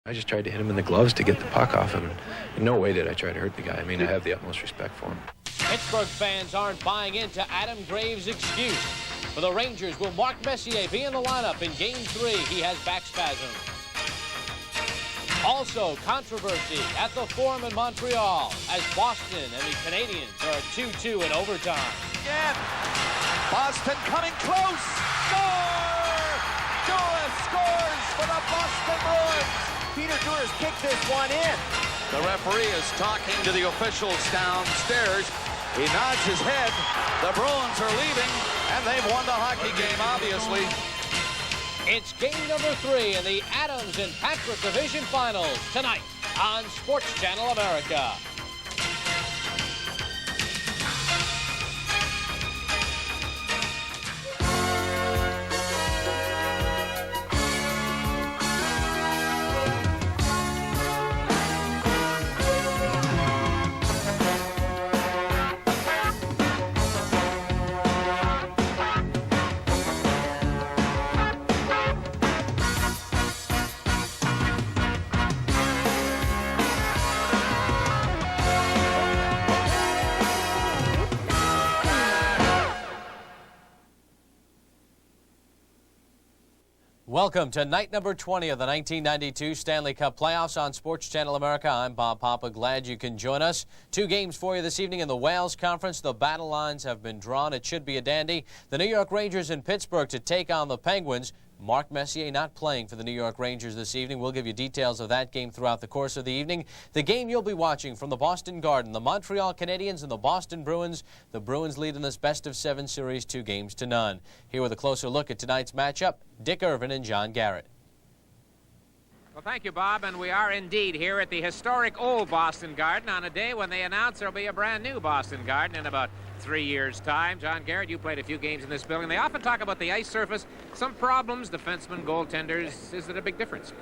I just tried to hit him in the gloves to get the puck off him. In no way did I try to hurt the guy. I mean, I have the utmost respect for him. Pittsburgh fans aren't buying into Adam Graves' excuse. For the Rangers, will Mark Messier be in the lineup in Game 3? He has back spasms. Also, controversy at the Forum in Montreal as Boston and the Canadiens are 2-2 in overtime. Again, Boston coming close. Score! Dewar scores for the Boston Bruins. Peter Dewar's kicked this one in. The referee is talking to the officials downstairs. He nods his head. The Bruins are leaving, and they've won the hockey game, obviously. It's game number 3 in the Adams and Patrick Division Finals tonight on SportsChannel America. Welcome to night number 20 of the 1992 Stanley Cup Playoffs on SportsChannel America. I'm Bob Papa. Glad you can join us. 2 games for you this evening in the Wales Conference. The battle lines have been drawn. It should be a dandy. The New York Rangers in Pittsburgh to take on the Penguins. Mark Messier not playing for the New York Rangers this evening. We'll give you details of that game throughout the course of the evening. The game you'll be watching from the Boston Garden, the Montreal Canadiens and the Boston Bruins. The Bruins lead in this best-of-7 series 2-0. Here with a closer look at tonight's matchup, Dick Irvin and John Garrett. Well, thank you, Bob, and we are indeed here at the historic old Boston Garden on a day when they announce there'll be a brand new Boston Garden in about 3 years' time. John Garrett, you played a few games in this building. They often talk about the ice surface, some problems, defensemen, goaltenders. Is it a big difference?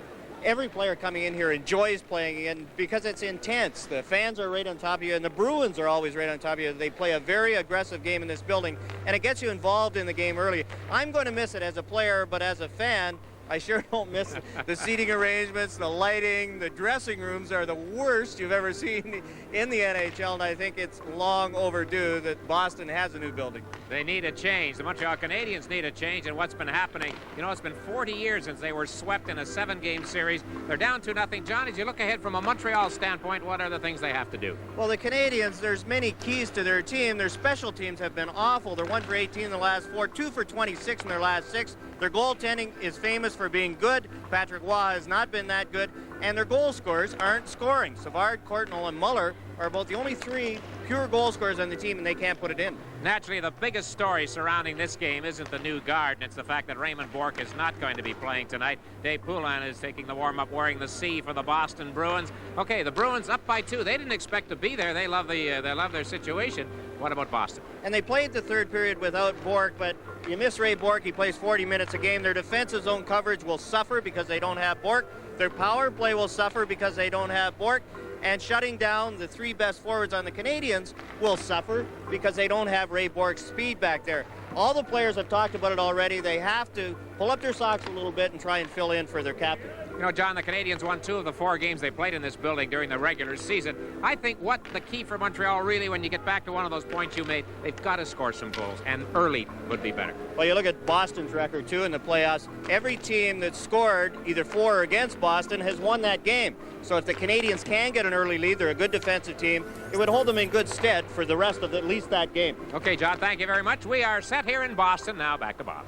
Every player coming in here enjoys playing in because it's intense. The fans are right on top of you, and the Bruins are always right on top of you. They play a very aggressive game in this building, and it gets you involved in the game early. I'm going to miss it as a player, but as a fan, I sure don't miss the seating arrangements, the lighting, the dressing rooms are the worst you've ever seen in the NHL, and I think it's long overdue that Boston has a new building. They need a change. The Montreal Canadiens need a change, and what's been happening, you know, it's been 40 years since they were swept in a 7-game series. They're down 2-0. John, as you look ahead from a Montreal standpoint, what are the things they have to do? Well, the Canadiens, there's many keys to their team. Their special teams have been awful. They're 1 for 18 in the last 4, 2 for 26 in their last 6. Their goaltending is famous for being good. Patrick Waugh has not been that good, and their goal scorers aren't scoring. Savard, Courtnall, and Muller are about the only 3 pure goal scorers on the team, and they can't put it in. Naturally, the biggest story surrounding this game isn't the new guard, and it's the fact that Raymond Bourque is not going to be playing tonight. Dave Poulin is taking the warm-up wearing the C for the Boston Bruins. Okay, the Bruins up by 2. They didn't expect to be there. They love their situation. What about Boston? And they played the third period without Bourque, but you miss Ray Bourque. He plays 40 minutes a game. Their defensive zone coverage will suffer because they don't have Bourque. Their power play will suffer because they don't have Bourque. And shutting down the 3 best forwards on the Canadiens will suffer because they don't have Ray Bourque's speed back there. All the players have talked about it already. They have to pull up their socks a little bit and try and fill in for their captain. You know, John, the Canadiens won 2 of the 4 games they played in this building during the regular season. I think what the key for Montreal really, when you get back to one of those points you made, they've got to score some goals, and early would be better. Well, you look at Boston's record, too, in the playoffs. Every team that scored either for or against Boston has won that game. So if the Canadiens can get an early lead, they're a good defensive team, it would hold them in good stead for the rest of at least that game. Okay, John, thank you very much. We are set here in Boston. Now back to Bob.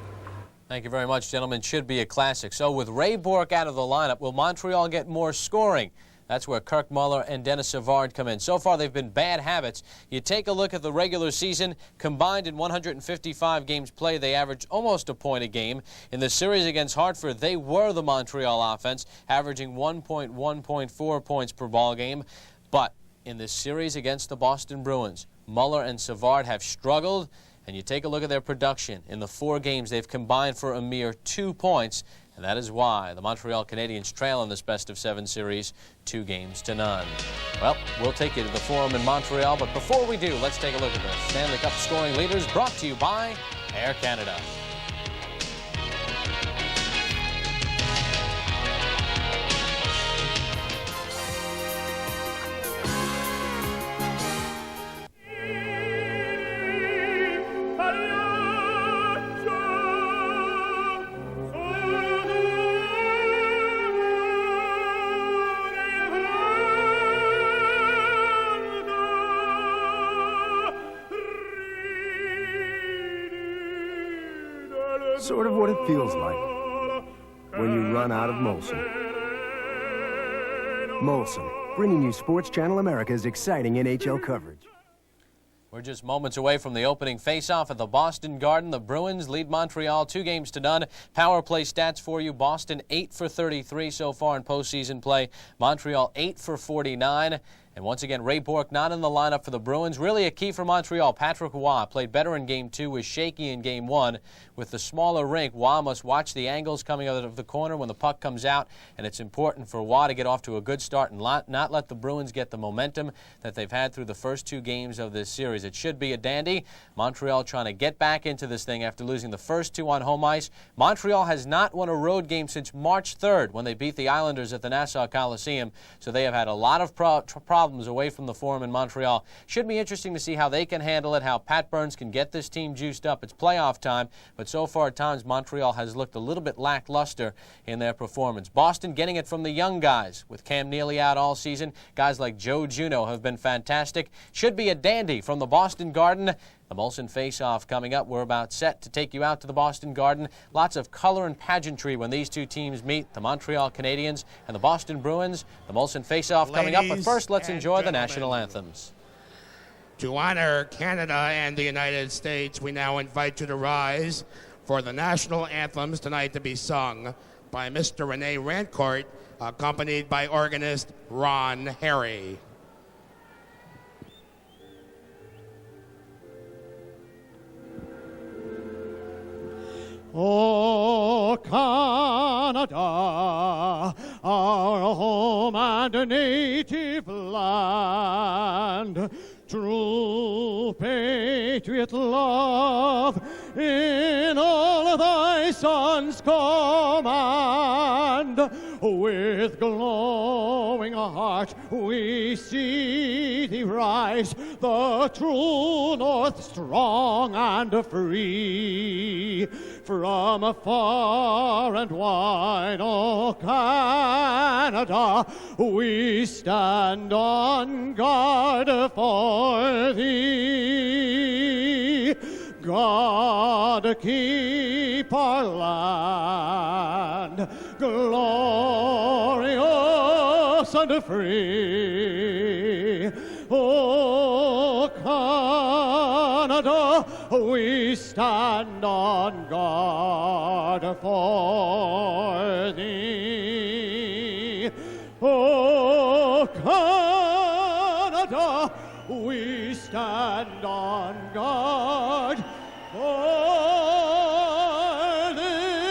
Thank you very much, gentlemen. Should be a classic. So with Ray Bourque out of the lineup, will Montreal get more scoring? That's where Kirk Muller and Dennis Savard come in. So far, they've been bad habits. You take a look at the regular season. Combined in 155 games played, they averaged almost a point a game. In the series against Hartford, they were the Montreal offense, averaging 1.4 points per ball game. But in this series against the Boston Bruins, Muller and Savard have struggled. And you take a look at their production. In the 4 games, they've combined for a mere 2 points. And that is why the Montreal Canadiens trail in this best-of-7 series 2-0. Well, we'll take you to the Forum in Montreal. But before we do, let's take a look at the Stanley Cup scoring leaders brought to you by Air Canada. Sort of what it feels like when you run out of Molson. Molson, bringing you Sports Channel America's exciting NHL coverage. We're just moments away from the opening face-off at the Boston Garden. The Bruins lead Montreal 2-0. Power play stats for you. Boston 8 for 33 so far in postseason play. Montreal 8 for 49. And once again, Ray Bourque not in the lineup for the Bruins. Really a key for Montreal. Patrick Roy played better in Game 2, was shaky in Game 1. With the smaller rink, Roy must watch the angles coming out of the corner when the puck comes out, and it's important for Roy to get off to a good start and not let the Bruins get the momentum that they've had through the first 2 games of this series. It should be a dandy. Montreal trying to get back into this thing after losing the first 2 on home ice. Montreal has not won a road game since March 3rd when they beat the Islanders at the Nassau Coliseum, so they have had a lot of problems away from the Forum in Montreal. Should be interesting to see how they can handle it, how Pat Burns can get this team juiced up. It's playoff time, but so far at times Montreal has looked a little bit lackluster in their performance. Boston getting it from the young guys with Cam Neely out all season. Guys like Joe Juneau have been fantastic. Should be a dandy from the Boston Garden. The Molson face-off coming up. We're about set to take you out to the Boston Garden. Lots of color and pageantry when these two teams meet, the Montreal Canadiens and the Boston Bruins. The Molson face-off coming up, but first let's enjoy the national anthems. To honor Canada and the United States, we now invite you to rise for the national anthems tonight to be sung by Mr. Rene Rancourt, accompanied by organist Ron Harry. Oh, Canada, our home and native land, true patriot love in all thy sons command. With glowing heart we see thee rise, the true North strong and free. From far and wide, oh Canada, we stand on guard for thee. God keep our land glorious and free. Oh, Canada, we stand on guard for thee. Oh, Canada, we stand on guard for thee.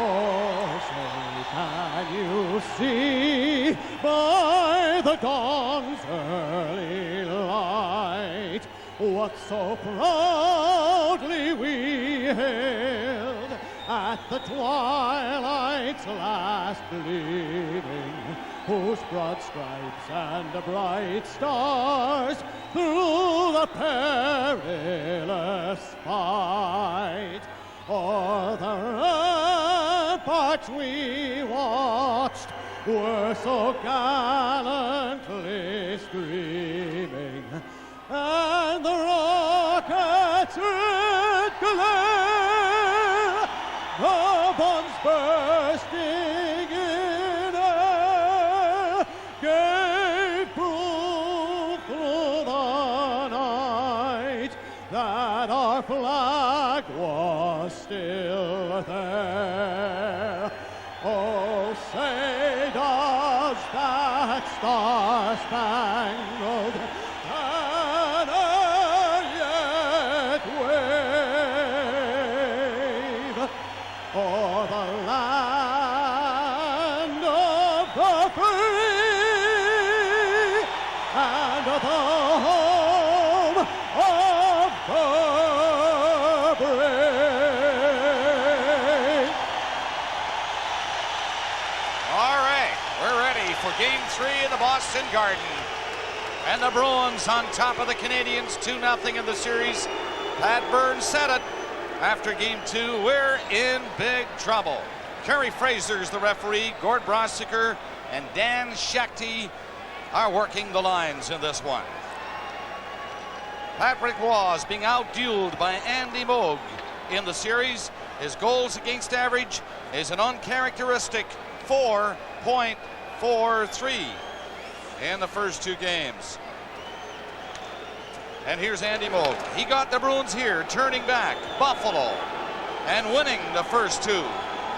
Oh, say, can you see by the dawn's early light what so proudly we hailed at the twilight's last gleaming, whose broad stripes and bright stars through the perilous fight o'er the ramparts we watched were so gallantly streaming, and the rockets' red glare, the bombs bursting in air, gave proof through the night that our flag was still there. Oh, say does that star-spangled banner yet wave o'er the land of the free and the home of the brave? All right, we're ready for Game 3 in the Boston Garden. And the Bruins on top of the Canadiens 2-0 in the series. Pat Burns said it after Game 2, we're in big trouble. Kerry Fraser's the referee. Gord Brossiker and Dan Shakti are working the lines in this one. Patrick Roy being out-dueled by Andy Moog in the series. His goals against average is an uncharacteristic 4.43 in the first 2 games. And here's Andy Moog. He got the Bruins here, turning back Buffalo and winning the first 2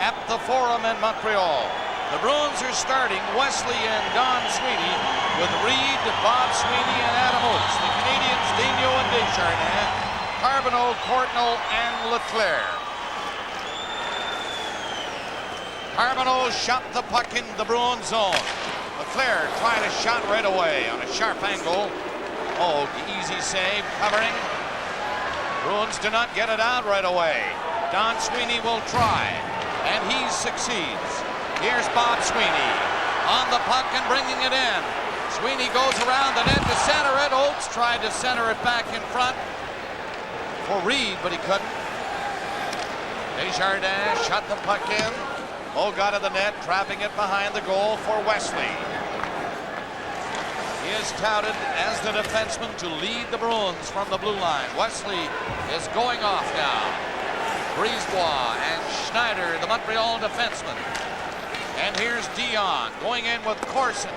at the Forum in Montreal. The Bruins are starting Wesley and Don Sweeney with Reed, Bob Sweeney, and Adam Oates. The Canadiens, Daigneault and Desjardins, Carbonneau, Courtnall, and Leclerc. Carbonneau shot the puck in the Bruins zone. Leclerc tried a shot right away on a sharp angle. Oh, easy save, covering. Bruins do not get it out right away. Don Sweeney will try, and he succeeds. Here's Bob Sweeney on the puck and bringing it in. Sweeney goes around the net to center it. Oates tried to center it back in front for Reed, but he couldn't. Desjardins shot the puck in. Moog got to the net, trapping it behind the goal for Wesley. He is touted as the defenseman to lead the Bruins from the blue line. Wesley is going off now. Brisebois and Schneider, the Montreal defenseman. And here's Dion going in with Corson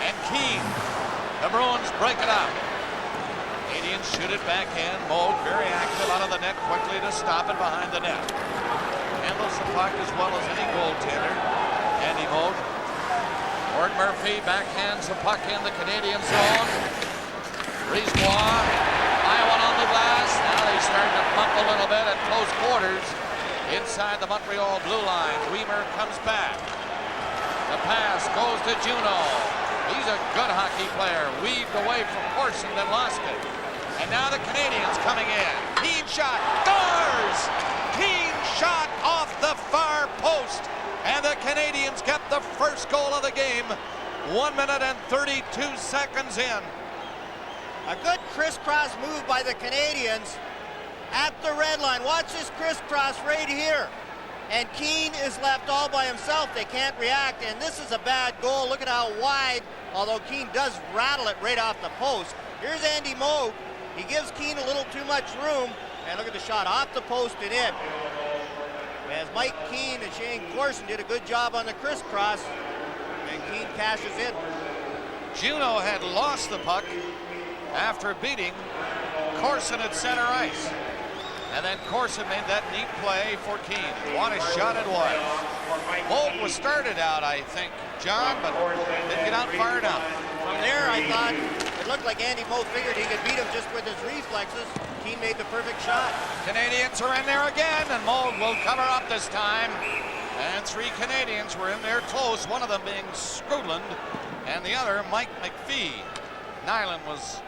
and Keane. The Bruins break it up. Canadians shoot it back in. Moog very active out of the net quickly to stop it behind the net. Handles the puck as well as any goaltender. Andy Moog. Gord Murphy backhands the puck in the Canadian zone. Brisebois, high one on the glass. Now they start to pump a little bit at close quarters inside the Montreal blue line. Weimer comes back. The pass goes to Juno. He's a good hockey player. Weaved away from Corson, then lost it. And now the Canadians coming in. Keane shot. Scores! Keane shot off the far post. And the Canadians get the first goal of the game. 1 minute and 32 seconds in. A good crisscross move by the Canadians at the red line. Watch this crisscross right here. And Keane is left all by himself. They can't react, and this is a bad goal. Look at how wide, although Keane does rattle it right off the post. Here's Andy Moog. He gives Keane a little too much room, and look at the shot off the post and in. As Mike Keane and Shane Corson did a good job on the crisscross, and Keane cashes in. Juno had lost the puck after beating Corson at center ice. And then Corson made that neat play for Keane. What a shot it was. Moog was started out, I think, John, but didn't get out far enough. From there, I thought it looked like Andy Moog figured he could beat him just with his reflexes. Keane made the perfect shot. Canadians are in there again, and Moog will cover up this time. And 3 Canadians were in there close, one of them being Scrudland, and the other, Mike McPhee. Nyland was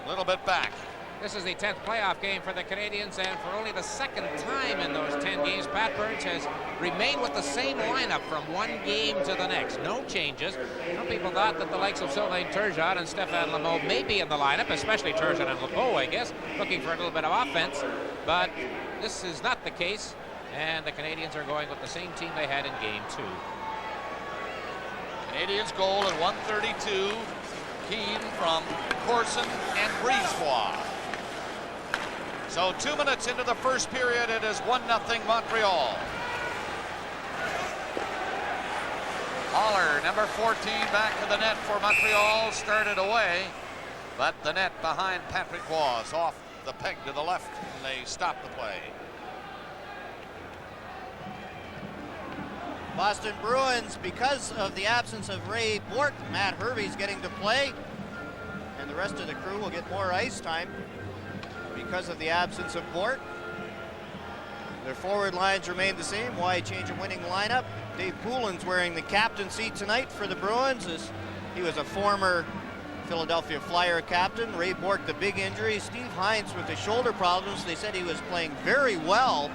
a little bit back. This is the 10th playoff game for the Canadiens, and for only the second time in those 10 games, Pat Burns has remained with the same lineup from one game to the next. No changes. Some people thought that the likes of Sylvain Turgeon and Stéphane Lemeau may be in the lineup, especially Turgeon and Lemeau, I guess, looking for a little bit of offense. But this is not the case, and the Canadiens are going with the same team they had in Game 2. Canadians goal at 1:32. Keane from Corson and Brisebois. So 2 minutes into the first period, it is 1-0 Montreal. Haller, number 14, back to the net for Montreal, started away, but the net behind Patrick Roy off the peg to the left, and they stopped the play. Boston Bruins, because of the absence of Ray Bourque, Matt Hervey's getting to play, and the rest of the crew will get more ice time because of the absence of Bourque. Their forward lines remain the same. Why change a winning lineup? Dave Poulin's wearing the captaincy tonight for the Bruins, as he was a former Philadelphia Flyer captain. Ray Bourque, the big injury. Steve Hines with the shoulder problems. They said he was playing very well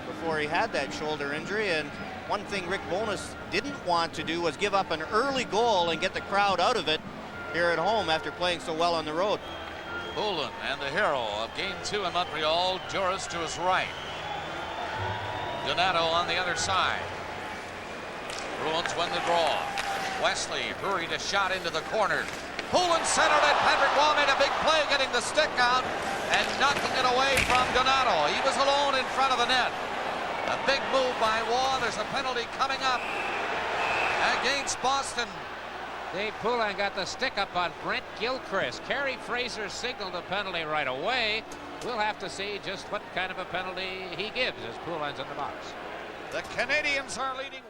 before he had that shoulder injury, and one thing Rick Bowness didn't want to do was give up an early goal and get the crowd out of it here at home after playing so well on the road. Poulin and the hero of Game 2 in Montreal, Joris to his right. Donato on the other side. Bruins win the draw. Wesley hurried a shot into the corner. Poulin centered it. Patrick Waugh made a big play getting the stick out and knocking it away from Donato. He was alone in front of the net. A big move by Waugh. There's a penalty coming up against Boston. Dave Poulin got the stick up on Brent Gilchrist. Kerry Fraser signaled a penalty right away. We'll have to see just what kind of a penalty he gives as Poulin's in the box. The Canadiens are leading.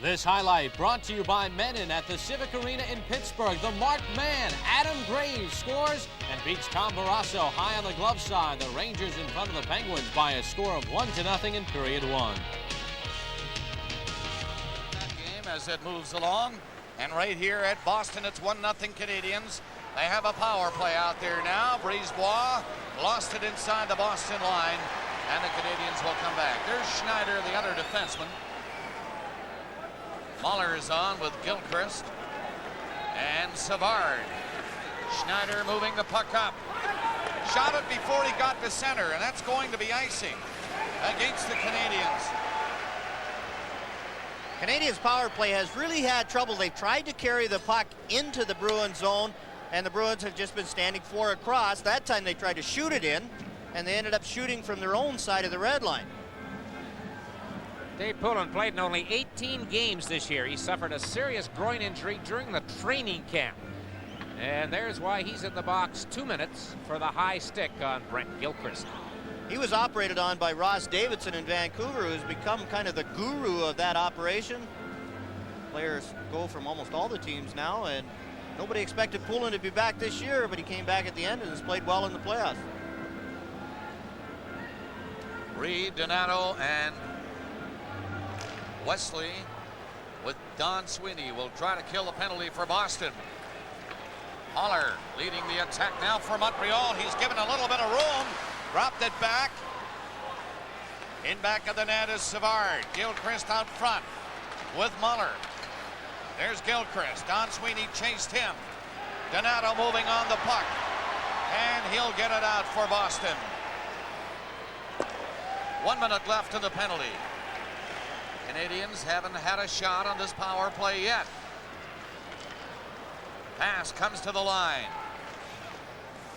This highlight brought to you by Menon at the Civic Arena in Pittsburgh. The marked man, Adam Graves, scores and beats Tom Barrasso high on the glove side. The Rangers in front of the Penguins by a score of 1-0 in period 1. That game as it moves along. And right here at Boston, it's 1-0 Canadiens. They have a power play out there now. Brisebois lost it inside the Boston line, and the Canadiens will come back. There's Schneider, the other defenseman. Muller is on with Gilchrist and Savard. Schneider moving the puck up. Shot it before he got to center, and that's going to be icing against the Canadiens. Canadiens' power play has really had trouble. They've tried to carry the puck into the Bruins zone, and the Bruins have just been standing 4 across. That time they tried to shoot it in, and they ended up shooting from their own side of the red line. Dave Poulin played in only 18 games this year. He suffered a serious groin injury during the training camp. And there's why he's in the box 2 minutes for the high stick on Brent Gilchrist. He was operated on by Ross Davidson in Vancouver, who's become kind of the guru of that operation. Players go from almost all the teams now, and nobody expected Poulin to be back this year, but he came back at the end and has played well in the playoffs. Reed, Donato, and Wesley with Don Sweeney will try to kill the penalty for Boston. Haller leading the attack now for Montreal. He's given a little bit of room. Dropped it back. In back of the net is Savard. Gilchrist out front with Muller. There's Gilchrist. Don Sweeney chased him. Donato moving on the puck. And he'll get it out for Boston. 1 minute left to the penalty. Canadiens haven't had a shot on this power play yet. Pass comes to the line.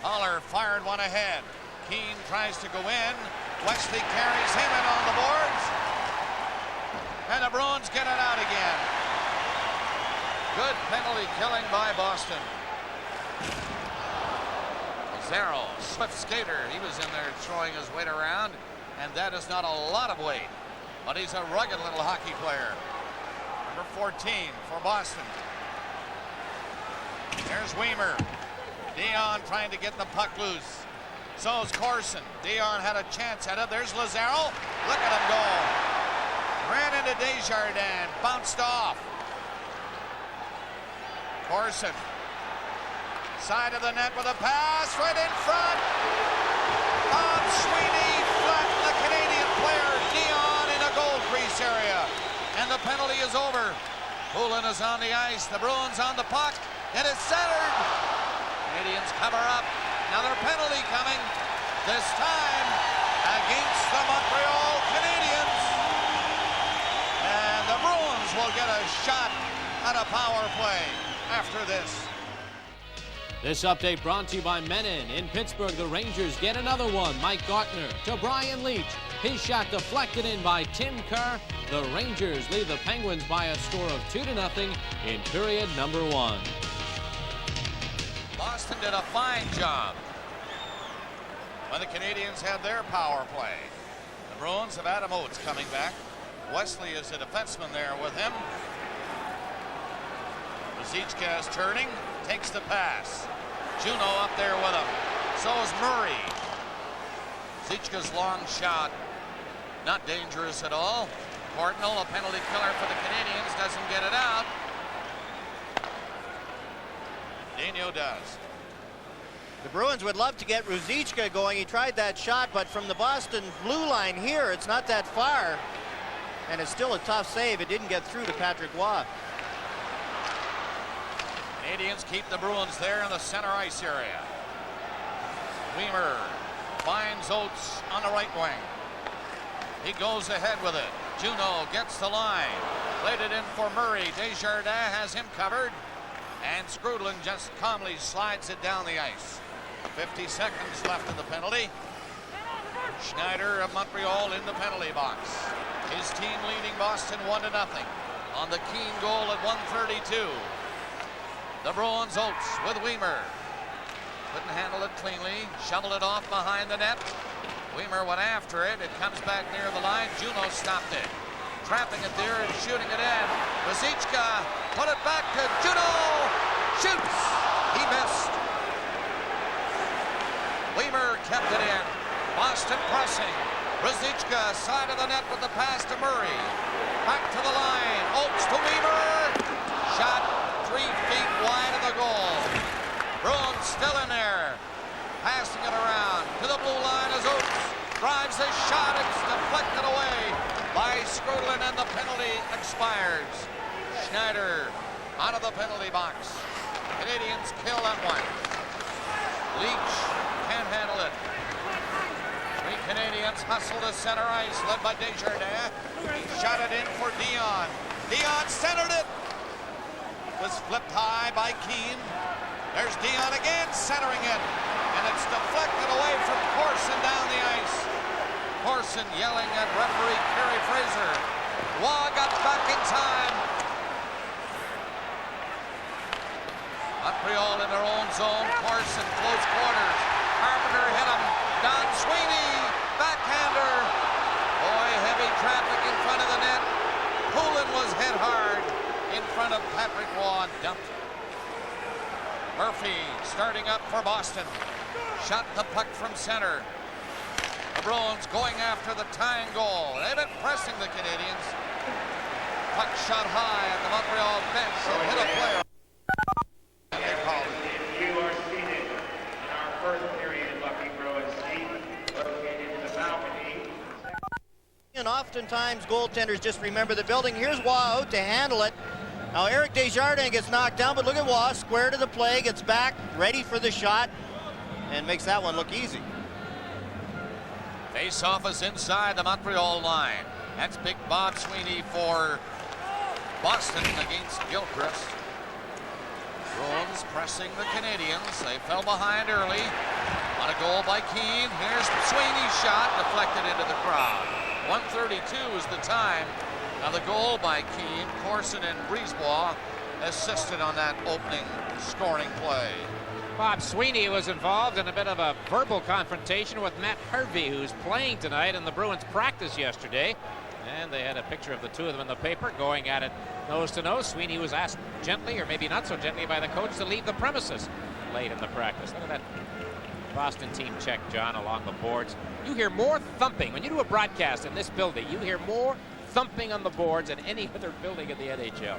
Haller fired one ahead. Keane tries to go in. Wesley carries him in on the boards. And the Bruins get it out again. Good penalty killing by Boston. Zero, swift skater. He was in there throwing his weight around, and that is not a lot of weight. But he's a rugged little hockey player. Number 14 for Boston. There's Weimer. Dion trying to get the puck loose. So is Corson. Dion had a chance at it. There's Lazaro. Look at him go. Ran into Desjardins. Bounced off. Corson. Side of the net with a pass. Right in front. Bob Sweeney flattened the Canadian player. Dion in a goal crease area. And the penalty is over. Poulin is on the ice. The Bruins on the puck. It is centered. Canadiens cover up. Another penalty coming. This time against the Montreal Canadiens. And the Bruins will get a shot at a power play after this. This update brought to you by Menon. In Pittsburgh, the Rangers get another one. Mike Gartner to Brian Leach. His shot deflected in by Tim Kerr. The Rangers lead the Penguins by a score of 2-0 in period number 1. Boston did a fine job when the Canadiens had their power play. The Bruins have Adam Oates coming back. Wesley is a defenseman there with him. Ruzicka is turning, takes the pass. Juno up there with him. So is Murray. Ruzicka's long shot, not dangerous at all. Cardinal, a penalty killer for the Canadiens, doesn't get it out. Daniel does. The Bruins would love to get Ruzicka going. He tried that shot, but from the Boston blue line here, it's not that far. And it's still a tough save. It didn't get through to Patrick Waugh. Canadiens keep the Bruins there in the center ice area. Weimer finds Oates on the right wing. He goes ahead with it. Juno gets the line. Played it in for Murray. Desjardins has him covered. And Skrudlin just calmly slides it down the ice. 50 seconds left in the penalty. Schneider of Montreal in the penalty box. His team leading Boston 1-0 on the Keane goal at 1:32. The Bruins Oates with Weimer. Couldn't handle it cleanly. Shoveled it off behind the net. Weimer went after it. It comes back near the line. Juno stopped it. Trapping it there and shooting it in. Ruzicka put it back to Juno. Shoots. He missed. Weimer kept it in. Boston pressing. Ruzicka side of the net with the pass to Murray. Back to the line. Oates to Weimer. Shot 3 feet wide of the goal. Bruins still in there. Passing it around to the blue line as Oates drives his shot. It's deflected away by Skrudlin and the penalty expires. Schneider out of the penalty box. Canadians kill that one. Leach can't handle it. Three Canadians hustle to center ice, led by Desjardins. He shot it in for Dion. Dion centered it. Was flipped high by Keane. There's Dion again, centering it. And it's deflected away from Corson down the ice. Corson yelling at referee Kerry Fraser. Waugh got back in time. Montreal in their own zone. Corson close quarters. Carpenter hit him. Don Sweeney, backhander. Boy, heavy traffic in front of the net. Poulin was hit hard in front of Patrick Waugh, dumped. Murphy starting up for Boston. Shot the puck from center. The Bruins going after the tying goal. They've been pressing the Canadians. Puck shot high at the Montreal bench. It hit a player. They called it. You are seated in our first period Lucky Bruins seat, located in the balcony. And oftentimes goaltenders just remember the building. Here's Waugh out to handle it. Now Eric Desjardins gets knocked down, but look at Waugh, square to the play, gets back, ready for the shot, and makes that one look easy. Face-off is inside the Montreal line. That's Big Bob Sweeney for Boston against Gilchrist. Bruins pressing the Canadians. They fell behind early. On a goal by Keane. Here's Sweeney's shot, deflected into the crowd. 1:32 is the time. Now the goal by Keane. Corson and Brisebois assisted on that opening scoring play. Bob Sweeney was involved in a bit of a verbal confrontation with Matt Harvey, who's playing tonight in the Bruins practice yesterday. And they had a picture of the two of them in the paper going at it nose to nose. Sweeney was asked gently, or maybe not so gently, by the coach to leave the premises late in the practice. Look at that Boston team check, John, along the boards. You hear more thumping. When you do a broadcast in this building, you hear more thumping on the boards than any other building in the NHL.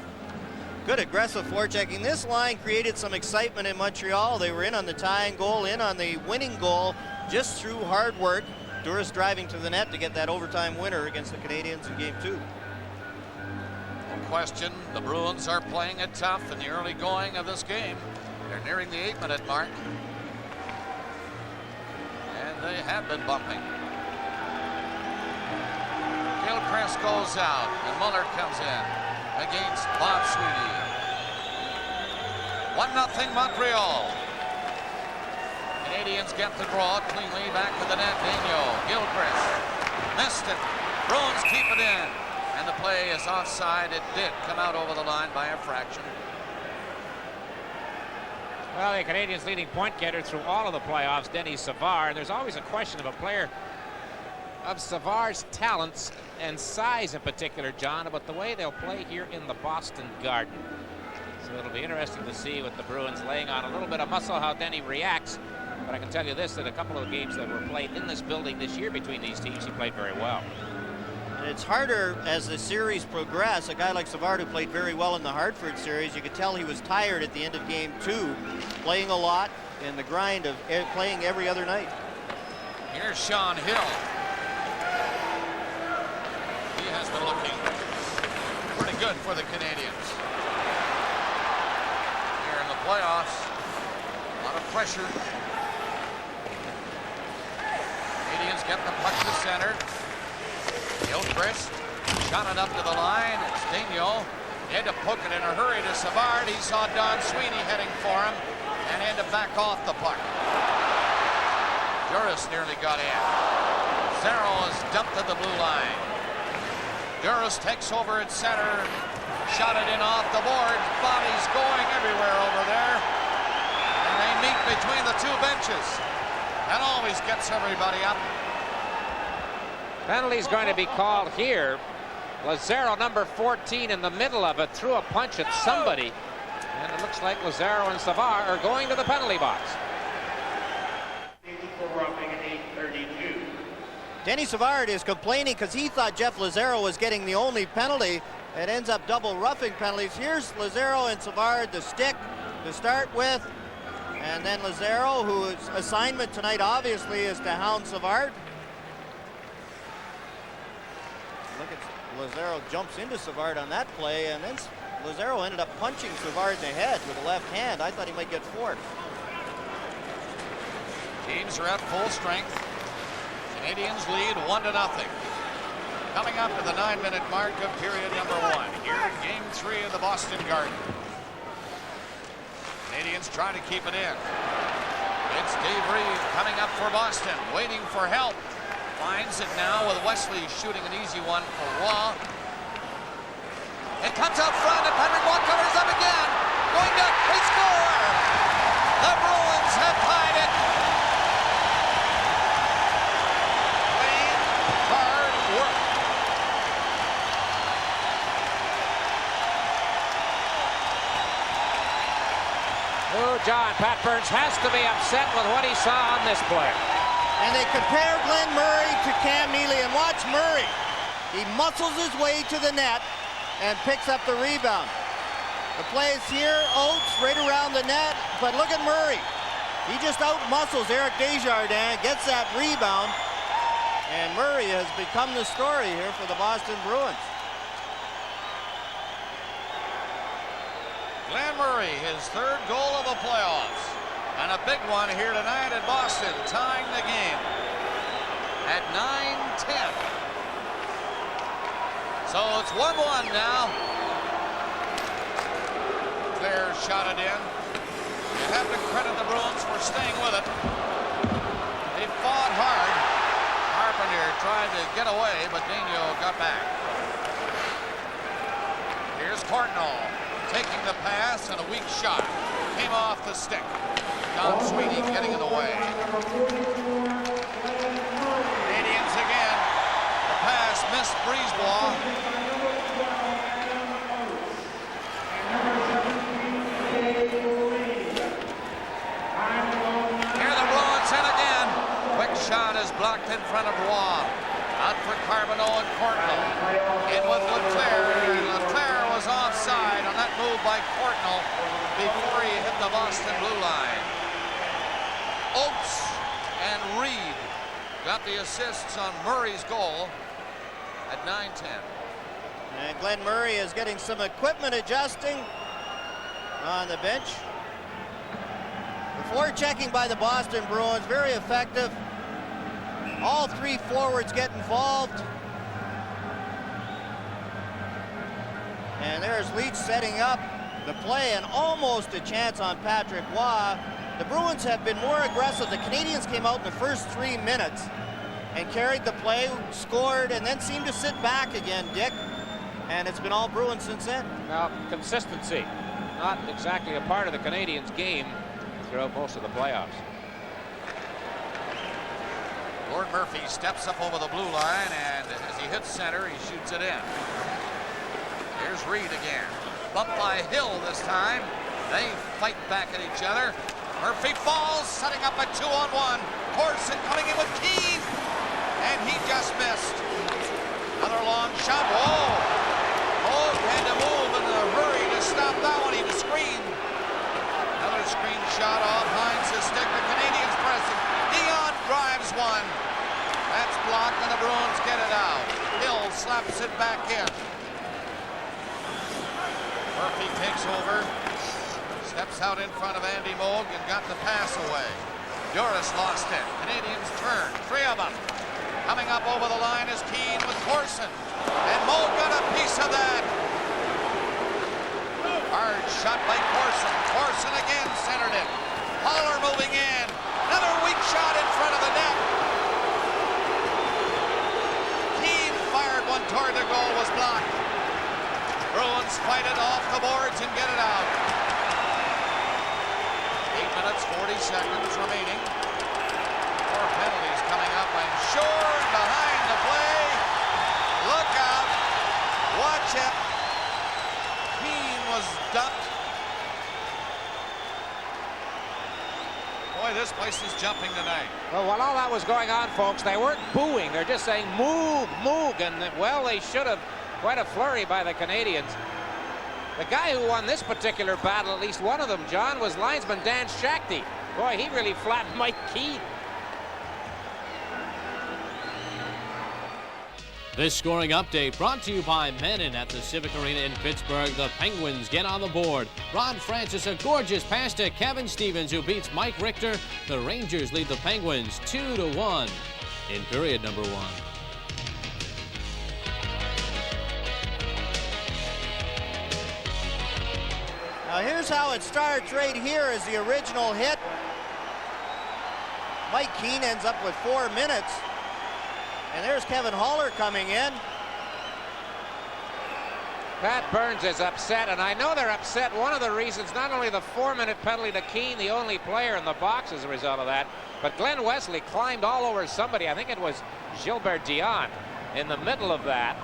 Good aggressive forechecking. This line created some excitement in Montreal. They were in on the tying goal, in on the winning goal, just through hard work. Duras driving to the net to get that overtime winner against the Canadiens in Game 2. No question, the Bruins are playing it tough in the early going of this game. They're nearing the 8-minute mark. And they have been bumping. Gilchrist goes out, and Muller comes in against Bob Sweeney. 1-0 Montreal. Canadians get the draw cleanly back to the net. Daigneault, Gilchrist missed it. Bruins keep it in, and the play is offside. It did come out over the line by a fraction. Well, the Canadians' leading point getter through all of the playoffs, Denis Savard. There's always a question of a player of Savard's talents and size in particular, John, about the way they'll play here in the Boston Garden. So it'll be interesting to see with the Bruins laying on a little bit of muscle how Denny reacts. But I can tell you this, that a couple of games that were played in this building this year between these teams, he played very well. And it's harder as the series progressed. A guy like Savard, who played very well in the Hartford series, you could tell he was tired at the end of Game 2, playing a lot and the grind of playing every other night. Here's Sean Hill. He has been looking pretty good for the Canadians. Here in the playoffs, a lot of pressure. Canadians get the puck to center. Gilchrist Shot it up to the line. It's Dino. He had to poke it in a hurry to Savard. He saw Don Sweeney heading for him and had to back off the puck. Duras nearly got in. Lazaro is dumped to the blue line. Duras takes over at center. Shot it in off the boards. Bodies going everywhere over there. And they meet between the two benches. That always gets everybody up. Penalty's going to be called here. Lazaro, number 14, in the middle of it, threw a punch at somebody. And it looks like Lazaro and Savard are going to the penalty box. Denny Savard is complaining because he thought Jeff Lazaro was getting the only penalty. It ends up double roughing penalties. Here's Lazaro and Savard, the stick to start with. And then Lazaro, whose assignment tonight obviously is to hound Savard. Look at Lazaro jumps into Savard on that play, and then Lazaro ended up punching Savard in the head with the left hand. I thought he might get fourth. Teams are at full strength. Canadiens lead 1-0. Coming up to the 9-minute mark of period number 1 here in Game 3 of the Boston Garden. Canadiens trying to keep it in. It's Dave Reed coming up for Boston, waiting for help. Finds it now with Wesley shooting an easy one for Roy. It comes out front and Patrick Roy covers up again. Going to score. The Bruins have tied it. Clean, hard work. Oh, John, Pat Burns has to be upset with what he saw on this play. And they compare Glenn Murray to Cam Neely, and watch Murray. He muscles his way to the net and picks up the rebound. The play is here, Oates right around the net, but look at Murray. He just out-muscles Eric Desjardins, gets that rebound, and Murray has become the story here for the Boston Bruins. Glenn Murray, his third goal of the playoffs. And a big one here tonight at Boston, tying the game at 9-10. So it's 1-1 now. Claire shot it in. You have to credit the Bruins for staying with it. They fought hard. Carpenter tried to get away, but Dino got back. Here's Courtnall taking the pass, and a weak shot came off the stick. Don Sweeney getting in the way. Canadiens again. The pass missed Brisebois. Here the Bruins in again. Quick shot is blocked in front of Roy. Out for Carbonneau and Courtnall. In with Leclerc. Leclerc was offside on that move by Courtnall before he hit the Boston blue line. Oates and Reed got the assists on Murray's goal at 9-10. And Glenn Murray is getting some equipment adjusting on the bench. Before checking by the Boston Bruins, very effective. All three forwards get involved. And there's Leach setting up the play, and almost a chance on Patrick Roy. The Bruins have been more aggressive. The Canadiens came out in the first 3 minutes and carried the play, scored, and then seemed to sit back again, Dick. And it's been all Bruins since then. Well, consistency, not exactly a part of the Canadiens' game throughout most of the playoffs. Lord Murphy steps up over the blue line, and as he hits center, he shoots it in. Here's Reed again. Bumped by Hill this time. They fight back at each other. Murphy falls, setting up a 2-on-1. Corson coming in with Keane, and he just missed. Another long shot. Whoa! Oh, had to move in a hurry to stop that one. He was screened. Another screen shot off Hines' stick. The Canadiens pressing. Dion drives one. That's blocked, and the Bruins get it out. Hill slaps it back in. Murphy takes over. Steps out in front of Andy Moog and got the pass away. Duras lost it. Canadiens turn. 3 of them. Coming up over the line is Keane with Corson. And Mo got a piece of that. Hard shot by Corson. Corson again centered it. Haller moving in. Another weak shot in front of the net. Keane fired one toward the goal, was blocked. Bruins fight it off the boards and get it out. 8 minutes, 40 seconds remaining. 4 penalties coming up, I'm sure, behind the play. Look out. Watch it. Keane was dumped. Boy, this place is jumping tonight. Well, while all that was going on, folks, they weren't booing. They're just saying, move, move. And, well, they should have. Quite a flurry by the Canadians. The guy who won this particular battle, at least one of them, John, was linesman Dan Shakty. Boy, he really flattened Mike Keane. This scoring update brought to you by Menon at the Civic Arena in Pittsburgh. The Penguins get on the board. Ron Francis, a gorgeous pass to Kevin Stevens, who beats Mike Richter. The Rangers lead the Penguins 2-1 in period number 1. Now here's how it starts right here is the original hit. Mike Keane ends up with 4 minutes. And there's Kevin Haller coming in. Pat Burns is upset, and I know they're upset. One of the reasons, not only the 4-minute penalty to Keane, the only player in the box as a result of that, but Glenn Wesley climbed all over somebody. I think it was Gilbert Dion in the middle of that.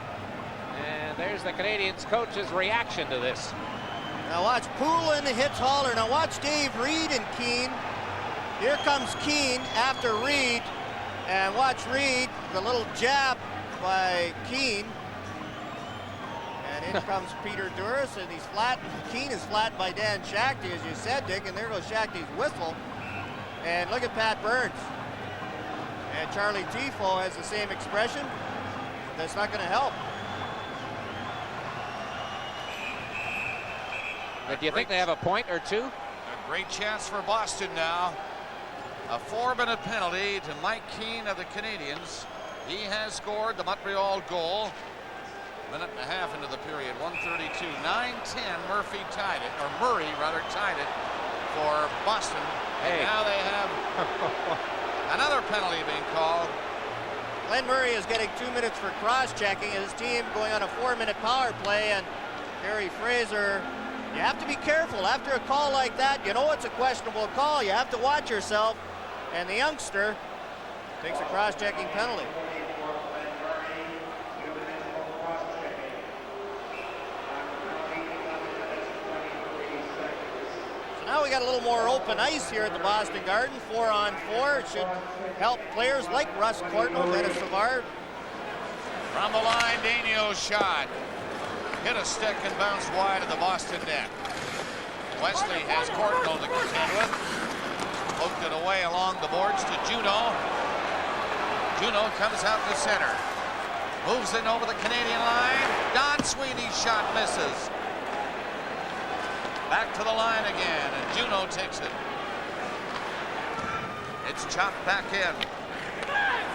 And there's the Canadiens coach's reaction to this. Now watch Poulin hits Haller. Now watch Dave Reed and Keane. Here comes Keane after Reed. And watch Reed, the little jab by Keane. And in comes Peter Duras, and he's flat. Keane is flattened by Dan Shakty, as you said, Dick. And there goes Shakty's whistle. And look at Pat Burns. And Charlie Tifo has the same expression. That's not going to help. But do you think they have a point or two? A great chance for Boston now. A 4-minute penalty to Mike Keane of the Canadiens. He has scored the Montreal goal. Minute and a half into the period, 1:32. 9-10, Murray tied it for Boston. Hey. And now they have another penalty being called. Glenn Murray is getting 2 minutes for cross-checking. His team going on a 4-minute power play, and Gary Fraser. You have to be careful after a call like that. You know it's a questionable call. You have to watch yourself. And the youngster takes a cross-checking penalty. So now we got a little more open ice here at the Boston Garden. 4-on-4. It should help players like Russ Courtnall, Dennis Savard. From the line, Daigneault's shot. Hit a stick and bounced wide of the Boston net. Wesley has Courtnall to contend with. Poked it away along the boards to Juneau. Juneau comes out to center. Moves in over the Canadian line. Don Sweeney's shot misses. Back to the line again, and Juneau takes it. It's chopped back in.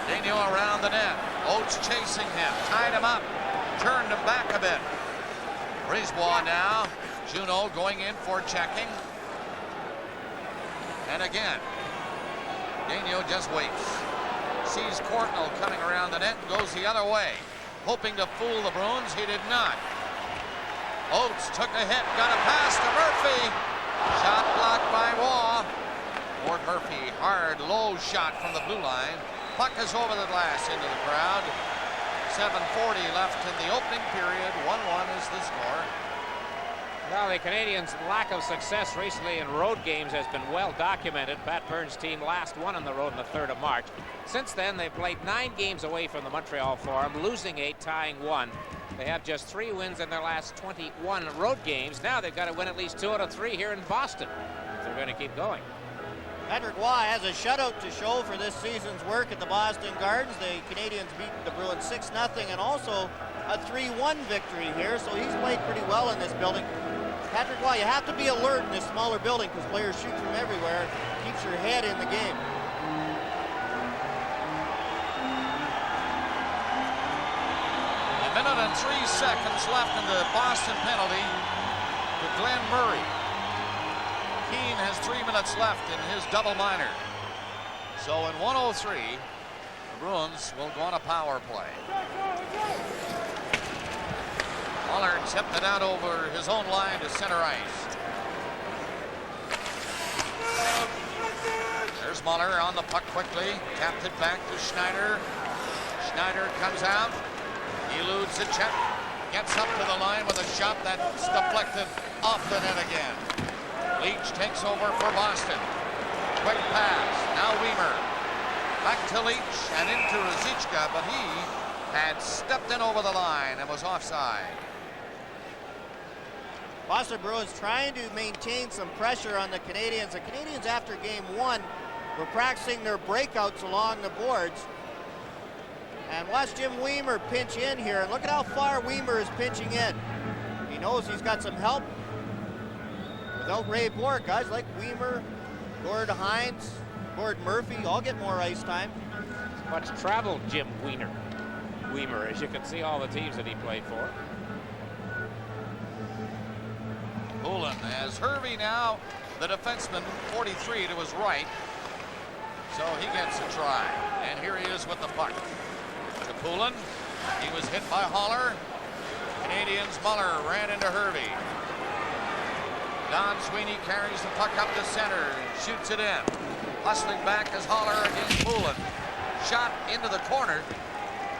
Daigneault around the net. Oates chasing him. Tied him up. Turned him back a bit. Brisebois now. Juneau going in for checking. And again, Daigneault just waits. Sees Courtnall coming around the net and goes the other way. Hoping to fool the Bruins, he did not. Oates took a hit, got a pass to Murphy. Shot blocked by Waugh. Ward Murphy, hard, low shot from the blue line. Puck is over the glass into the crowd. 7:40 left in the opening period. 1-1 is the score. Well, the Canadiens' lack of success recently in road games has been well documented. Pat Burns' team last won on the road on the 3rd of March. Since then, they've played 9 games away from the Montreal Forum, losing 8, tying 1. They have just 3 wins in their last 21 road games. Now they've got to win at least 2 out of 3 here in Boston if they're going to keep going. Patrick Waugh has a shutout to show for this season's work at the Boston Gardens. The Canadiens beat the Bruins 6-0 and also a 3-1 victory here, so he's played pretty well in this building. Patrick Waugh, you have to be alert in this smaller building because players shoot from everywhere. Keeps your head in the game. and 3 seconds left in the Boston penalty to Glenn Murray. Keane has 3 minutes left in his double minor. So in 1:03, the Bruins will go on a power play. Muller tipped it out over his own line to center ice. There's Muller on the puck quickly. Tapped it back to Schneider. Schneider comes out. He eludes the check. Gets up to the line with a shot that's deflected off the net again. Leach takes over for Boston. Quick pass. Now Weimer. Back to Leach and into Ruzicka, but he had stepped in over the line and was offside. Boston Bruins trying to maintain some pressure on the Canadiens. The Canadiens, after game 1, were practicing their breakouts along the boards. And watch Jim Weimer pinch in here. And look at how far Weimer is pinching in. He knows he's got some help. Without Ray Bourque, guys like Weimer, Gord Hines, Gord Murphy, all get more ice time. Much traveled Jim Weimer, as you can see all the teams that he played for. Poulin has Hervey now, the defenseman, 43 to his right. So he gets a try. And here he is with the puck. To Poulin. He was hit by Haller. Canadiens Muller ran into Hervey. Don Sweeney carries the puck up to center and shoots it in. Hustling back is Haller against Poulin. Shot into the corner.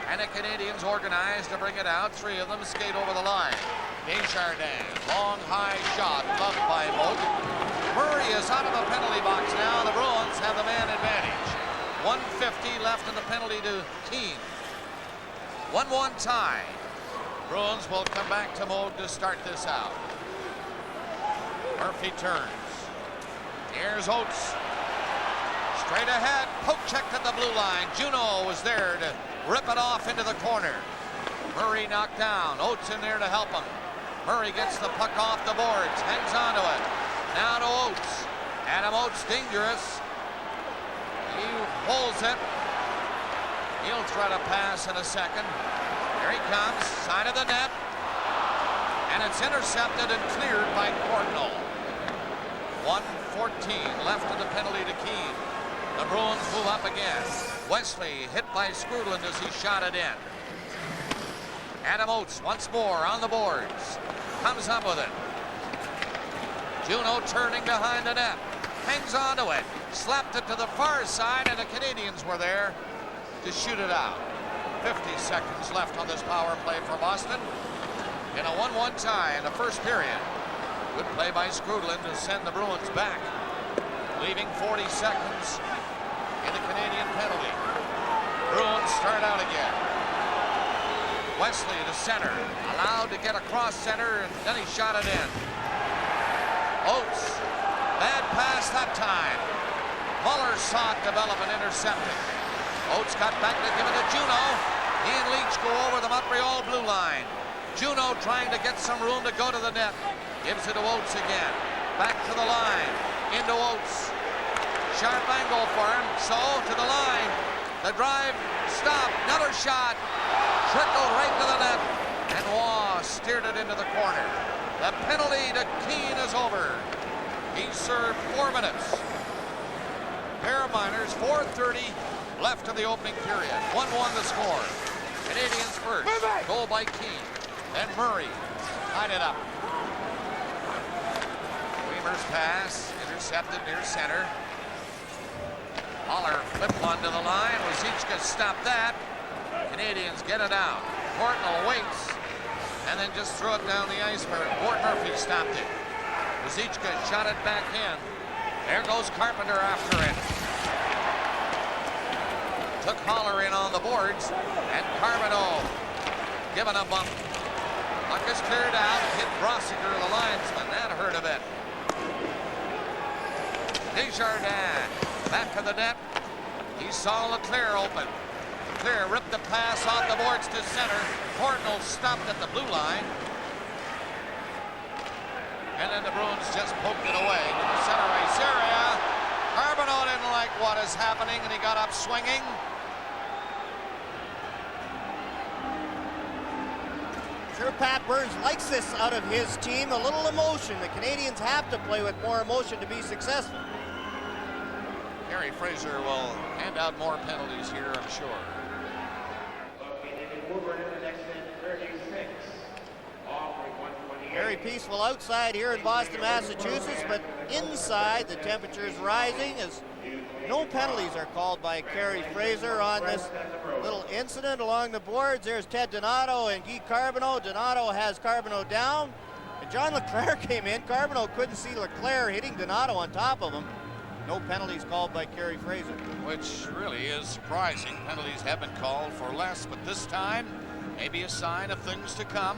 And the Canadiens organized to bring it out. 3 of them skate over the line. Desjardins, long high shot, loved by Moog. Murray is out of the penalty box now. The Bruins have the man advantage. 1:50 left in the penalty to Keane. 1-1 tie. Bruins will come back to Moog to start this out. Murphy turns. Here's Oates. Straight ahead, poke checked at the blue line. Juneau was there to rip it off into the corner. Murray knocked down. Oates in there to help him. Murray gets the puck off the boards, hangs onto it. Now to Oates. Adam Oates dangerous. He holds it. He'll try to pass in a second. Here he comes, side of the net. And it's intercepted and cleared by Cordnell. 1:14 left in the penalty to Keane. The Bruins move up again. Wesley hit by Skrudland as he shot it in. Adam Oates once more on the boards. Comes up with it. Juneau turning behind the net. Hangs onto it. Slapped it to the far side, and the Canadiens were there to shoot it out. 50 seconds left on this power play for Boston. In a 1-1 tie in the first period. Good play by Skrudland to send the Bruins back. Leaving 40 seconds in the Canadian penalty. Bruins start out again. Wesley to center, allowed to get across center, and then he shot it in. Oates, bad pass that time. Muller saw it develop and intercepted. Oates got back to give it to Juneau. He and Leach go over the Montreal blue line. Juneau trying to get some room to go to the net. Gives it to Oates again. Back to the line, into Oates. Sharp angle for him, so to the line. The drive, stop, another shot. Trickled right to the net, and Waugh steered it into the corner. The penalty to Keane is over. He served 4 minutes. Pair of minors, 4:30 left in the opening period. 1-1 the score. Canadiens first. Goal by Keane. Then Murray tied it up. Weimer's pass, intercepted near center. Haller flipped one to the line. Ruzicka stopped that. Canadiens get it out. Cordnell waits and then just threw it down the ice where Gord Murphy stopped it. Ruzicka shot it back in. There goes Carpenter after it. Took Haller in on the boards, and Carbonneau given a bump. Puck is cleared out. Hit Brossiger, the linesman. That hurt a bit. Desjardins back to the net. He saw Leclerc open. Leclerc ripped the pass off the boards to center. Cordnell stopped at the blue line. And then the Bruins just poked it away to the center ice area. Carbonneau didn't like what is happening, and he got up swinging. Sure, Pat Burns likes this out of his team, a little emotion. The Canadiens have to play with more emotion to be successful. Gary Fraser will hand out more penalties here, I'm sure. Very peaceful outside here in Boston, Massachusetts, but inside the temperature is rising as no penalties are called by Gary Fraser on this little incident along the boards. There's Ted Donato and Guy Carbonneau. Donato has Carbonneau down, and John Leclerc came in. Carbonneau couldn't see Leclerc hitting Donato on top of him. No penalties called by Gary Fraser. Which really is surprising. Penalties have been called for less, but this time, maybe a sign of things to come.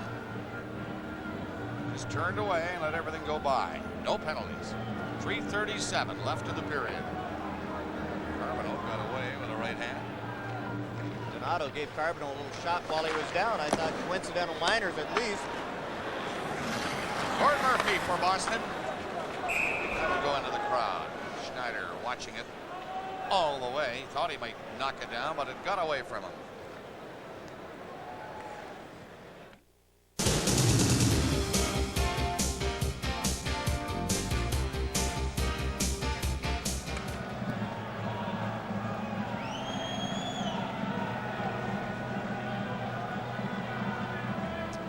Just turned away and let everything go by. No penalties. 3:37 left in the period. Carbonneau got away with a right hand. Donato gave Carbonneau a little shot while he was down. I thought coincidental minors at least. Gord Murphy for Boston. That'll go into the crowd. Schneider watching it all the way. He thought he might knock it down, but it got away from him.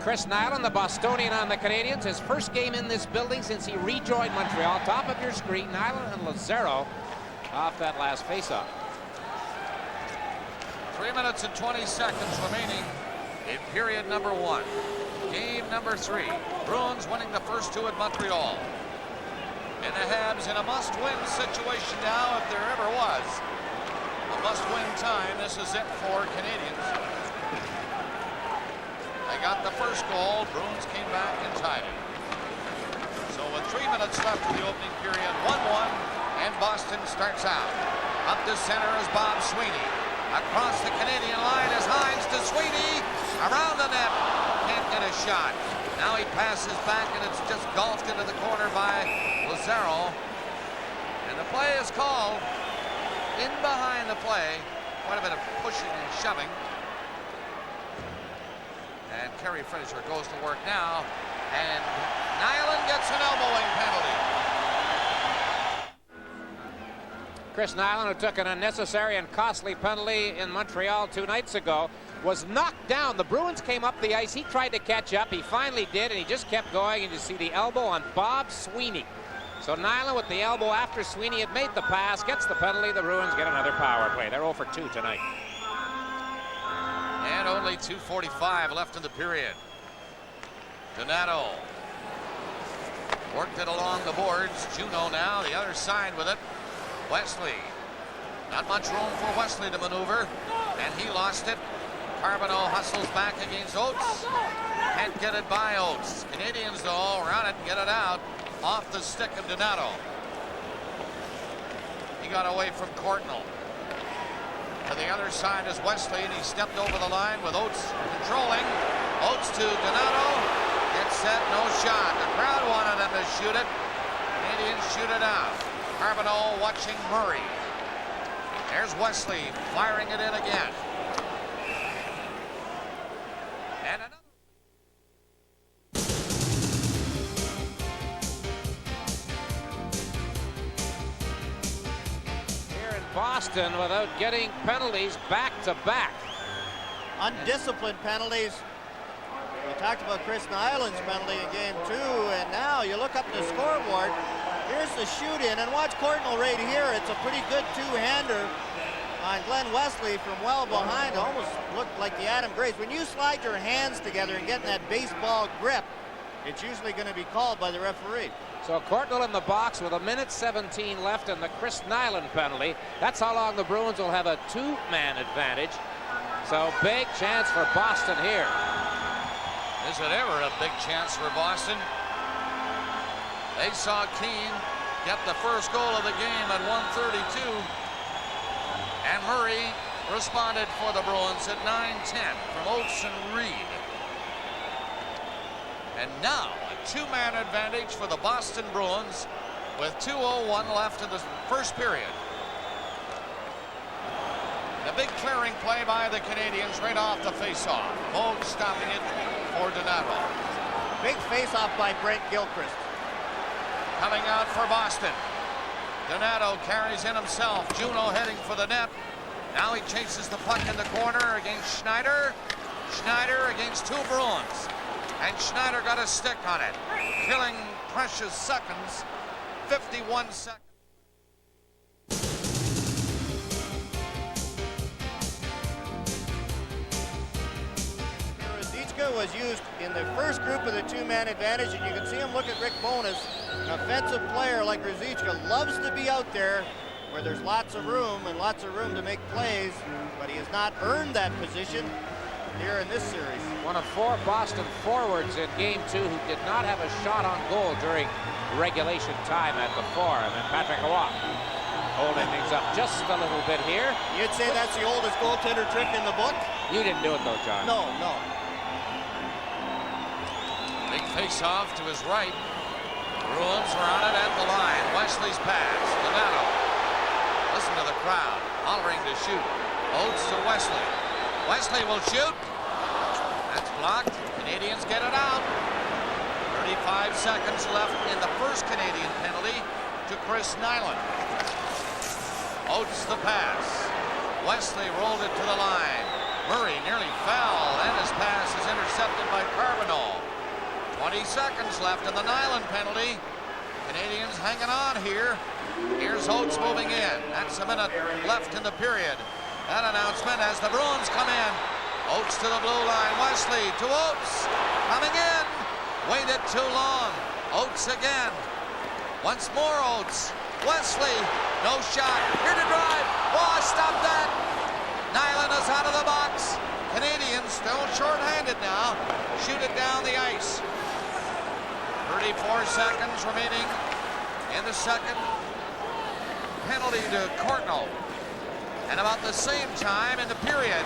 Chris Nyland, the Bostonian on the Canadiens, his first game in this building since he rejoined Montreal. Top of your screen, Nyland and Lazaro off that last faceoff. 3 minutes and 20 seconds remaining in period number 1. Game number 3. Bruins winning the first 2 at Montreal. And the Habs in a must-win situation now, if there ever was. A must-win time. This is it for Canadiens. They got the first goal. Bruins came back and tied it. So with 3 minutes left in the opening period, 1-1, and Boston starts out. Up to center is Bob Sweeney. Across the Canadian line is Hines to Sweeney. Around the net. Can't get a shot. Now he passes back, and it's just golfed into the corner by Lazaro. And the play is called. In behind the play. Quite a bit of pushing and shoving. And Gary Fraser goes to work now, and Nyland gets an elbowing penalty. Chris Nyland, who took an unnecessary and costly penalty in Montreal 2 nights ago, was knocked down. The Bruins came up the ice. He tried to catch up. He finally did, and he just kept going, and you see the elbow on Bob Sweeney. So Nyland with the elbow after Sweeney had made the pass, gets the penalty. The Bruins get another power play. They're 0 for 2 tonight. And only 2:45 left in the period. Donato worked it along the boards. Juneau now, the other side with it. Wesley. Not much room for Wesley to maneuver, and he lost it. Carbonneau hustles back against Oates. Can't get it by Oates. Canadiens, though, run it and get it out off the stick of Donato. He got away from Courtnall. To the other side is Wesley, and he stepped over the line with Oates controlling. Oates to Donato. Gets set, no shot. The crowd wanted him to shoot it. Canadiens shoot it out. Carbonneau watching Murray. There's Wesley firing it in again. And another. Boston without getting penalties back to back. Undisciplined penalties. We talked about Chris Nyland's penalty in game 2, and now you look up the scoreboard. Here's the shoot in, and watch Courtnall right here. It's a pretty good two-hander on Glenn Wesley from well behind. It almost looked like the Adam Grace. When you slide your hands together and get in that baseball grip, it's usually going to be called by the referee. So Courtnall in the box with 1:17 left and the Chris Nyland penalty. That's how long the Bruins will have a 2-man advantage. So big chance for Boston here. Is it ever a big chance for Boston? They saw Keane get the first goal of the game at 1:32. And Murray responded for the Bruins at 9:10 from Oates and Reed. And now a 2-man advantage for the Boston Bruins with 2:01 left in the first period. The big clearing play by the Canadiens right off the faceoff. Vogt stopping it for Donato. Big face-off by Brent Gilchrist. Coming out for Boston. Donato carries in himself. Juneau heading for the net. Now he chases the puck in the corner against Schneider. Schneider against two Bruins. And Schneider got a stick on it. Killing precious seconds. 51 seconds. Was used in the first group of the two-man advantage, and you can see him look at Rick Bowness. An offensive player like Ruzicka loves to be out there where there's lots of room to make plays, but he has not earned that position here in this series. One of 4 Boston forwards in Game 2 who did not have a shot on goal during regulation time at the Forum, and Patrick Roy holding things up just a little bit here. You'd say that's the oldest goaltender trick in the book? You didn't do it though, John. No. Big face-off to his right. Bruins are on it at the line. Wesley's pass. Donato. Listen to the crowd hollering to shoot. Oates to Wesley. Wesley will shoot. That's blocked. Canadians get it out. 35 seconds left in the first Canadian penalty to Chris Nyland. Oates the pass. Wesley rolled it to the line. Murray nearly fell, and his pass is intercepted by Carbonneau. 20 seconds left in the Nyland penalty. Canadians hanging on here. Here's Oates moving in. That's a minute left in the period. That announcement as the Bruins come in. Oates to the blue line. Wesley to Oates. Coming in. Waited too long. Oates again. Once more Oates. Wesley. No shot. Here to drive. Oh, stop that. Nyland is out of the box. Canadians still shorthanded now. Shoot it down the ice. 34 seconds remaining in the second. Penalty to Courtnall. And about the same time in the period.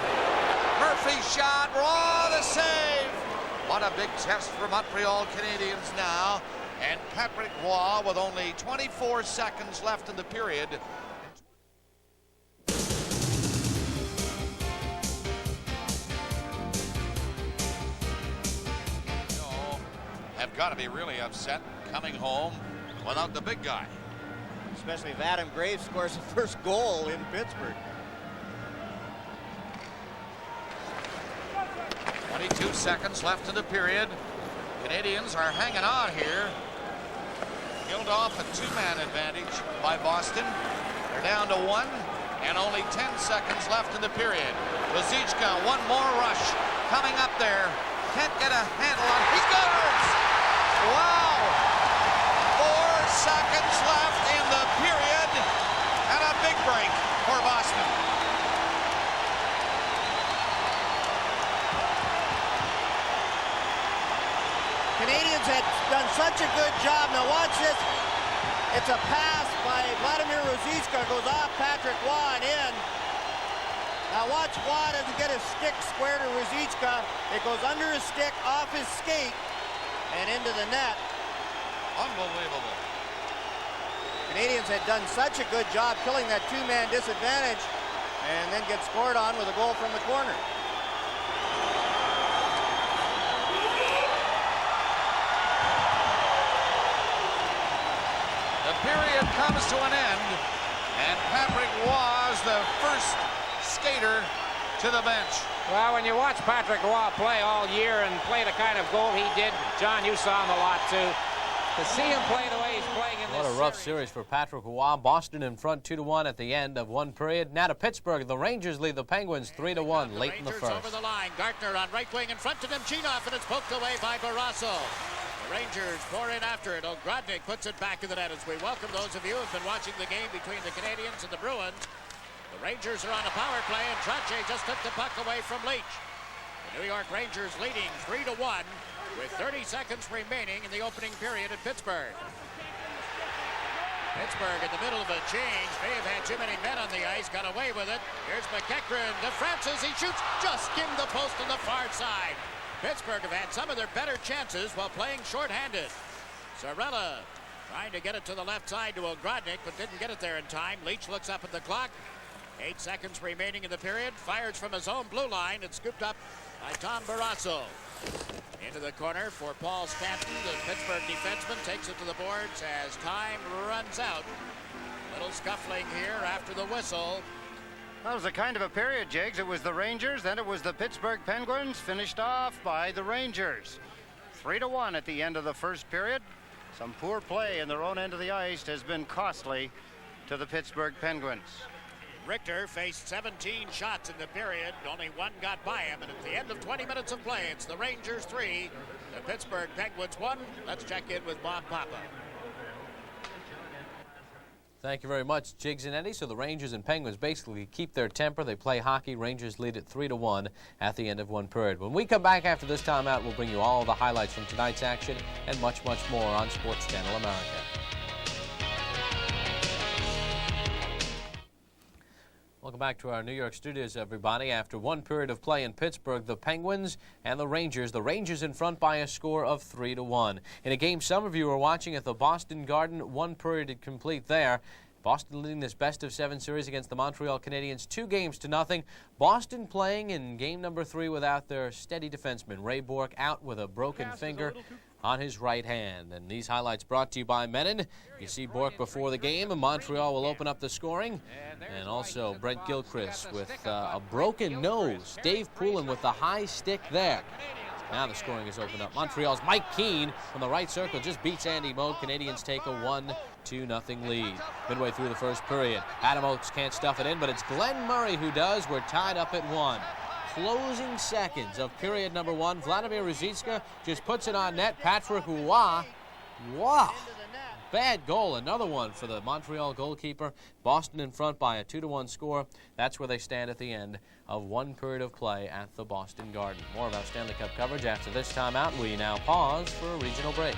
Murphy shot. Raw the save. What a big test for Montreal Canadiens now. And Patrick Roy with only 24 seconds left in the period. Have got to be really upset coming home without the big guy. Especially if Adam Graves scores the first goal in Pittsburgh. 22 seconds left in the period. Canadians are hanging on here. Killed off a two-man advantage by Boston. They're down to 1 and only 10 seconds left in the period. Ruzicka, one more rush coming up there. Can't get a handle on. He scores! Wow! 4 seconds left in the period and a big break for Boston. Canadians had done such a good job. Now watch this. It's a pass by Vladimir Ruzicka. Goes off Patrick Roy and in. Now watch Roy doesn't get his stick square to Ruzicka. It goes under his stick, off his skate, and into the net. Unbelievable. Canadians had done such a good job killing that two-man disadvantage and then get scored on with a goal from the corner. The period comes to an end, and Patrick Roy is the first skater to the bench. Well, when you watch Patrick Roy play all year and play the kind of goal he did, John, you saw him a lot too. To see him play the way he's playing in this What a rough series for Patrick Roy. Boston in front 2-1 at the end of one period. Now to Pittsburgh. The Rangers lead the Penguins 3-1 late in the first. Over the line. Gartner on right wing in front of Nemchinov, and it's poked away by Barrasso. The Rangers pour in after it. Ogrodnik puts it back in the net as we welcome those of you who have been watching the game between the Canadiens and the Bruins. The Rangers are on a power play, and Trottier just took the puck away from Leach. The New York Rangers leading 3-1 with 30 seconds remaining in the opening period at Pittsburgh. Pittsburgh in the middle of a change. May have had too many men on the ice, got away with it. Here's McEachran to Francis. He shoots, just skimmed the post on the far side. Pittsburgh have had some of their better chances while playing shorthanded. Sorella trying to get it to the left side to Ogrodnik, but didn't get it there in time. Leach looks up at the clock. 8 seconds remaining in the period. Fires from his own blue line. It's scooped up by Tom Barrasso. Into the corner for Paul Stanton. The Pittsburgh defenseman takes it to the boards as time runs out. Little scuffling here after the whistle. That was a kind of a period, Jigs. It was the Rangers, then it was the Pittsburgh Penguins, finished off by the Rangers. 3-1 at the end of the first period. Some poor play in their own end of the ice has been costly to the Pittsburgh Penguins. Richter faced 17 shots in the period. Only one got by him, and at the end of 20 minutes of play, it's the Rangers 3, the Pittsburgh Penguins 1. Let's check in with Bob Papa. Thank you very much, Jigs and Eddie. So the Rangers and Penguins basically keep their temper. They play hockey. Rangers lead it 3-1 at the end of one period. When we come back after this timeout, we'll bring you all the highlights from tonight's action and much, much more on Sports Channel America. Welcome back to our New York studios, everybody. After one period of play in Pittsburgh, the Penguins and the Rangers in front by a score of 3-1. In a game some of you are watching at the Boston Garden, one period complete there. Boston leading this best-of-7 series against the Montreal Canadiens 2-0. Boston playing in game number 3 without their steady defenseman. Ray Bourque out with a broken finger on his right hand. And these highlights brought to you by Menon. You see Bourque before the game, and Montreal will open up the scoring. And also Brent Gilchrist with a broken nose. Dave Poulin with the high stick there. Now the scoring is opened up. Montreal's Mike Keane from the right circle just beats Andy Moog. Canadians take a 1-0 lead. Midway through the first period, Adam Oates can't stuff it in, but it's Glenn Murray who does. We're tied up at 1. Closing seconds of period number 1. Vladimir Ruzicka just puts it on net. Patrick Roy. Wow. Bad goal. Another one for the Montreal goalkeeper. Boston in front by a 2-1 score. That's where they stand at the end of one period of play at the Boston Garden. More of our Stanley Cup coverage after this timeout. We now pause for a regional break.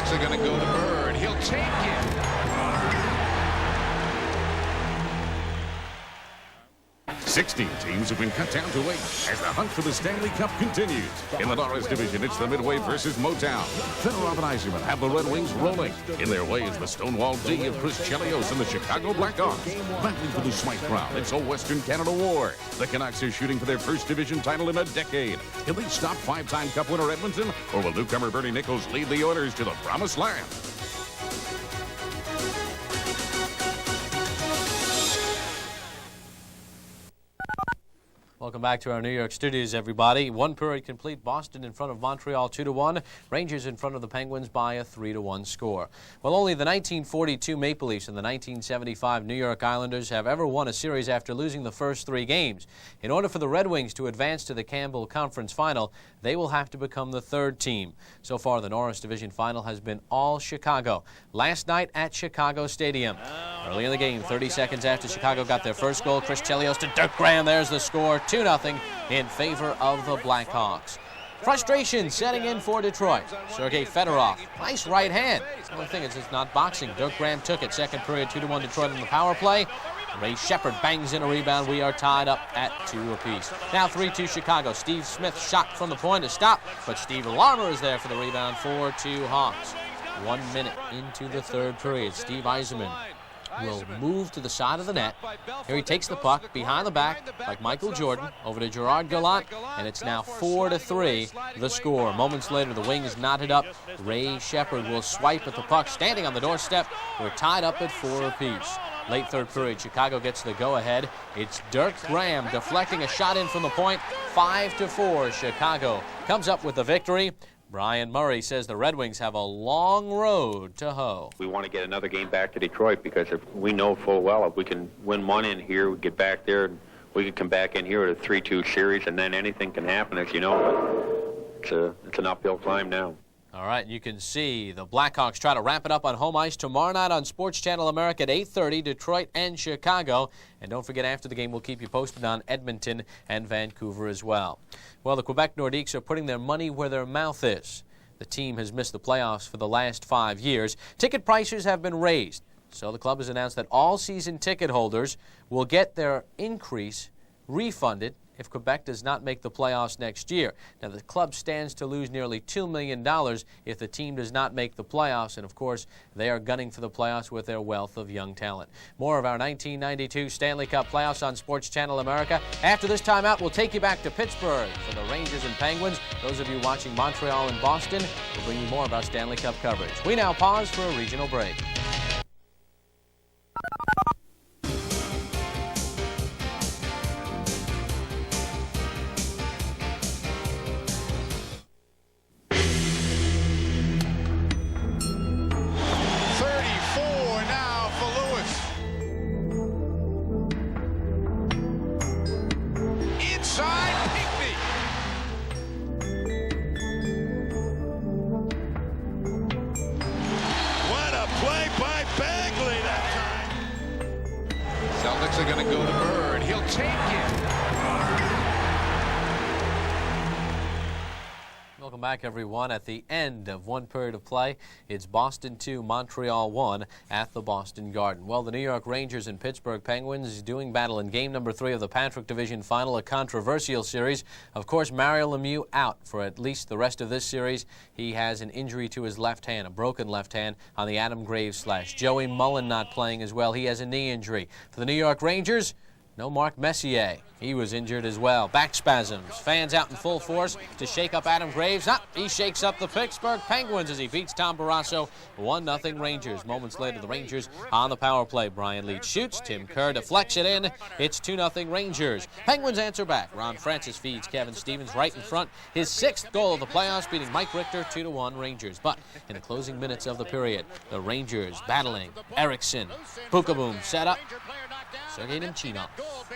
Are going to go to Bird. He'll take it. 16 teams have been cut down to 8 as the hunt for the Stanley Cup continues. In the Norris Division, it's the Midway versus Motown. Fedorov and Eiserman have the Red Wings rolling. In their way is the Stonewall D of Chris Chelios and the Chicago Blackhawks. Battling for the Smythe Crown, it's a Western Canada war. The Canucks are shooting for their first division title in a decade. Can they stop 5-time Cup winner Edmonton, or will newcomer Bernie Nichols lead the Oilers to the promised land? Welcome back to our New York studios, everybody. One period complete. Boston in front of Montreal 2-1. Rangers in front of the Penguins by a 3-1 score. Well, only the 1942 Maple Leafs and the 1975 New York Islanders have ever won a series after losing the first 3 games. In order for the Red Wings to advance to the Campbell Conference Final, they will have to become the 3rd team. So far, the Norris Division Final has been all Chicago. Last night at Chicago Stadium. Early in the game, 30 seconds after Chicago got their first goal, Chris Chelios to Dirk Graham. There's the score, 2-0 in favor of the Blackhawks. Frustration setting in for Detroit. Sergei Fedorov, nice right hand. The only thing is it's not boxing. Dirk Graham took it. Second period, 2-1 Detroit on the power play. Ray Shepard bangs in a rebound. We are tied up at 2 apiece. Now 3-2 Chicago. Steve Smith shot from the point to stop, but Steve Larmer is there for the rebound. 4-2 Hawks. 1 minute into the third period. Steve Yzerman will move to the side of the net. Here he takes the puck behind the back like Michael Jordan over to Gerard Gallant, and it's now 4-3 the score. Moments later, the Wings knotted up. Ray Shepard will swipe at the puck standing on the doorstep. We're tied up at 4 apiece. Late third period, Chicago gets the go-ahead. It's Dirk Graham deflecting a shot in from the point. 5-4, Chicago comes up with the victory. Brian Murray says the Red Wings have a long road to hoe. We want to get another game back to Detroit because if we know full well if we can win one in here, we get back there, and we can come back in here with a 3-2 series, and then anything can happen, as you know. But it's an uphill climb now. All right, you can see the Blackhawks try to wrap it up on home ice tomorrow night on SportsChannel America at 8:30, Detroit and Chicago. And don't forget, after the game, we'll keep you posted on Edmonton and Vancouver as well. Well, the Quebec Nordiques are putting their money where their mouth is. The team has missed the playoffs for the last 5 years. Ticket prices have been raised, so the club has announced that all season ticket holders will get their increase refunded if Quebec does not make the playoffs next year. Now, the club stands to lose nearly $2 million if the team does not make the playoffs, and of course, they are gunning for the playoffs with their wealth of young talent. More of our 1992 Stanley Cup Playoffs on SportsChannel America. After this timeout, we'll take you back to Pittsburgh for the Rangers and Penguins. Those of you watching Montreal and Boston, we'll bring you more of our Stanley Cup coverage. We now pause for a regional break. Celtics are going to go to Bird. He'll take it. Welcome back, everyone. At the end of one period of play, it's Boston 2, Montreal 1 at the Boston Garden. Well, the New York Rangers and Pittsburgh Penguins doing battle in game number 3 of the Patrick Division Final, a controversial series. Of course, Mario Lemieux out for at least the rest of this series. He has an injury to his left hand, a broken left hand on the Adam Graves slash. Joey Mullen not playing as well. He has a knee injury. For the New York Rangers, no Mark Messier. He was injured as well. Back spasms. Fans out in full force to shake up Adam Graves. He shakes up the Pittsburgh Penguins as he beats Tom Barrasso. 1-0 Rangers. Moments later, the Rangers on the power play. Brian Leetch shoots. Tim Kerr deflects it in. It's 2-0 Rangers. Penguins answer back. Ron Francis feeds Kevin Stevens right in front. His 6th goal of the playoffs, beating Mike Richter 2-1 Rangers. But in the closing minutes of the period, the Rangers battling. Eriksson. Pukaboom set up. Sergei Nemchinov.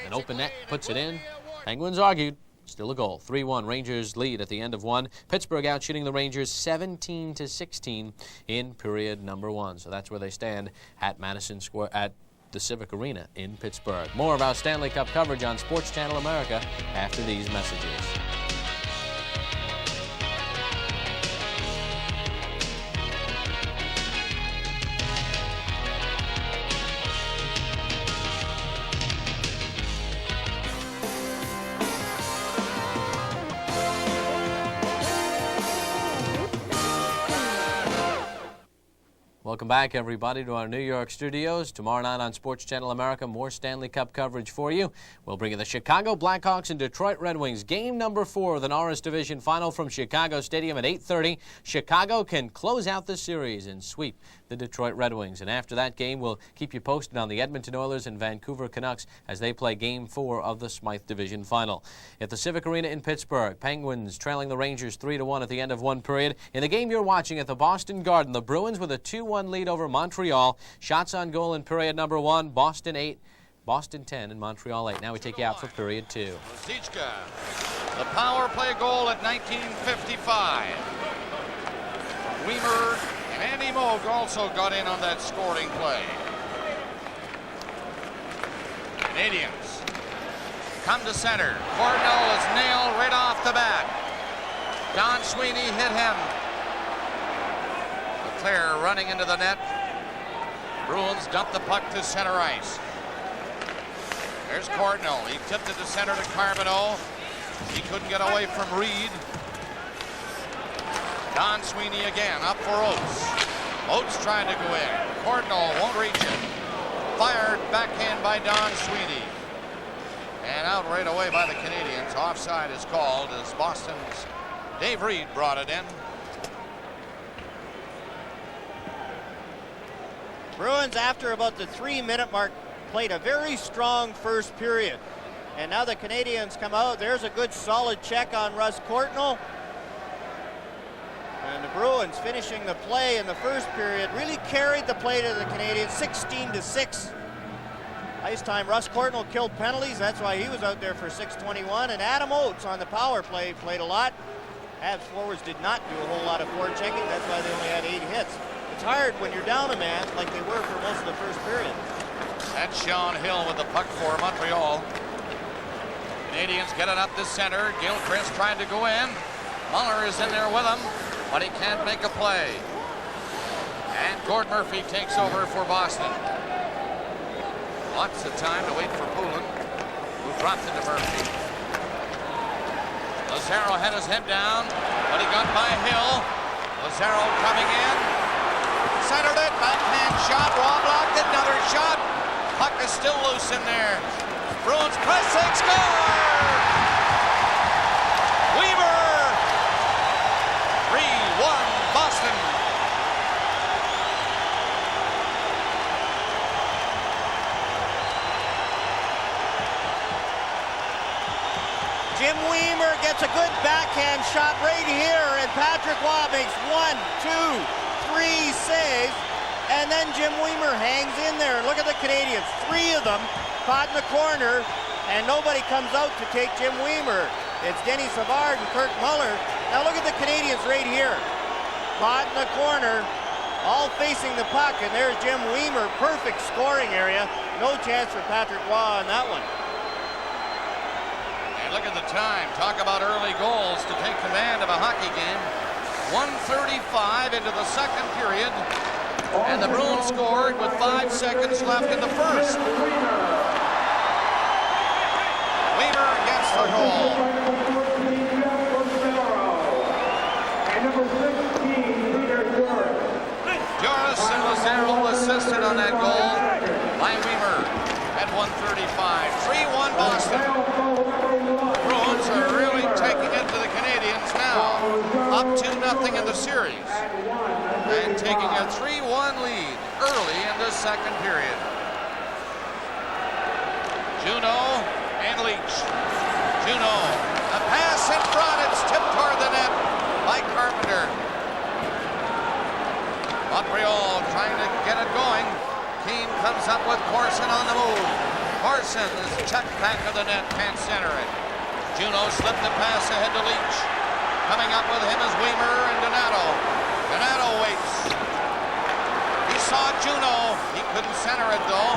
An open net, puts it in. Penguins argued. Still a goal. 3-1. Rangers lead at the end of one. Pittsburgh out shooting the Rangers 17-16 in period number 1. So that's where they stand at Madison Square, at the Civic Arena in Pittsburgh. More of our Stanley Cup coverage on SportsChannel America after these messages. Welcome back, everybody, to our New York studios. Tomorrow night on SportsChannel America, more Stanley Cup coverage for you. We'll bring you the Chicago Blackhawks and Detroit Red Wings. Game number 4 of the Norris Division Final from Chicago Stadium at 8:30. Chicago can close out the series and sweep the Detroit Red Wings. And after that game, we'll keep you posted on the Edmonton Oilers and Vancouver Canucks as they play Game 4 of the Smythe Division Final. At the Civic Arena in Pittsburgh, Penguins trailing the Rangers 3-1 at the end of one period. In the game you're watching at the Boston Garden, the Bruins with a 2-1 lead over Montreal. Shots on goal in period number 1, Boston 8, Boston 10, and Montreal 8. Now we take you out for period 2. Zichka, the power play goal at 1955. Weimer and Andy Moog also got in on that scoring play. Canadians come to center. Cordell is nailed right off the bat. Don Sweeney hit him. Leclerc running into the net. Bruins dump the puck to center ice. There's Cordell. He tipped it to center to Carbonneau. He couldn't get away from Reed. Don Sweeney again, up for Oates. Oates trying to go in. Cordell won't reach it. Fired backhand by Don Sweeney. And out right away by the Canadiens. Offside is called as Boston's Dave Reed brought it in. Bruins, after about the 3-minute mark, played a very strong first period. And now the Canadiens come out. There's a good solid check on Russ Courtnall. And the Bruins finishing the play in the first period really carried the play to the Canadiens 16-6. Ice time, Russ Courtnall killed penalties. That's why he was out there for 6:21. And Adam Oates on the power play played a lot. Habs forwards did not do a whole lot of forechecking. That's why they only had 8 hits. It's hard when you're down a man like they were for most of the first period. That's Sean Hill with the puck for Montreal. Canadians get it up the center. Gilchrist trying to go in. Muller is in there with him, but he can't make a play. And Gord Murphy takes over for Boston. Lots of time to wait for Poulin, who dropped into Murphy. Lazaro had his head down, but he got by Hill. Lazaro coming in. Centered it, backhand shot, raw blocked it, another shot. Puck is still loose in there. Bruins pressing, score! Weaver! 3-1 Boston. Jim Weaver gets a good backhand shot right here, and Patrick Waugh makes 1, 2, 3 saves, and then Jim Weaver hangs in there. Look at the Canadians, 3 of them caught in the corner, and nobody comes out to take Jim Weaver. It's Denny Savard and Kirk Muller. Now look at the Canadians right here, caught in the corner, all facing the puck, and there's Jim Weaver, perfect scoring area. No chance for Patrick Waugh on that one. Look at the time. Talk about early goals to take command of a hockey game. 1:35 into the second period, and the Bruins scored with 5 seconds left in the first. Weaver gets the goal. Joris and Lazaro assisted on that goal by Weaver at 1:35. 3-1 Boston. Bruins are really taking it to the Canadiens now, up 2-0 in the series, and taking a 3-1 lead early in the second period. Juno and Leach. Juno, a pass in front, it's tipped toward the net by Carpenter. Montreal trying to get it going. Keane comes up with Corson on the move. Corson is checked back of the net, can't center it. Juno slipped the pass ahead to Leach. Coming up with him is Weaver and Donato. Donato waits. He saw Juno. He couldn't center it though.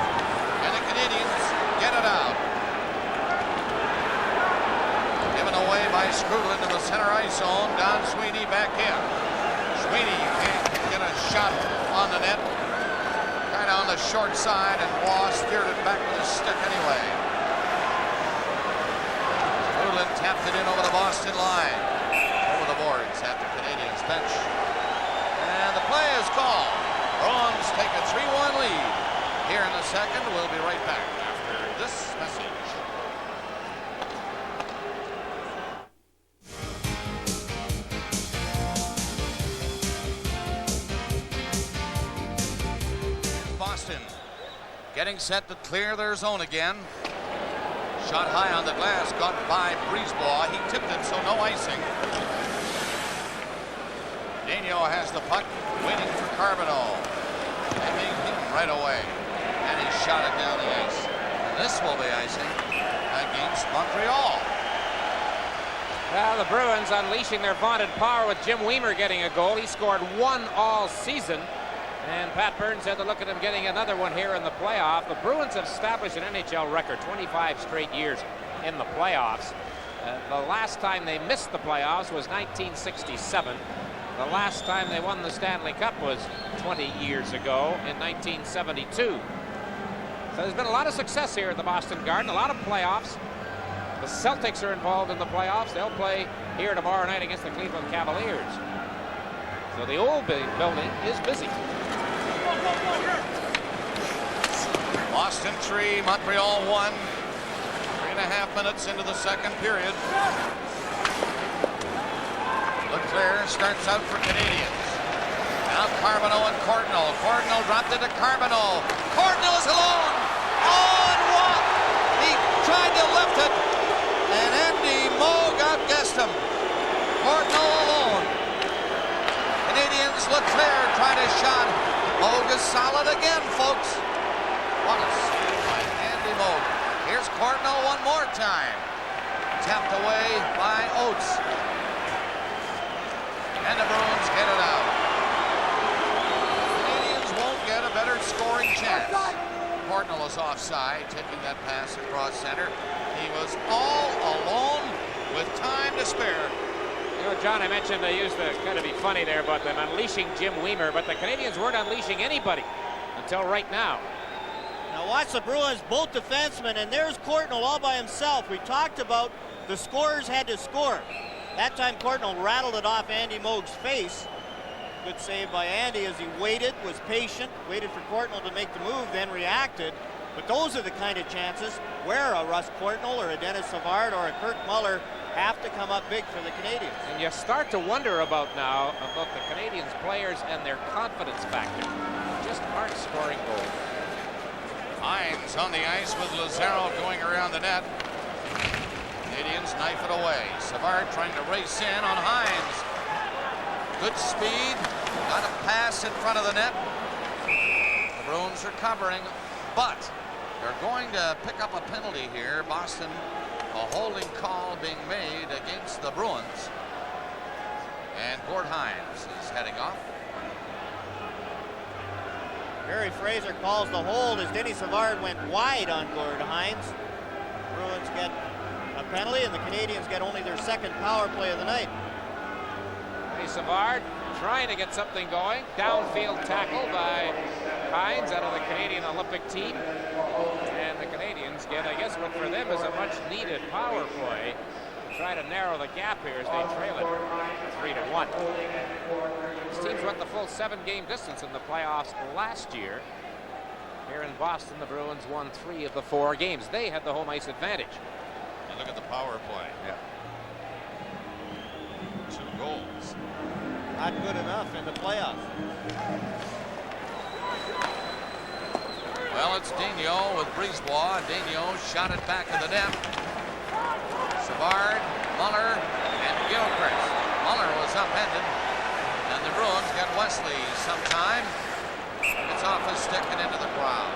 And the Canadiens get it out. Given away by Skrudl into the center ice zone. Don Sweeney back in. Sweeney can't get a shot on the net. Kind of on the short side, and Waugh steered it back with his stick anyway. Tapped it in over the Boston line. Over the boards at the Canadiens bench. And the play is called. Bruins take a 3-1 lead. Here in the second, we'll be right back after this message. Boston getting set to clear their zone again. Shot high on the glass, got by Brisebois. He tipped it, so no icing. Daniel has the puck, waiting for Carbonneau. Aiming him right away. And he shot it down the ice. And this will be icing against Montreal. Well, the Bruins unleashing their vaunted power with Jim Weaver getting a goal. He scored 1 all season. And Pat Burns had to look at him getting another one here in the playoff. The Bruins have established an NHL record, 25 straight years in the playoffs. The last time they missed the playoffs was 1967. The last time they won the Stanley Cup was 20 years ago in 1972. So there's been a lot of success here at the Boston Garden, a lot of playoffs. The Celtics are involved in the playoffs. They'll play here tomorrow night against the Cleveland Cavaliers. So the old building is busy. Boston 3, Montreal 1. 3.5 minutes into the second period. Leclerc starts out for Canadiens. Now Carbonneau and Courtnall. Courtnall dropped it to Carbonneau. Courtnall is alone. On walk. He tried to lift it, and Andy Moog outguessed him. Courtnall alone. Canadiens, Leclerc tried a shot. Moog is solid again, folks. What a save by Andy Moog. Here's Courtnall one more time. Tapped away by Oates. And the Bruins get it out. The Canadiens won't get a better scoring chance. Courtnall is offside, taking that pass across center. He was all alone with time to spare. You know, John, I mentioned they used to kind of be funny there about them unleashing Jim Weimer, but the Canadiens weren't unleashing anybody until right now. Now watch the Bruins, both defensemen, and there's Courtnall all by himself. We talked about the scorers had to score. That time Courtnall rattled it off Andy Moog's face. Good save by Andy as he waited, was patient, waited for Courtnall to make the move, then reacted. But those are the kind of chances where a Russ Courtnall or a Dennis Savard or a Kirk Muller have to come up big for the Canadiens. And you start to wonder about the Canadiens players and their confidence factor. Just aren't scoring goals. Hines on the ice with Lazaro going around the net. Canadiens knife it away. Savard trying to race in on Hines. Good speed. Got a pass in front of the net. The Bruins are covering, but they're going to pick up a penalty here. Boston, a holding call being made against the Bruins. And Gord Hines is heading off. Barry Fraser calls the hold as Denny Savard went wide on Gord Hines. Bruins get a penalty and the Canadiens get only their second power play of the night. Denny Savard trying to get something going. Downfield tackle by Hines out of the Canadian Olympic team. And the Canadiens get, I guess, what for them is a much needed power play. Try to narrow the gap here as they trail it 3-1. These teams went the full 7-game distance in the playoffs last year. Here in Boston, the Bruins won 3 of the 4 games. They had the home ice advantage. And look at the power play. Yeah. 2 goals. Not good enough in the playoffs. Well, it's Daigneault with Brisebois. Daigneault shot it back to the net. Savard, Muller, and Gilchrist. Muller was upended, and the Bruins get Wesley sometime. It's off his stick and into the crowd.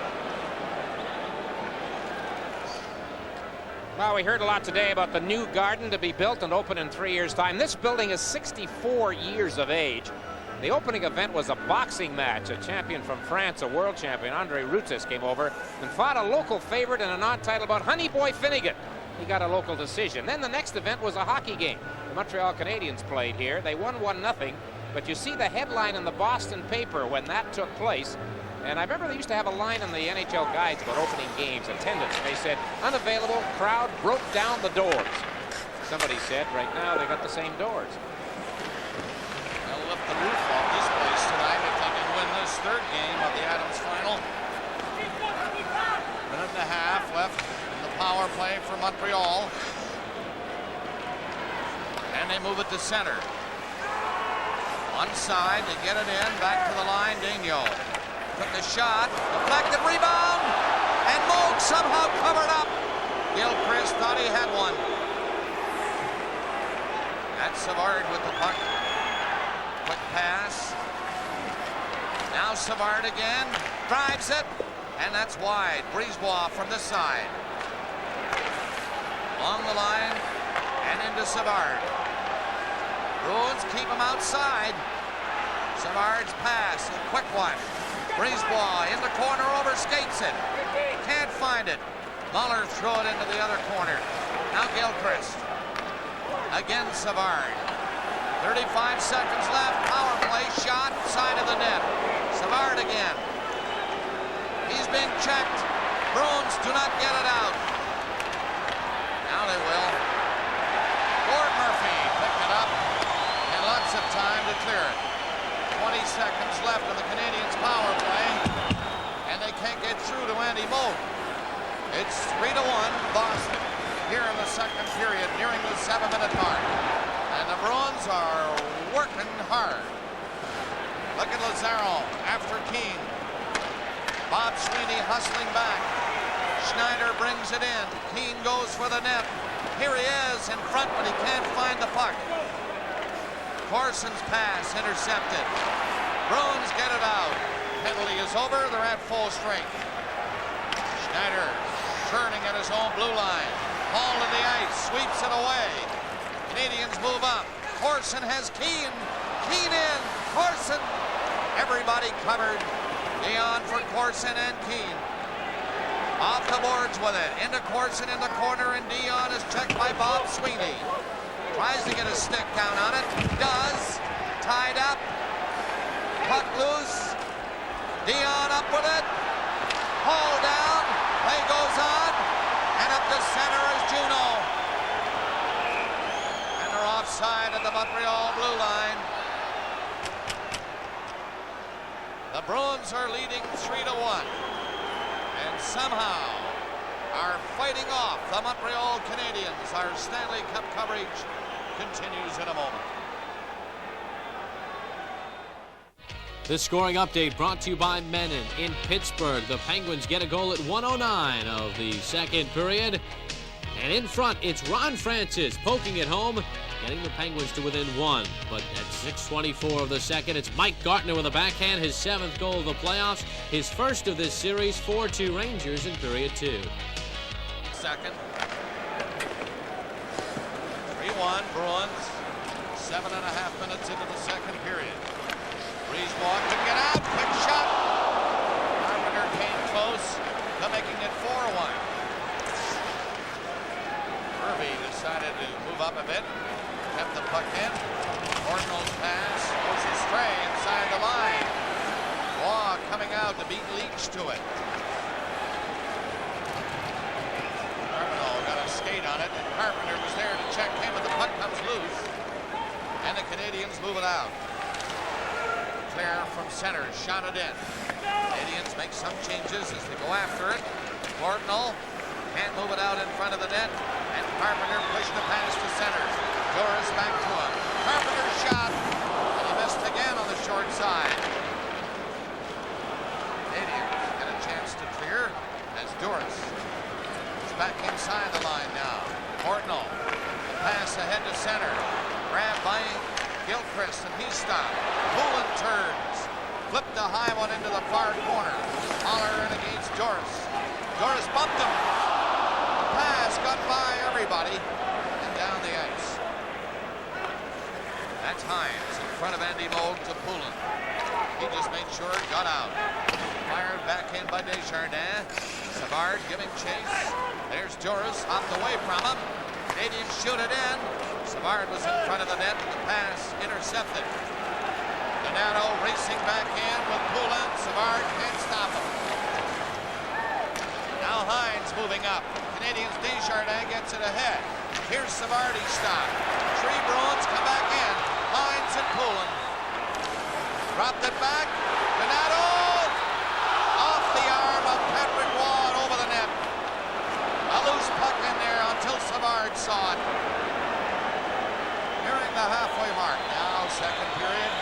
Well, we heard a lot today about the new garden to be built and open in 3 years' time. This building is 64 years of age. The opening event was a boxing match. A champion from France, a world champion, Andre Rutis, came over and fought a local favorite in a non-title bout, Honey Boy Finnegan. He got a local decision. Then the next event was a hockey game. The Montreal Canadiens played here. They won 1-0, but you see the headline in the Boston paper when that took place. And I remember they used to have a line in the NHL guides about opening games, attendance. They said, unavailable, crowd broke down the doors. Somebody said, right now they got the same doors. They'll lift the roof off this place tonight if they can win this 3rd game of the Adams final. Minute and a half left. Power play for Montreal. And they move it to center. One side, they get it in, back to the line, Daigneault. Took the shot, deflected, rebound, and Moog somehow covered up. Gilchrist thought he had one. That's Savard with the puck. Quick pass. Now Savard again, drives it, and that's wide. Brisebois from this side. Along the line and into Savard. Bruins keep him outside. Savard's pass, a quick one. Brisebois in the corner, overskates it. Can't find it. Muller throw it into the other corner. Now Gilchrist. Again Savard. 35 seconds left. Power play shot, side of the net. Savard again. He's being checked. Bruins do not get it out. Now they will. Gord Murphy picked it up and lots of time to clear it. 20 seconds left of the Canadiens' power play, and they can't get through to Andy Moog. It's 3-1 Boston here in the second period, nearing the 7-minute mark. And the Bruins are working hard. Look at Lazaro after Keane. Bob Sweeney hustling back. Schneider brings it in. Keane goes for the net. Here he is in front, but he can't find the puck. Corson's pass intercepted. Bruins get it out. Penalty is over. They're at full strength. Schneider turning at his own blue line. Ball in the ice. Sweeps it away. Canadiens move up. Corson has Keane. Keane in. Corson. Everybody covered. Dion for Corson and Keane. Off the boards with it. Into Corson in the corner, and Dion is checked by Bob Sweeney. Tries to get a stick down on it. Does. Tied up. Puck loose. Dion up with it. Hauled down. Play goes on. And up to center is Juno. And they're offside at the Montreal blue line. The Bruins are leading 3-1. And somehow are fighting off the Montreal Canadiens. Our Stanley Cup coverage continues in a moment. This scoring update brought to you by Menon in Pittsburgh. The Penguins get a goal at 1:09 of the second period. And in front, it's Ron Francis poking it home, getting the Penguins to within one. But at 6:24 of the second, it's Mike Gartner with a backhand, his 7th goal of the playoffs, his first of this series, 4-2 Rangers in period 2. Second. 3-1 Bruins. 7.5 minutes into the second period. Brisebois could get out. Quick shot. Carpenter came close to making it 4-1. Murphy decided to move up a bit. Kept the puck in. Ordinal's pass was astray inside the line. Waugh coming out to beat Leach to it. Carpenter got a skate on it, and Carpenter was there to check him, and the puck comes loose. And the Canadiens move it out. Clear from center, shot it in. Canadiens make some changes as they go after it. Ordinal can't move it out in front of the net, and Carpenter pushed the pass to center. Doris back to him. Carpenter shot, and he missed again on the short side. Canadiens get a chance to clear as Doris is back inside the line now. Ordinal, the pass ahead to center. Grabbed by Gilchrist, and he stopped. Poulin turns. Flipped a high one into the far corner. Holler in against Doris. Doris bumped him. The pass got by everybody and down the ice. That's Hines in front of Andy Moog to Poulin. He just made sure it got out. Fired back in by Desjardins. Savard giving chase. There's Doris, hopped away from him. Canadians shoot it in. Savard was in front of the net, and the pass intercepted. Donato racing back in with Poulin. Savard can't stop him. Now Hines moving up. Canadiens Desjardins gets it ahead. Here's Savardi stop. 3 Bruins come back in. Hines and Poulin. Dropped it back. Donato off the arm of Patrick Waugh and over the net. A loose puck in there until Savard saw it. Nearing the halfway mark. Now second period.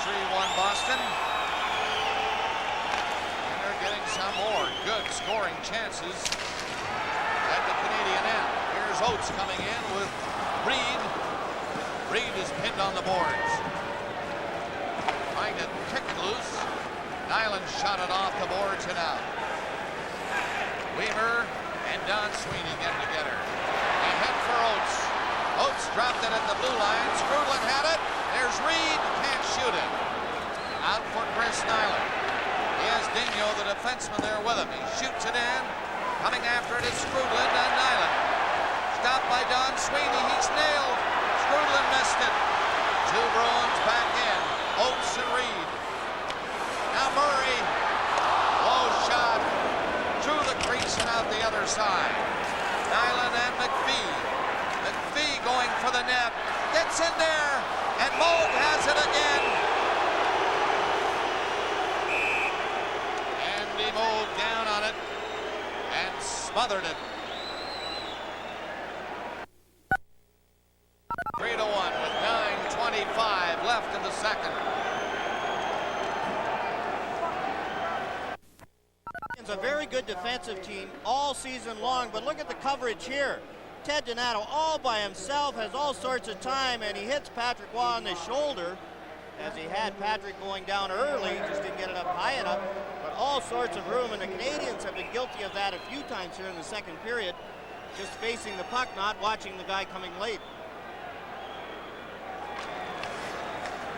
3-1 Boston. And they're getting some more good scoring chances at the Canadian end. Here's Oates coming in with Reed. Reed is pinned on the boards. Trying to kick loose. Nyland shot it off the boards and out. Weaver and Don Sweeney get together. Ahead for Oates. Oates dropped it at the blue line. Skrudland had it. There's Reed. Can't shoot it. Out for Chris Nyland. He has Digno, the defenseman, there with him. He shoots it in. Coming after it is Skrudland and Nyland. Stopped by Don Sweeney. He's nailed. Skrudland missed it. 2 Bruins back in. Oates and Reed. Now Murray. Low shot. Through the crease and out the other side. Nyland and McPhee. McPhee going for the net. Gets in there. And Moog has it again. Andy Moog down on it and smothered it. 3-1 with 9:25 left in the second. It's a very good defensive team all season long, but look at the coverage here. Ted Donato all by himself, has all sorts of time, and he hits Patrick Waugh on the shoulder as he had Patrick going down early, just didn't get it up high enough, but all sorts of room, and the Canadiens have been guilty of that a few times here in the second period, just facing the puck, not watching the guy coming late.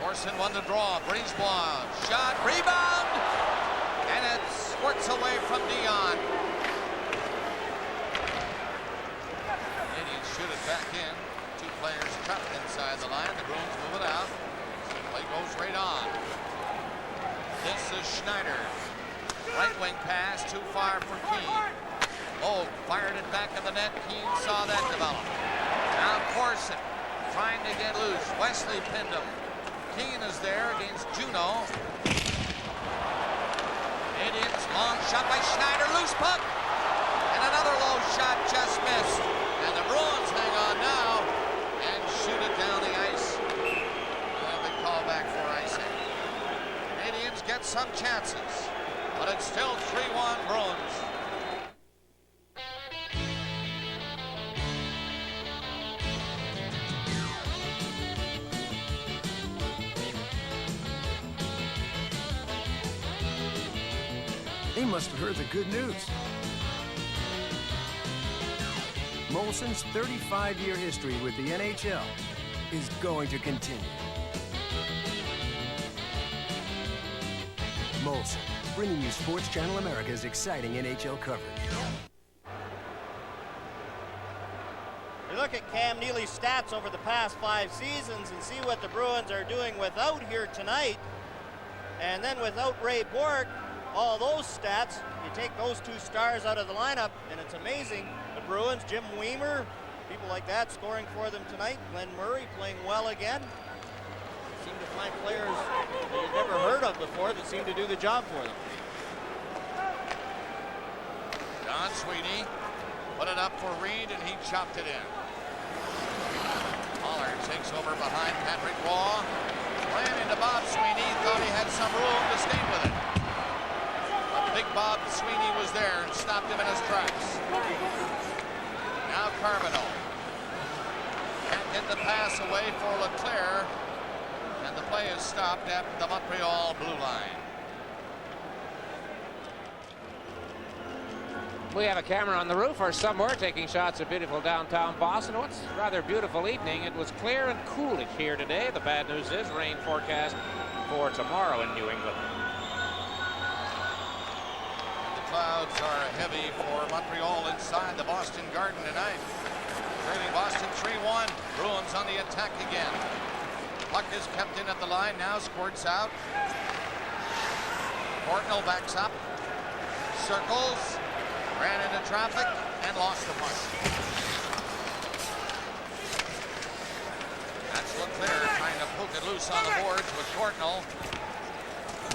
Corson won the draw. Brisebois, shot, rebound, and it squirts away from Dion. Canadians shoot it back in. Two players trapped inside the line. The Bruins move it out. So play goes right on. This is Schneider. Right wing pass, too far for Keane. Oh, fired it back in the net. Keane saw that develop. Now Corson trying to get loose. Wesley pinned him. Keane is there against Juno. Canadians, long shot by Schneider, loose puck. And another low shot just missed. And the Bruins hang on now and shoot it down the ice. And they call back for icing. Canadians get some chances, but it's still 3-1 Bruins. They must have heard the good news. Molson's 35-year history with the NHL is going to continue. Molson, bringing you Sports Channel America's exciting NHL coverage. We look at Cam Neely's stats over the past 5 seasons and see what the Bruins are doing without here tonight. And then without Ray Bourque, all those stats, you take those 2 stars out of the lineup, and it's amazing. The Bruins, Jim Weimer, people like that scoring for them tonight. Glenn Murray playing well again. Seem to find players that you've never heard of before that seem to do the job for them. Don Sweeney put it up for Reed, and he chopped it in. Muller takes over behind Patrick Waugh. Ran into Bob Sweeney, thought he had some room to stay with it. Big Bob Sweeney was there and stopped him in his tracks. Now Carbonneau can't get the pass away for Leclerc, and the play is stopped at the Montreal blue line. We have a camera on the roof or somewhere taking shots of beautiful downtown Boston. What's a rather beautiful evening. It was clear and coolish here today. The bad news is rain forecast for tomorrow in New England. Clouds are heavy for Montreal inside the Boston Garden tonight. Trailing Boston 3-1. Bruins on the attack again. Puck is kept in at the line. Now squirts out. Portnoy backs up. Circles. Ran into traffic and lost the puck. That's Leclerc trying to poke it loose on the boards with Portnoy.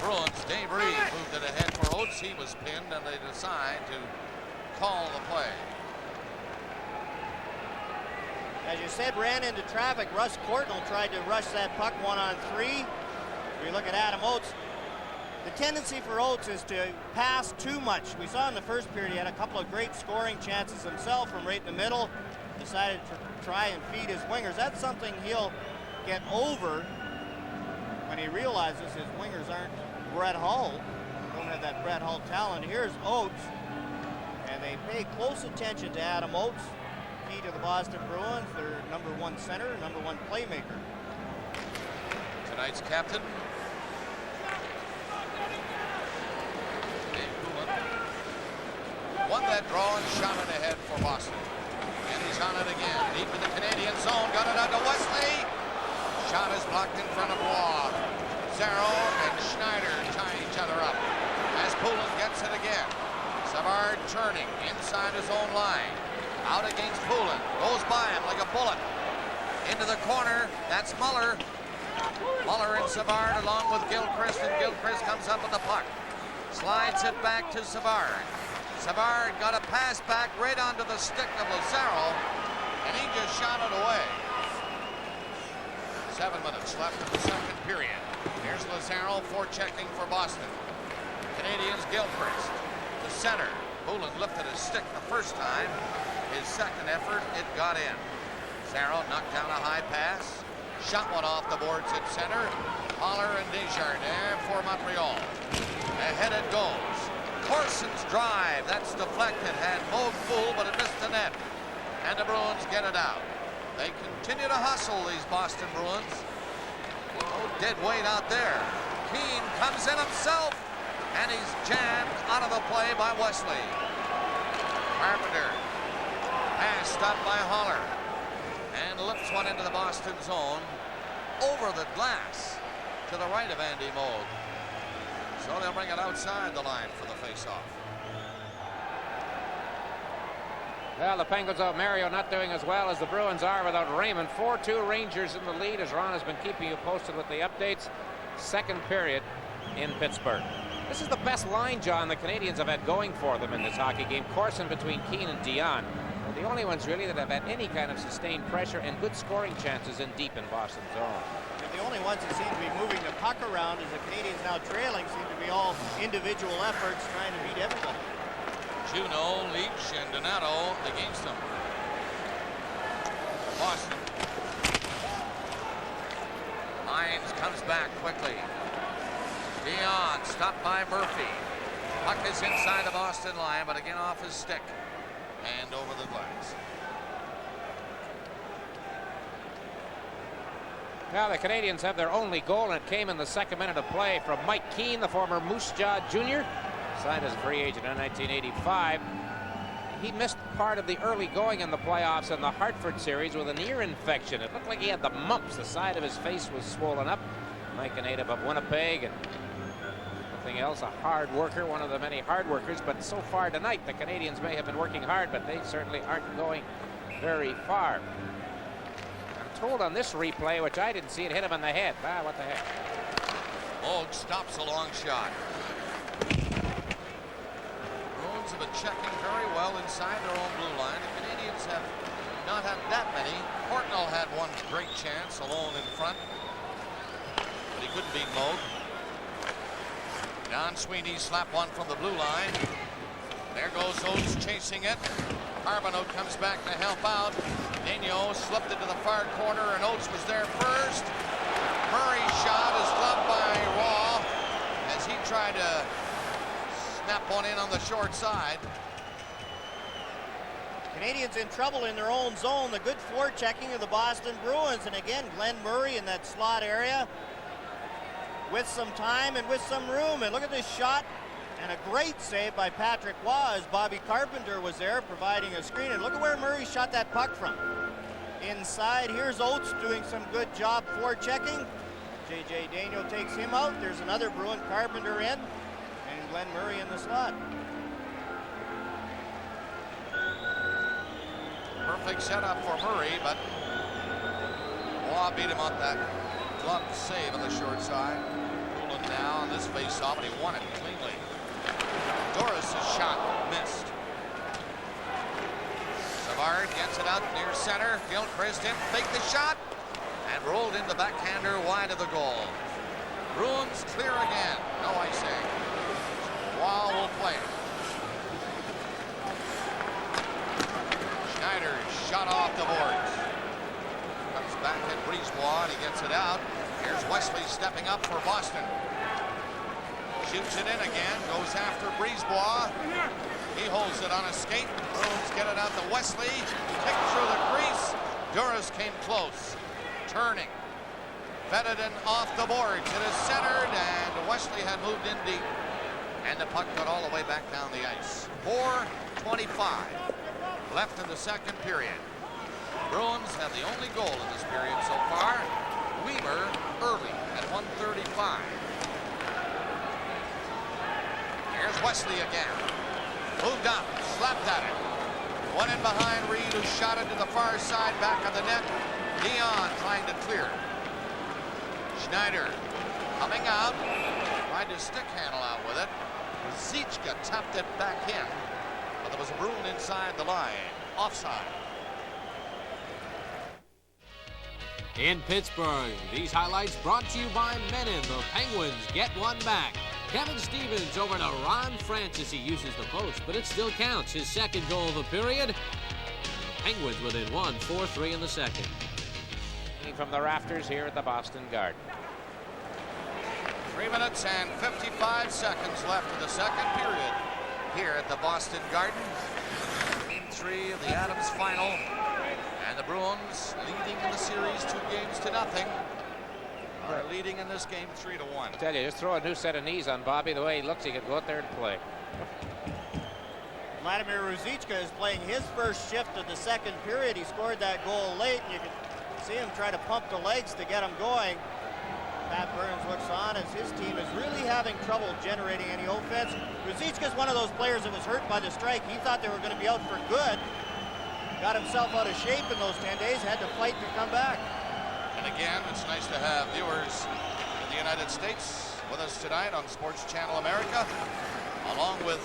Bruins, Dave Reed moved it ahead for Oates. He was pinned, and they decide to call the play. As you said, ran into traffic. Russ Courtnall tried to rush that puck 1-on-3. We look at Adam Oates. The tendency for Oates is to pass too much. We saw in the first period he had a couple of great scoring chances himself from right in the middle. Decided to try and feed his wingers. That's something he'll get over when he realizes his wingers aren't Brett Hull. Don't have that Brett Hull talent. Here's Oates, and they pay close attention to Adam Oates, key to the Boston Bruins, their #1 center, #1 playmaker. Tonight's captain, Dave Poulin, won that draw and shot it ahead for Boston. And he's on it again, deep in the Canadian zone, got it out to Wesley. Shot is blocked in front of Waugh. Zarrow and Schneider tie each other up as Poulin gets it again. Savard turning inside his own line. Out against Poulin. Goes by him like a bullet. Into the corner. That's Muller. Muller and Savard along with Gilchrist, and Gilchrist comes up with the puck. Slides it back to Savard. Savard got a pass back right onto the stick of Lazaro, and he just shot it away. 7 minutes left in the second period. Here's Lazaro forechecking for Boston. Canadians Gilchrist. The center. Poulin lifted his stick the first time. His second effort, it got in. Lazaro knocked down a high pass. Shot one off the boards at center. Holler and Desjardins for Montreal. Ahead it goes. Corson's drive. That's deflected. Had Moog full, but it missed the net. And the Bruins get it out. They continue to hustle, these Boston Bruins. Oh, dead weight out there. Keane comes in himself, and he's jammed out of the play by Wesley. Carpenter. Pass stopped by Holler. And lifts one into the Boston zone. Over the glass to the right of Andy Moog. So they'll bring it outside the line for the face-off. Well, the Penguins of Mario not doing as well as the Bruins are without Raymond. 4-2 Rangers in the lead, as Ron has been keeping you posted with the updates. Second period in Pittsburgh. This is the best line, John, the Canadians have had going for them in this hockey game. Corson between Keane and Dion. They're the only ones really that have had any kind of sustained pressure and good scoring chances in deep in Boston zone. The only ones that seem to be moving the puck around as the Canadians now trailing seem to be all individual efforts trying to beat everybody. Juneau, Leach, and Donato against them. Boston. Hines comes back quickly. Dion stopped by Murphy. Puck is inside the Boston line, but again off his stick and over the glass. Now the Canadians have their only goal, and it came in the second minute of play from Mike Keane, the former Moose Jaw Jr., signed as a free agent in 1985. He missed part of the early going in the playoffs in the Hartford series with an ear infection. It looked like he had the mumps. The side of his face was swollen up. Mike, a native of Winnipeg, and nothing else, a hard worker, one of the many hard workers. But so far tonight, the Canadians may have been working hard, but they certainly aren't going very far. I'm told on this replay, which I didn't see, it hit him in the head. What the heck? Moog stops a long shot. Bruins have been checking very well inside their own blue line. The Canadians have not had that many. Portnoy had one great chance alone in front, but he couldn't beat Moog. Don Sweeney slapped one from the blue line. There goes Oates chasing it. Carbonneau comes back to help out. Nino slipped into the far corner, and Oates was there first. Murray's shot is gloved by Raw as he tried to snap one in on the short side. Canadians in trouble in their own zone. The good forechecking of the Boston Bruins. And again, Glenn Murray in that slot area with some time and with some room. And look at this shot. And a great save by Patrick Waugh as Bobby Carpenter was there providing a screen. And look at where Murray shot that puck from. Inside, here's Oates doing some good job forechecking. J.J. Daniel takes him out. There's another Bruin, Carpenter in. And Glenn Murray in the slot. Perfect setup for Murray, but Waugh beat him on that glove save on the short side. Poulin now on this face-off, and he won it cleanly. Doris' shot missed. Savard gets it out near center. Gilchrist didn't fake the shot and rolled in the backhander wide of the goal. Bruins clear again. No icing. Waugh will play it. Schneider shot off the boards. Comes back at Brisebois, and he gets it out. Here's Wesley stepping up for Boston. Shoots it in again, goes after Brisebois. He holds it on a skate. Bruins get it out to Wesley. Kicked through the crease. Duras came close. Turning. Vededen off the boards. It is centered, and Wesley had moved in deep. And the puck got all the way back down the ice. 4:25 left in the second period. Bruins have the only goal in this period so far. Weaver early at 1:35. Here's Wesley again. Moved up, slapped at it. One in behind Reed, who shot it to the far side, back of the net. Dion trying to clear. Schneider coming out, tried to stick handle out with it. Zichka tapped it back in, but there was a Bruin inside the line. Offside. In Pittsburgh, these highlights brought to you by Menin. The Penguins get one back. Kevin Stevens over to Ron Francis. He uses the post, but it still counts. His second goal of the period. The Penguins within one, 4-3 in the second. From the rafters here at the Boston Garden. 3 minutes and 55 seconds left in the second period here at the Boston Garden. Game 3 of the Adams final. And the Bruins leading in the series 2-0. are leading in this game 3-1. I tell you, just throw a new set of knees on Bobby. The way he looks, he could go out there and play. Vladimir Ruzicka is playing his first shift of the second period. He scored that goal late, and you can see him try to pump the legs to get him going. Pat Burns looks on as his team is really having trouble generating any offense. Ruzicka is one of those players that was hurt by the strike. He thought they were going to be out for good. Got himself out of shape in those 10 days, had to fight to come back. And again, it's nice to have viewers in the United States with us tonight on Sports Channel America, along with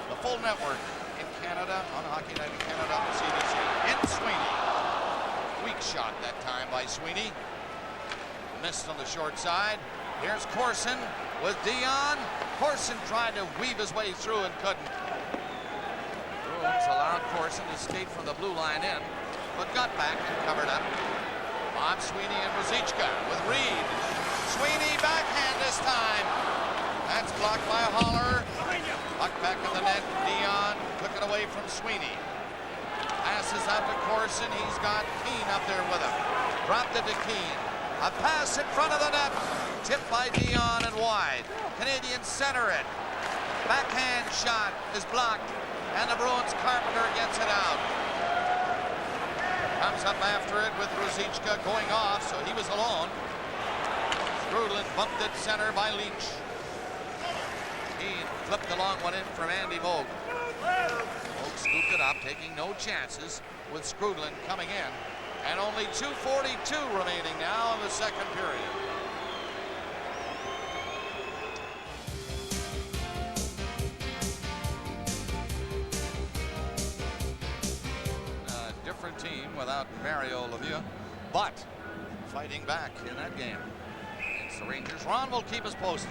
the full network in Canada on Hockey Night in Canada on CBC. In Sweeney. Weak shot that time by Sweeney. Missed on the short side. Here's Corson with Dion. Corson tried to weave his way through and couldn't. Bruins allowed Corson to skate from the blue line in, but got back and covered up. Bob Sweeney and Ruzicka with Reed. Sweeney backhand this time. That's blocked by Holler. Puck back in the net. Dion took it away from Sweeney. Passes out to Corson. He's got Keane up there with him. Dropped it to Keane. A pass in front of the net. Tipped by Dion and wide. Canadians center it. Backhand shot is blocked. And the Bruins Carpenter gets it out. Comes up after it with Ruzicka going off, so he was alone. Strudlin bumped it center by Leach. He flipped the long one in from Andy Moog. Moog scooped it up, taking no chances with Strudlin coming in. And only 2:42 remaining now in the second period. A different team without Mario Lemieux, but fighting back in that game. It's the Rangers. Ron will keep us posted.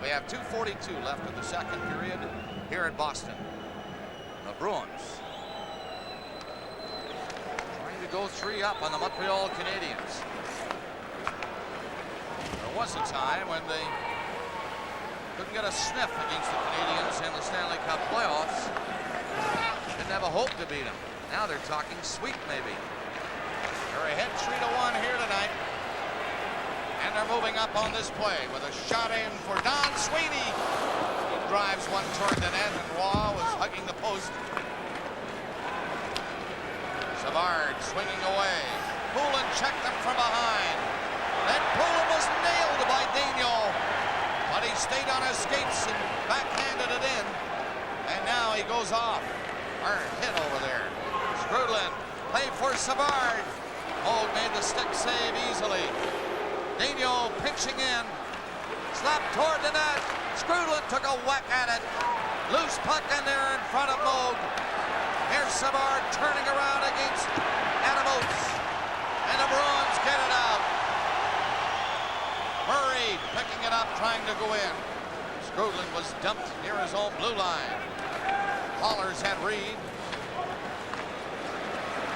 We have 2:42 left in the second period here in Boston. The Bruins trying to go 3 up on the Montreal Canadiens. There was a time when they couldn't get a sniff against the Canadiens in the Stanley Cup Playoffs. Didn't have a hope to beat them. Now they're talking sweep maybe. They're ahead 3-1 here tonight. And they're moving up on this play with a shot in for Don Sweeney. He drives one toward the net, and Roy was hugging the post. Savard swinging away. Poulin checked him from behind. Then Poulin was nailed by Daniel. But he stayed on his skates and backhanded it in. And now he goes off. Hard hit over there. Strudlin, play for Savard. Moog made the stick save easily. Daniel pinching in. Slapped toward the net. Strudlin took a whack at it. Loose puck in there in front of Moog. Here's Savard turning around against Adam Oates. And the Bruins get it out. Murray picking it up, trying to go in. Strudlin was dumped near his own blue line. Holler's had Reed.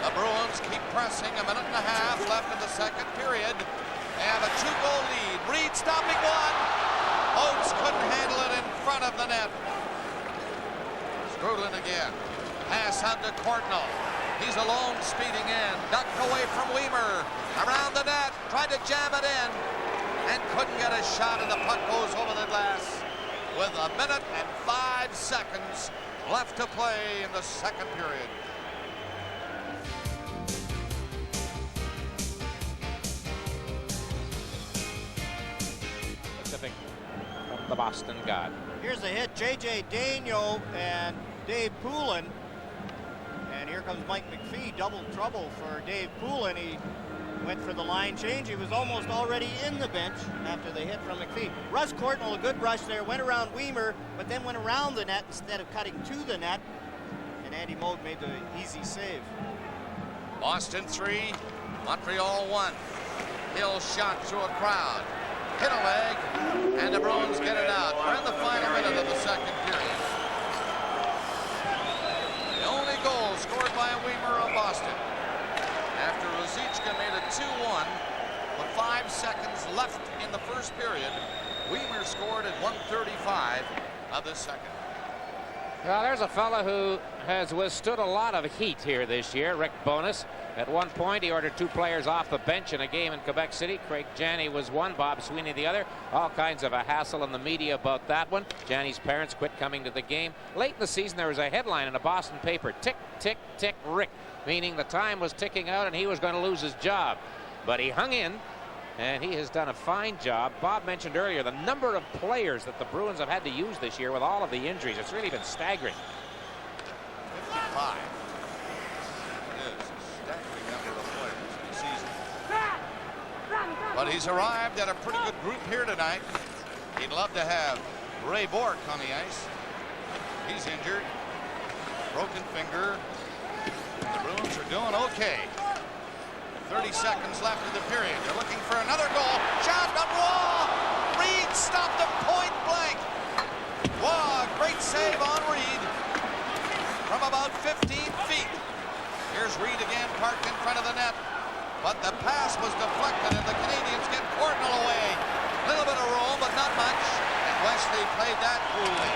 The Bruins keep pressing. 1.5 minutes left in the second period. They have a 2-goal lead. Reed stopping one. Oates couldn't handle it in front of the net. Strudlin again. Pass out to Courtnall. He's alone speeding in. Ducked away from Weimer. Around the net. Tried to jam it in. And couldn't get a shot, and the puck goes over the glass with 1 minute and 5 seconds left to play in the second period. Pacific from the Boston Garden. Here's a hit. J.J. Daniel and Dave Poulin. And here comes Mike McPhee. Double trouble for Dave Poulin. He went for the line change. He was almost already in the bench after the hit from McPhee. Russ Courtnall, a good rush there. Went around Weimer, but then went around the net instead of cutting to the net. And Andy Moog made the easy save. Boston 3, Montreal 1. Hill shot through a crowd. Hit a leg, and the Bruins get it out. We're in the final minute of the second period. The only goal scored by Weimer of Boston. After Ruzicka made it 2-1, with 5 seconds left in the first period, Weimer scored at 1:35 of the second. Well, there's a fella who has withstood a lot of heat here this year, Rick Bowness. At one point, he ordered 2 players off the bench in a game in Quebec City. Craig Janney was one, Bob Sweeney the other. All kinds of a hassle in the media about that one. Janney's parents quit coming to the game. Late in the season, there was a headline in a Boston paper, "Tick, tick, tick, Rick," meaning the time was ticking out and he was going to lose his job. But he hung in, and he has done a fine job. Bob mentioned earlier the number of players that the Bruins have had to use this year with all of the injuries. It's really been staggering. 55. It is a staggering number of players in the season. But he's arrived at a pretty good group here tonight. He'd love to have Ray Bourque on the ice. He's injured. Broken finger. The Bruins are doing okay. 30 seconds left in the period. They're looking for another goal. Shot on Waugh. Reed stopped him point blank. Waugh, great save on Reed from about 15 feet. Here's Reed again, parked in front of the net. But the pass was deflected, and the Canadiens get Cordnell away. A little bit of roll, but not much. And Wesley played that coolly.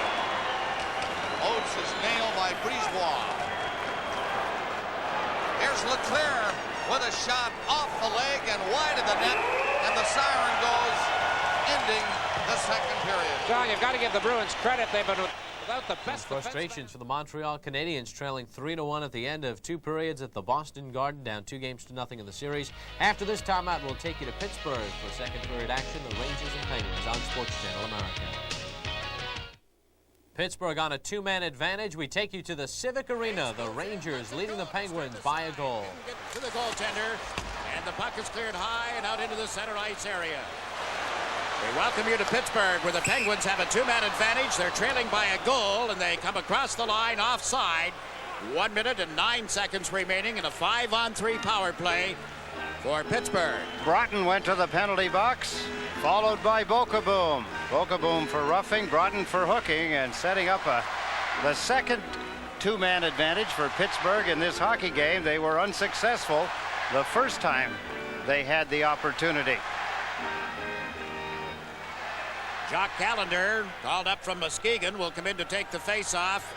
Oates is nailed by Brisebois. Here's Leclerc with a shot off the leg and wide of the net, and the siren goes, ending the second period. John, you've got to give the Bruins credit. They've been without the best frustrations for the Montreal Canadiens, trailing 3-1 at the end of 2 periods at the Boston Garden, down 2-0 in the series. After this timeout, we'll take you to Pittsburgh for second period action. The Rangers and Penguins on SportsChannel America. Pittsburgh on a 2-man advantage. We take you to the Civic Arena. The Rangers leading the Penguins by a goal. Get to the goaltender, and the puck is cleared high and out into the center ice area. We welcome you to Pittsburgh, where the Penguins have a 2-man advantage. They're trailing by a goal, and they come across the line offside. 1 minute and 9 seconds remaining in a 5-on-3 power play for Pittsburgh. Broughton went to the penalty box, followed by Bokaboom. Bokaboom for roughing, Broughton for hooking, and setting up the second 2-man advantage for Pittsburgh in this hockey game. They were unsuccessful the first time they had the opportunity. Jock Callender, called up from Muskegon, will come in to take the face-off.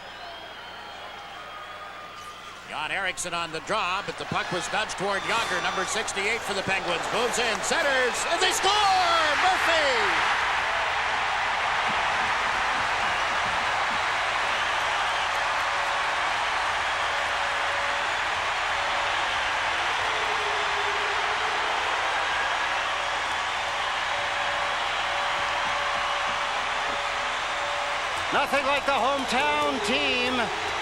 Jan Eriksson on the draw, but the puck was nudged toward Yager, number 68 for the Penguins. Moves in, centers, and they score! Murphy! Nothing like the hometown team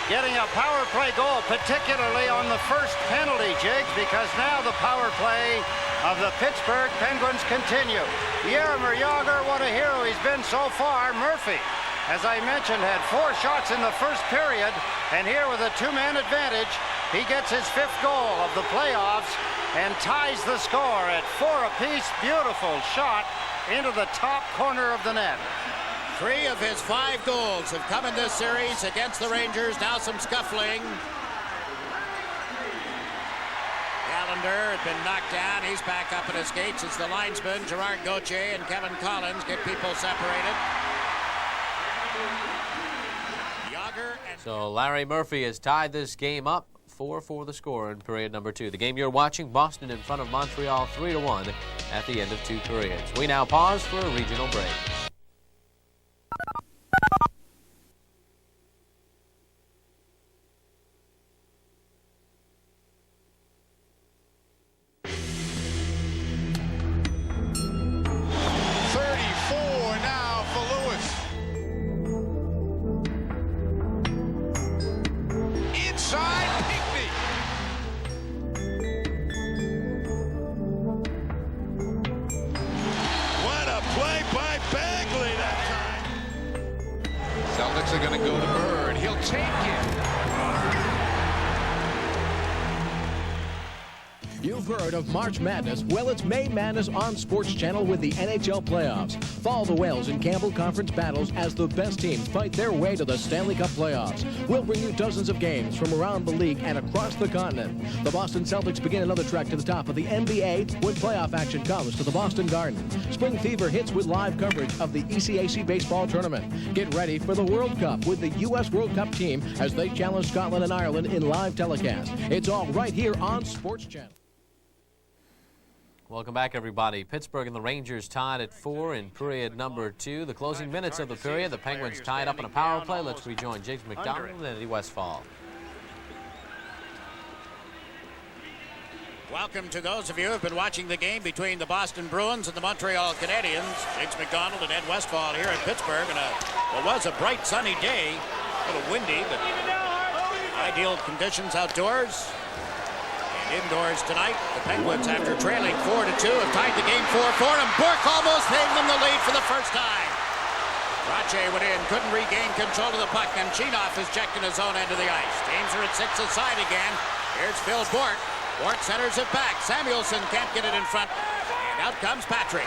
getting a power play goal, particularly on the first penalty, Jigs, because now the power play of the Pittsburgh Penguins continue. Jaromir Jagr, what a hero he's been so far. Murphy, as I mentioned, had 4 shots in the first period, and here with a 2-man advantage, he gets his 5th goal of the playoffs and ties the score at 4 apiece. Beautiful shot into the top corner of the net. 3 of his 5 goals have come in this series against the Rangers. Now some scuffling. Callender had been knocked down. He's back up at his skates. It's the linesmen, Gerard Gauthier and Kevin Collins, get people separated. So Larry Murphy has tied this game up. 4-4 the score in period number 2. The game you're watching, Boston in front of Montreal 3-1 at the end of 2 periods. We now pause for a regional break. Celtics are going to go to Bird. He'll take it. You've heard of March Madness. Well, it's May Madness on SportsChannel with the NHL Playoffs. Follow the Wales and Campbell Conference battles as the best teams fight their way to the Stanley Cup Playoffs. We'll bring you dozens of games from around the league and across the continent. The Boston Celtics begin another trek to the top of the NBA when playoff action comes to the Boston Garden. Spring Fever hits with live coverage of the ECAC baseball tournament. Get ready for the World Cup with the U.S. World Cup team as they challenge Scotland and Ireland in live telecast. It's all right here on SportsChannel. Welcome back, everybody. Pittsburgh and the Rangers tied at 4 in period number 2. The closing minutes of the period, the Penguins tied up in a power play. Let's rejoin Jiggs McDonald and Eddie Westfall. Welcome to those of you who have been watching the game between the Boston Bruins and the Montreal Canadiens. Jiggs McDonald and Ed Westfall here in Pittsburgh. And it was a bright, sunny day. A little windy, but ideal conditions outdoors. Indoors tonight, the Penguins, after trailing 4-2, have tied the game 4-4, and Bourque almost gave them the lead for the first time. Rache went in, couldn't regain control of the puck, and Chinoff is checked in his own end of the ice. Teams are at 6 aside again. Here's Phil Bourque. Bourque centers it back. Samuelson can't get it in front, and out comes Patrick.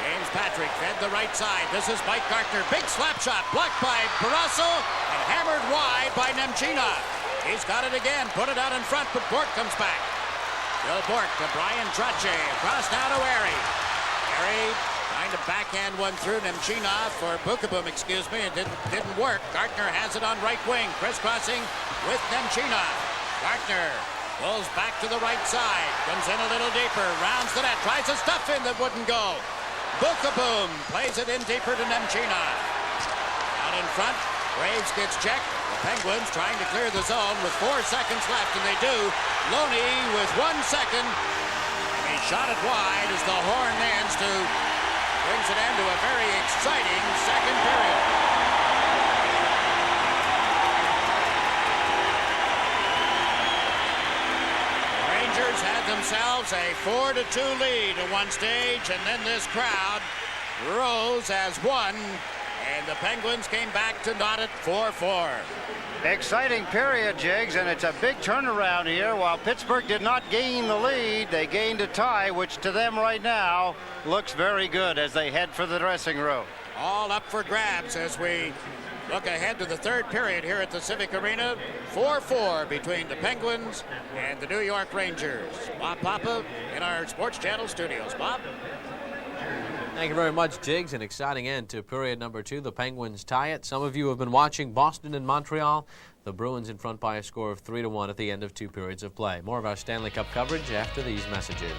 James Patrick fed the right side. This is Mike Gartner. Big slap shot, blocked by Barrasso, and hammered wide by Nemchina. He's got it again, put it out in front, but Bourque comes back. Bill Bourque to Brian Trottier, across now to Airy. Airy trying to backhand one through Nemchina for Bukaboom, excuse me. It didn't work. Gartner has it on right wing, crisscrossing with Nemchina. Gartner pulls back to the right side, comes in a little deeper, rounds the net, tries a stuff in that wouldn't go. Bukaboom plays it in deeper to Nemchina. Out in front, Graves gets checked. The Penguins trying to clear the zone with 4 seconds left, and they do. Loney with 1 second. And he shot it wide as the horn ends to brings an end to a very exciting second period. The Rangers had themselves a 4-2 lead at one stage, and then this crowd rose as one. And the Penguins came back to knot it 4-4. Exciting period, Jiggs, and it's a big turnaround here. While Pittsburgh did not gain the lead, they gained a tie, which to them right now looks very good as they head for the dressing room. All up for grabs as we look ahead to the third period here at the Civic Arena. 4-4 between the Penguins and the New York Rangers. Bob Papa in our Sports Channel studios. Bob? Thank you very much, Jiggs. An exciting end to period number 2. The Penguins tie it. Some of you have been watching Boston and Montreal. The Bruins in front by a score of 3-1 at the end of 2 periods of play. More of our Stanley Cup coverage after these messages.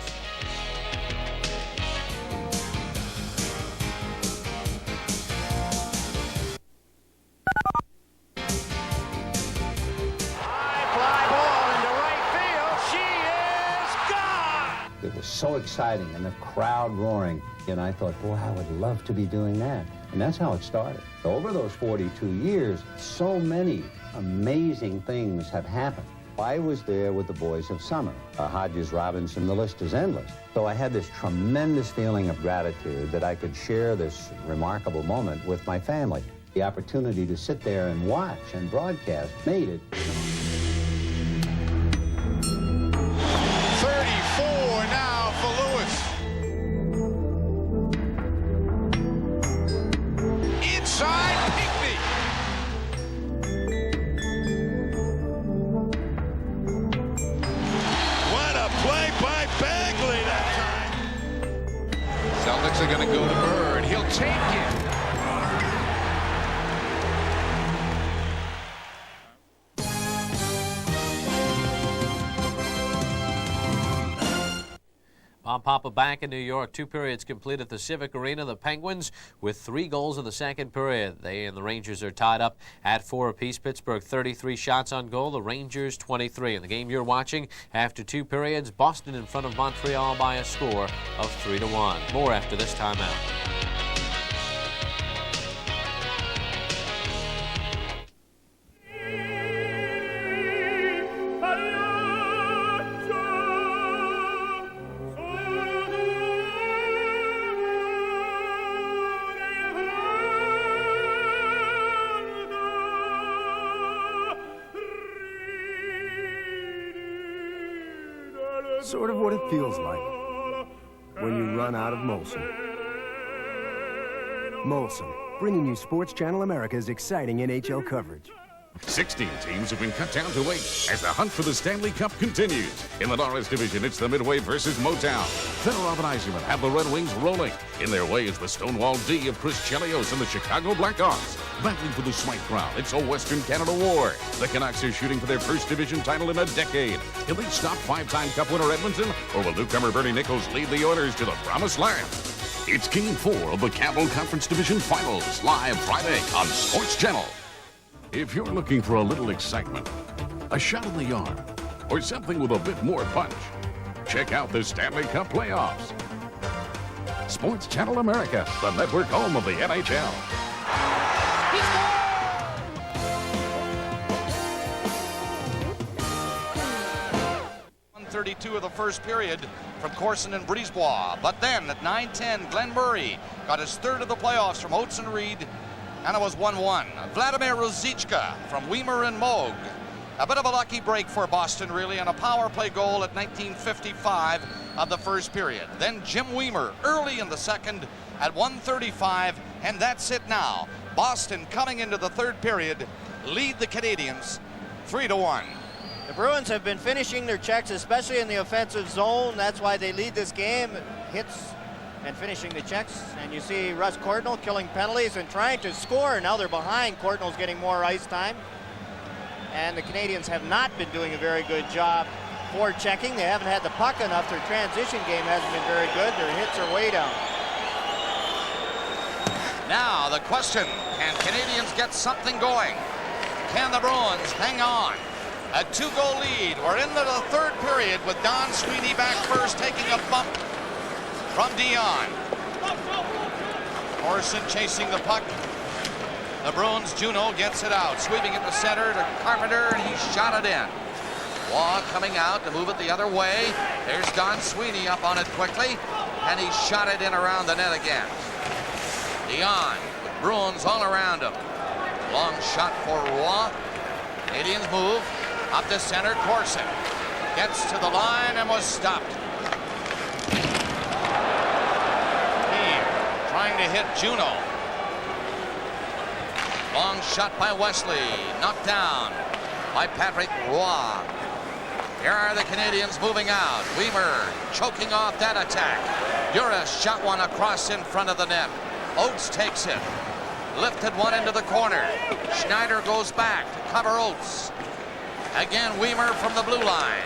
It was so exciting, and the crowd roaring. And I thought, boy, I would love to be doing that. And that's how it started. Over those 42 years, so many amazing things have happened. I was there with the boys of summer, Hodges, Robinson, the list is endless. So I had this tremendous feeling of gratitude that I could share this remarkable moment with my family. The opportunity to sit there and watch and broadcast made it. 34 now for Lewis. Inside, Pinckney. What a play by Bagley that time. Celtics are going to go to Bird. He'll take it. Bob Papa back in New York. 2 periods complete at the Civic Arena. The Penguins with 3 goals in the second period. They and the Rangers are tied up at 4 apiece. Pittsburgh 33 shots on goal. The Rangers 23. In the game you're watching, after 2 periods, Boston in front of Montreal by a score of 3-1. More after this timeout. Sort of what it feels like when you run out of Molson. Molson, bringing you Sports Channel America's exciting NHL coverage. 16 teams have been cut down to 8 as the hunt for the Stanley Cup continues. In the Norris Division, it's the Midway versus Motown. Fedorov and Yzerman have the Red Wings rolling. In their way is the Stonewall D of Chris Chelios and the Chicago Blackhawks. Battling for the Swipe Crown, it's a Western Canada war. The Canucks are shooting for their first division title in a decade. Can they stop 5-time Cup winner Edmonton, or will newcomer Bernie Nichols lead the Oilers to the promised land? It's Game 4 of the Capital Conference Division Finals, live Friday on Sports Channel. If you're looking for a little excitement, a shot in the arm, or something with a bit more punch, check out the Stanley Cup Playoffs. Sports Channel America, the network home of the NHL. 132 of the first period from Corson and Brisebois. But then at 9:10, Glenn Murray got his third of the playoffs from Oates and Reed, and it was 1-1. Vladimir Ruzicka from Weimer and Moog. A bit of a lucky break for Boston, really, and a power play goal at 19:55 of the first period. Then Jim Weimer early in the second at 1:35, and that's it now. Boston, coming into the third period, lead the Canadiens 3-1. The Bruins have been finishing their checks, especially in the offensive zone. That's why they lead this game. Hits and finishing the checks. And you see Russ Courtnall killing penalties and trying to score. Now they're behind. Courtnall's getting more ice time. And the Canadiens have not been doing a very good job for checking. They haven't had the puck enough. Their transition game hasn't been very good. Their hits are way down. Now the question, can Canadiens get something going? Can the Bruins hang on? A 2-goal lead. We're into the third period with Don Sweeney back first, taking a bump from Dion. Morrison chasing the puck. The Bruins, Juneau gets it out, sweeping it to center to Carpenter, and he shot it in. Waugh coming out to move it the other way. There's Don Sweeney up on it quickly, and he shot it in around the net again. Dion with Bruins all around him. Long shot for Waugh. Canadiens move up to center. Corson gets to the line and was stopped. Trying to hit Juneau. Long shot by Wesley, knocked down by Patrick Roy. Here are the Canadiens moving out. Weimer choking off that attack. Uris shot one across in front of the net. Oates takes it. Lifted one into the corner. Schneider goes back to cover Oates. Again, Weimer from the blue line.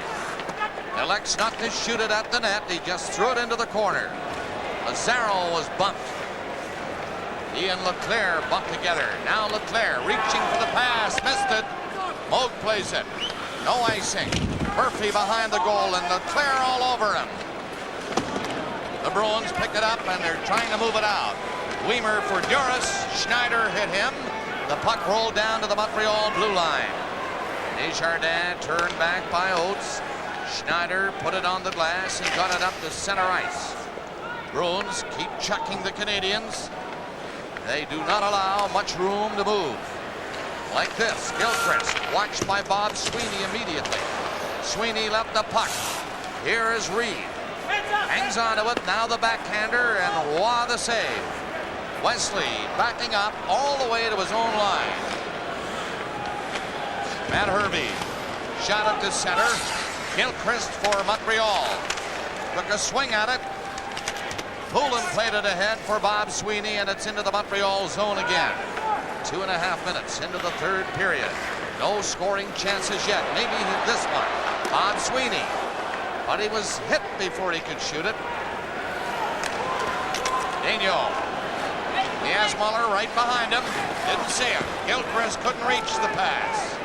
Elects not to shoot it at the net. He just threw it into the corner. Lazaro was bumped. He and Leclerc bumped together. Now Leclerc reaching for the pass. Missed it. Moog plays it. No icing. Murphy behind the goal and Leclerc all over him. The Bruins pick it up and they're trying to move it out. Weimer for Duras. Schneider hit him. The puck rolled down to the Montreal blue line. Desjardins turned back by Oates. Schneider put it on the glass and got it up to center ice. Bruins keep chucking the Canadiens. They do not allow much room to move. Like this, Gilchrist watched by Bob Sweeney immediately. Sweeney left the puck. Here is Reed. Hangs on to it, now the backhander, and Waugh the save. Wesley backing up all the way to his own line. Matt Hervey shot it to center. Gilchrist for Montreal. Took a swing at it. Poulin played it ahead for Bob Sweeney, and it's into the Montreal zone again. 2.5 minutes into the third period. No scoring chances yet. Maybe this one. Bob Sweeney. But he was hit before he could shoot it. Daigneault. He has Muller right behind him. Didn't see him. Gilchrist couldn't reach the pass.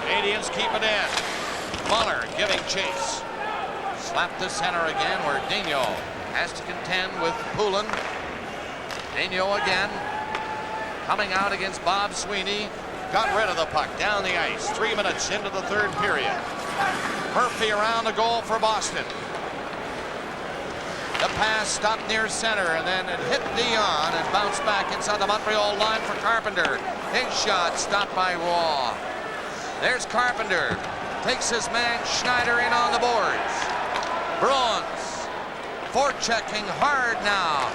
Canadiens keep it in. Muller giving chase. Slap to center again where Daigneault has to contend with Poulin. Daigneault again. Coming out against Bob Sweeney. Got rid of the puck down the ice. 3 minutes into the third period. Murphy around the goal for Boston. The pass stopped near center and then it hit Dion and bounced back inside the Montreal line for Carpenter. His shot stopped by Waugh. There's Carpenter. Takes his man Schneider in on the boards. Bruins forechecking hard now.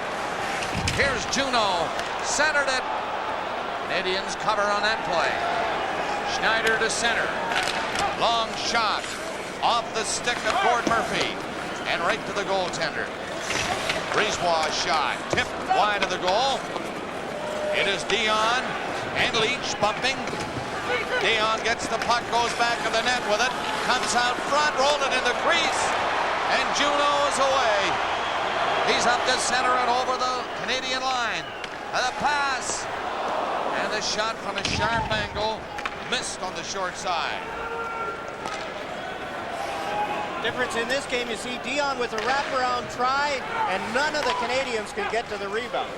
Here's Juno. Centered it. Canadians cover on that play. Schneider to center. Long shot off the stick of Gord Murphy and right to the goaltender. Brisebois shot tipped wide of the goal. It is Dion and Leach bumping. Dion gets the puck, goes back of the net with it, comes out front, rolled it in the crease, and Juno is away. He's up the center and over the Canadian line. And the pass, and the shot from a sharp angle missed on the short side. Difference in this game, you see Dion with a wraparound try, and none of the Canadians can get to the rebound.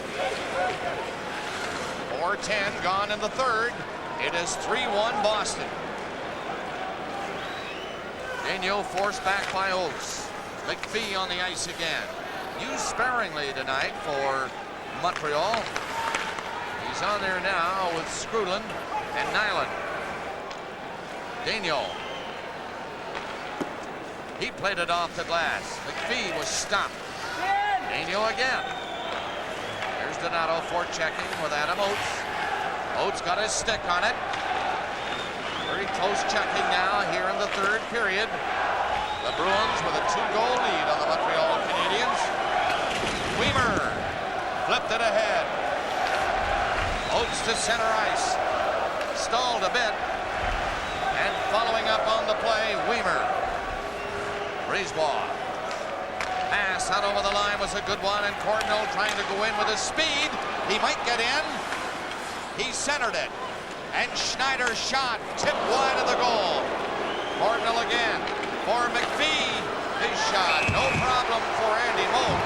4:10 gone in the third. It is 3-1 Boston. Daniel forced back by Oates. McPhee on the ice again. Used sparingly tonight for Montreal. He's on there now with Skrulin and Nyland. Daniel. He played it off the glass. McPhee was stopped. Daniel again. There's Donato forechecking with Adam Oates. Oates got his stick on it. Very close checking now here in the third period. The Bruins with a 2-goal lead on the Montreal Canadiens. Weimer flipped it ahead. Oates to center ice. Stalled a bit. And following up on the play, Weimer. Brisebois. Pass out over the line was a good one, and Cordell trying to go in with his speed. He might get in. He centered it. And Schneider shot, tipped wide of the goal. Cordell again for McPhee. His shot, no problem for Andy Moak.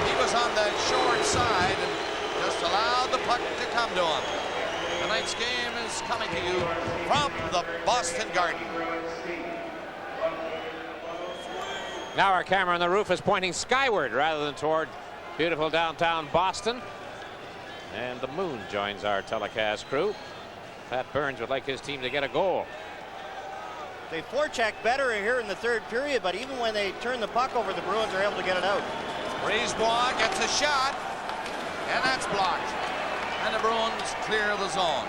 He was on the short side and just allowed the puck to come to him. Tonight's game is coming to you from the Boston Garden. Now our camera on the roof is pointing skyward rather than toward beautiful downtown Boston. And the moon joins our telecast crew. Pat Burns would like his team to get a goal. They forecheck better here in the third period, but even when they turn the puck over, the Bruins are able to get it out. Brisebois gets a shot, and that's blocked. And the Bruins clear the zone.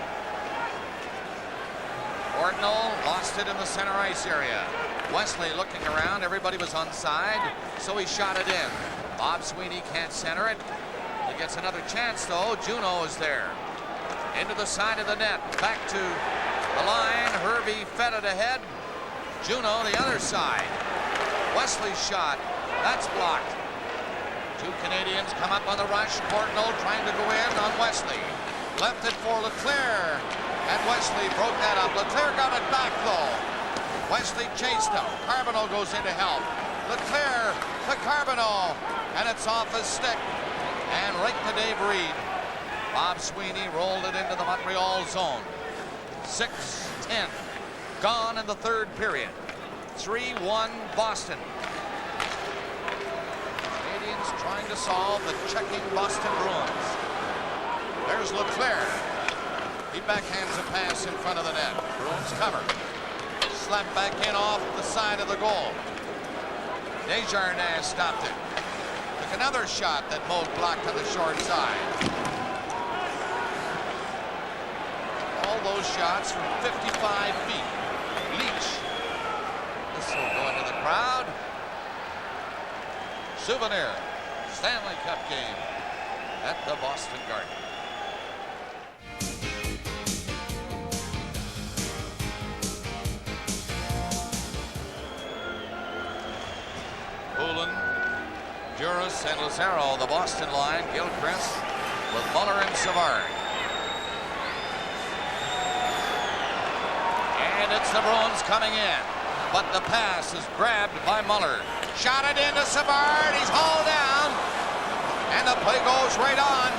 Ordnall lost it in the center ice area. Wesley looking around, everybody was onside, so he shot it in. Bob Sweeney can't center it. He gets another chance though. Juno is there. Into the side of the net, back to the line. Hervey fed it ahead. Juno the other side. Wesley's shot, that's blocked. Two Canadians come up on the rush. Cordell trying to go in on Wesley. Left it for Leclerc, and Wesley broke that up. Leclerc got it back though. Wesley chased him. Carbonneau goes in to help. Leclerc to Carbonneau, and it's off his stick. And right to Dave Reed. Bob Sweeney rolled it into the Montreal zone. 6:10 gone in the third period. 3-1 Boston. Canadians trying to solve the checking Boston Bruins. There's Leclerc. He backhands a pass in front of the net. Bruins cover. Slapped back in off the side of the goal. Desjardins stopped it. Took another shot that Moak blocked on the short side. All those shots from 55 feet. Leach. This will go into the crowd. Souvenir. Stanley Cup game at the Boston Garden. Poulin, Juris, and Lazaro, the Boston line. Gilchrist with Muller and Savard. And it's the Bruins coming in. But the pass is grabbed by Muller. Shot it into Savard. He's hauled down. And the play goes right on.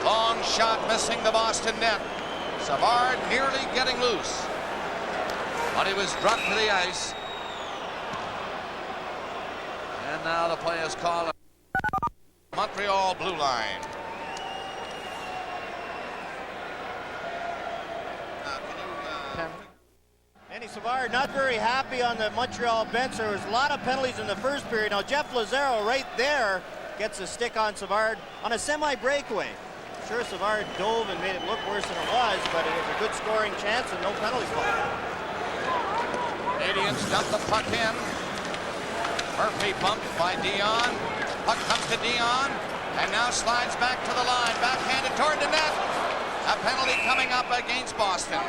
Long shot missing the Boston net. Savard nearly getting loose. But he was dropped to the ice. And now the play is called Montreal blue line. Can you penalty. Andy Savard not very happy on the Montreal bench. There was a lot of penalties in the first period. Now Jeff Lazaro right there gets a stick on Savard on a semi-breakaway. Sure, Savard dove and made it look worse than it was, but it was a good scoring chance and no penalties called. Canadians dump the puck in. Murphy bumped by Dion. Puck comes to Dion and now slides back to the line. Backhanded toward the net. A penalty coming up against Boston.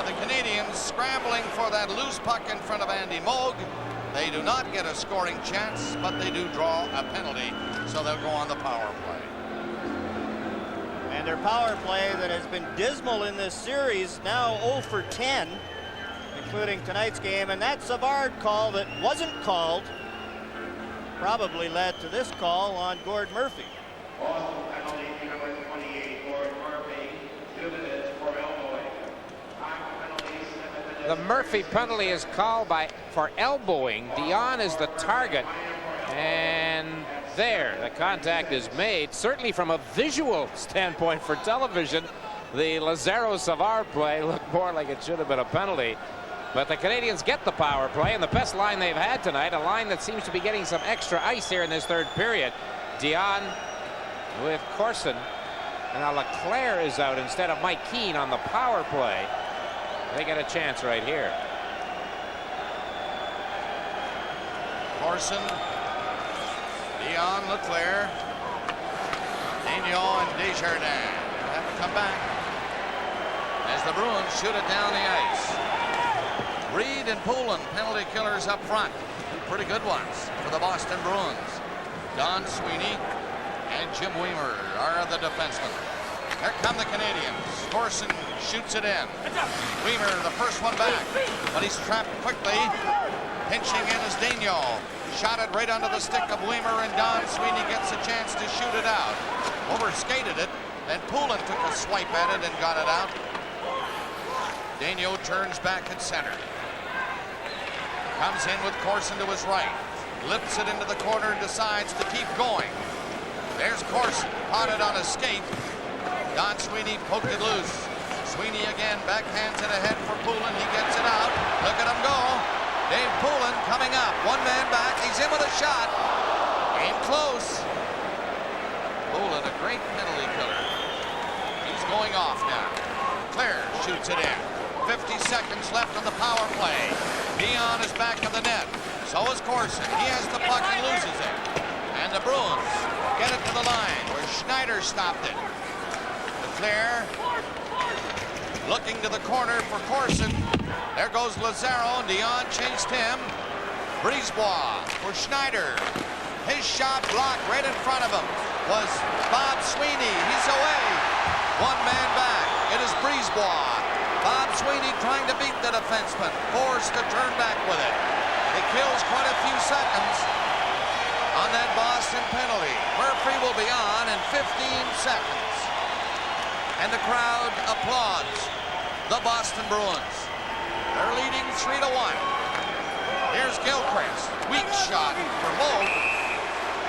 The Canadians scrambling for that loose puck in front of Andy Moog. They do not get a scoring chance, but they do draw a penalty, so they'll go on the power play. And their power play that has been dismal in this series, now 0 for 10, including tonight's game. And that Savard call that wasn't called probably led to this call on Gord Murphy. Boston penalty number 28, Gord Murphy, 2 minutes for elbowing. The Murphy penalty is called for elbowing. Dion is the target, and there the contact is made. Certainly from a visual standpoint for television, the Lazaro-Savard play looked more like it should have been a penalty. But the Canadians get the power play, and the best line they've had tonight, a line that seems to be getting some extra ice here in this third period. Dion with Corson, and now Leclerc is out instead of Mike Keane on the power play. They get a chance right here. Corson, Dion, Leclerc, Daigneault, and Desjardins will have to come back as the Bruins shoot it down the ice. Reed and Poulin, penalty killers up front. Two pretty good ones for the Boston Bruins. Don Sweeney and Jim Weimer are the defensemen. Here come the Canadians. Corson shoots it in. Weimer, the first one back, but he's trapped quickly. Pinching in is Daigneault. Shot it right under the stick of Weimer, and Don Sweeney gets a chance to shoot it out. Overskated it, then Poulin took a swipe at it and got it out. Daigneault turns back at center. Comes in with Corson to his right. Lifts it into the corner and decides to keep going. There's Corson, caught it on a skate. Don Sweeney poked it loose. Sweeney again backhands it ahead for Poulin. He gets it out. Look at him go. Dave Poulin coming up. One man back. He's in with a shot. Came close. Poulin, a great penalty killer. He's going off now. Claire shoots it in. 50 seconds left on the power play. Dion is back of the net. So is Corson. He has the puck and loses it. And the Bruins get it to the line where Schneider stopped it. Leclerc looking to the corner for Corson. There goes Lazaro. Dion chased him. Brisebois for Schneider. His shot blocked right in front of him was Bob Sweeney. He's away. One man back. It is Brisebois. Bob Sweeney trying to beat the defenseman. Forced to turn back with it. It kills quite a few seconds on that Boston penalty. Murphy will be on in 15 seconds. And the crowd applauds the Boston Bruins. They're leading 3-1. Here's Gilchrist. Weak shot for Moog.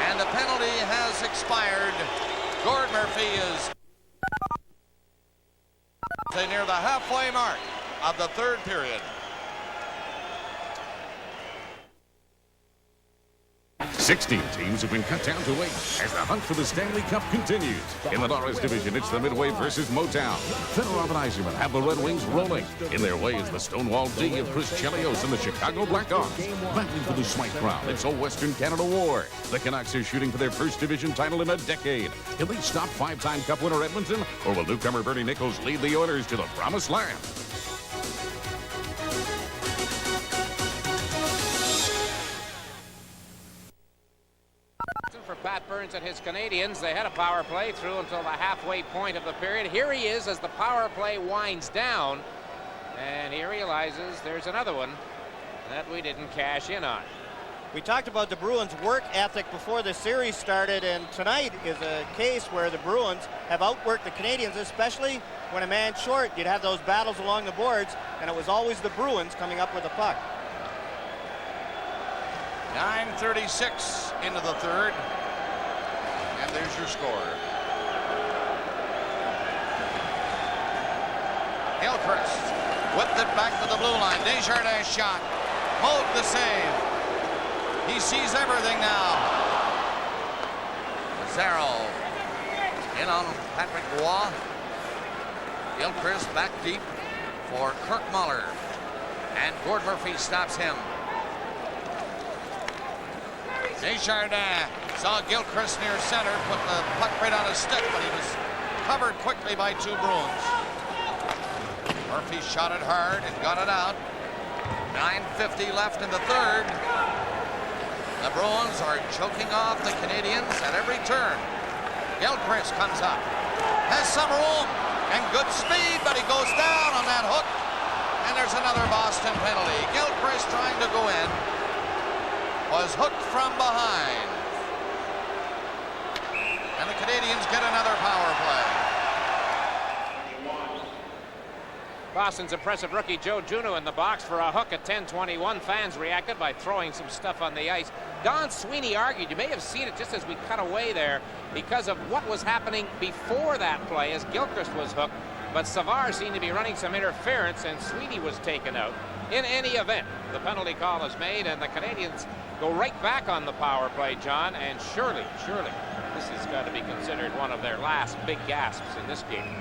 And the penalty has expired. Gord Murphy is near the halfway mark of the third period. 16 teams have been cut down to 8 as the hunt for the Stanley Cup continues. In the Norris Division, it's the Midway versus Motown. Fedorov and Yzerman have the Red Wings rolling. In their way is the Stonewall D of Chris Chelios and the Chicago Blackhawks. Battling for the Smythe Crown, it's a Western Canada war. The Canucks are shooting for their first division title in a decade. Can they stop 5-time Cup winner Edmonton, or will newcomer Bernie Nichols lead the Oilers to the promised land? For Pat Burns and his Canadians, they had a power play through until the halfway point of the period. Here he is as the power play winds down, and he realizes there's another one that we didn't cash in on. We talked about the Bruins' work ethic before the series started, and tonight is a case where the Bruins have outworked the Canadians, especially when a man short. You'd have those battles along the boards, and it was always the Bruins coming up with the puck. 9:36 into the third, and there's your score. Gilchrist whipped it back to the blue line. Desjardins shot. Moog the save. He sees everything now. Mazzaro in on Patrick Roy. Gilchrist back deep for Kirk Muller. And Gord Murphy stops him. Desjardins saw Gilchrist near center, put the puck right on his stick, but he was covered quickly by two Bruins. Murphy shot it hard and got it out. 9:50 left in the third. The Bruins are choking off the Canadiens at every turn. Gilchrist comes up, has some room and good speed, but he goes down on that hook. And there's another Boston penalty. Gilchrist trying to go in, was hooked from behind. And the Canadiens get another power play. Boston's impressive rookie Joe Juneau in the box for a hook at 10:21. Fans reacted by throwing some stuff on the ice. Don Sweeney argued, you may have seen it just as we cut away there, because of what was happening before that play as Gilchrist was hooked. But Savard seemed to be running some interference and Sweeney was taken out. In any event, the penalty call is made and the Canadiens go right back on the power play, John, and surely, this has got to be considered one of their last big gasps in this game.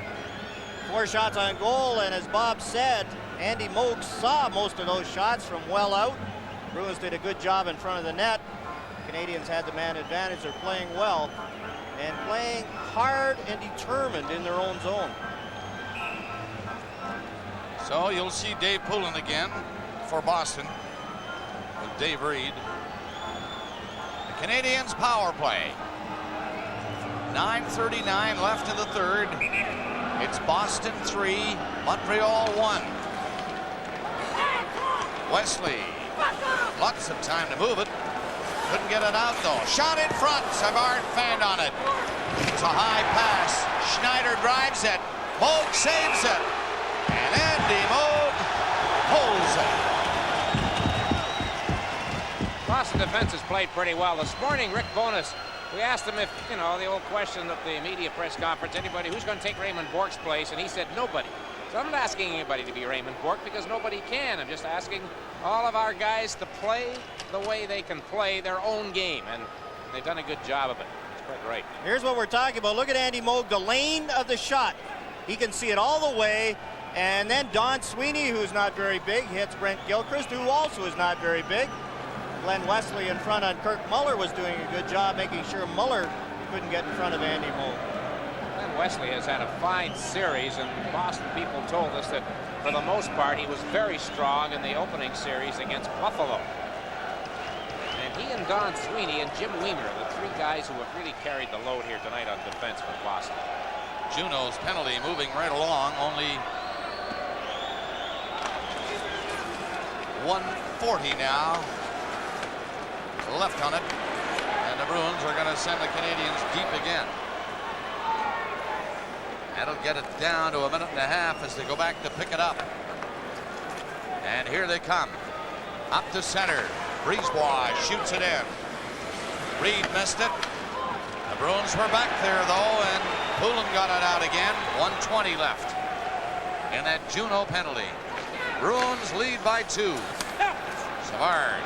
4 shots on goal, and as Bob said, Andy Moog saw most of those shots from well out. Bruins did a good job in front of the net. Canadiens had the man advantage. They're playing well and playing hard and determined in their own zone. So you'll see Dave Poulin again for Boston with Dave Reed. The Canadiens power play. 9:39 left in the third. It's Boston 3, Montreal 1. Wesley, lots of time to move it. Couldn't get it out though. Shot in front, Savard fanned on it. It's a high pass. Schneider drives it. Moog saves it. And Andy Moog holds it. Boston defense has played pretty well. This morning, Rick Bowness, we asked him if, you know, the old question at the media press conference, anybody who's going to take Raymond Bourque's place, and he said nobody. So I'm not asking anybody to be Raymond Bourque because nobody can. I'm just asking all of our guys to play the way they can play their own game, and they've done a good job of it. It's quite right. Here's what we're talking about. Look at Andy Moog, the lane of the shot. He can see it all the way, and then Don Sweeney, who's not very big, hits Brent Gilchrist, who also is not very big. Glenn Wesley in front on Kirk Muller was doing a good job making sure Muller couldn't get in front of Andy Moog. Glenn Wesley has had a fine series, and Boston people told us that for the most part he was very strong in the opening series against Buffalo. And he and Don Sweeney and Jim Wiemer are the three guys who have really carried the load here tonight on defense for Boston. Juneau's penalty moving right along, only 1:40 now left on it, and the Bruins are going to send the Canadiens deep again. That'll get it down to 1.5 minutes as they go back to pick it up. And here they come. Up to center. Brisebois shoots it in. Reed missed it. The Bruins were back there though, and Poulin got it out again. 1:20 left in that Juneau penalty. Bruins lead by 2. Savard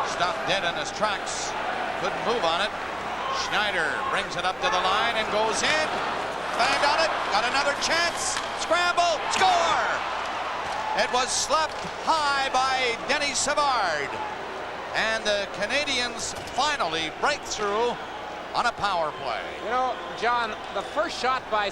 stopped dead in his tracks. Couldn't move on it. Schneider brings it up to the line and goes in. Banged on it. Got another chance. Scramble. Score! It was slapped high by Denny Savard. And the Canadiens finally break through on a power play. You know, John, the first shot by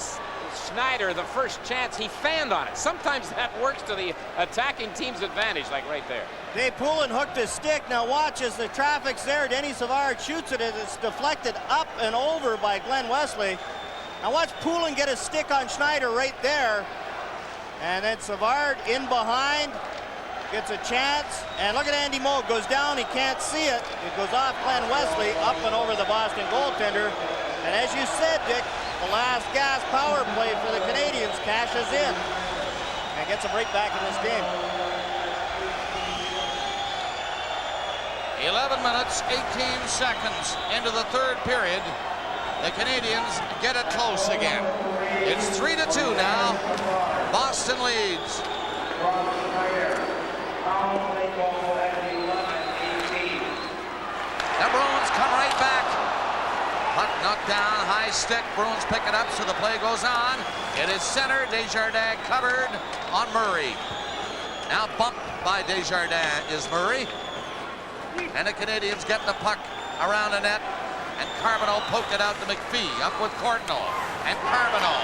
Schneider, the first chance, he fanned on it. Sometimes that works to the attacking team's advantage, like right there. Dave Poulin hooked his stick. Now watch as the traffic's there. Denny Savard shoots it and it's deflected up and over by Glenn Wesley. Now watch Poulin get a stick on Schneider right there. And then Savard in behind, gets a chance. And look at Andy Moog, goes down, he can't see it. It goes off Glenn Wesley, up and over the Boston goaltender. And as you said, Dick, the last gas power play for the Canadiens cashes in and gets them right back in this game. 11 minutes, 18 seconds into the third period. the Canadiens get it close again. It's 3-2 now. Boston leads. The Bruins come right back. Puck knocked down, high stick. Bruins pick it up, so the play goes on. It is center. Desjardins covered on Murray. Now bumped by Desjardins is Murray. And the Canadiens get the puck around the net. And Carbonneau poked it out to McPhee. Up with Courtnall. And Carbonneau.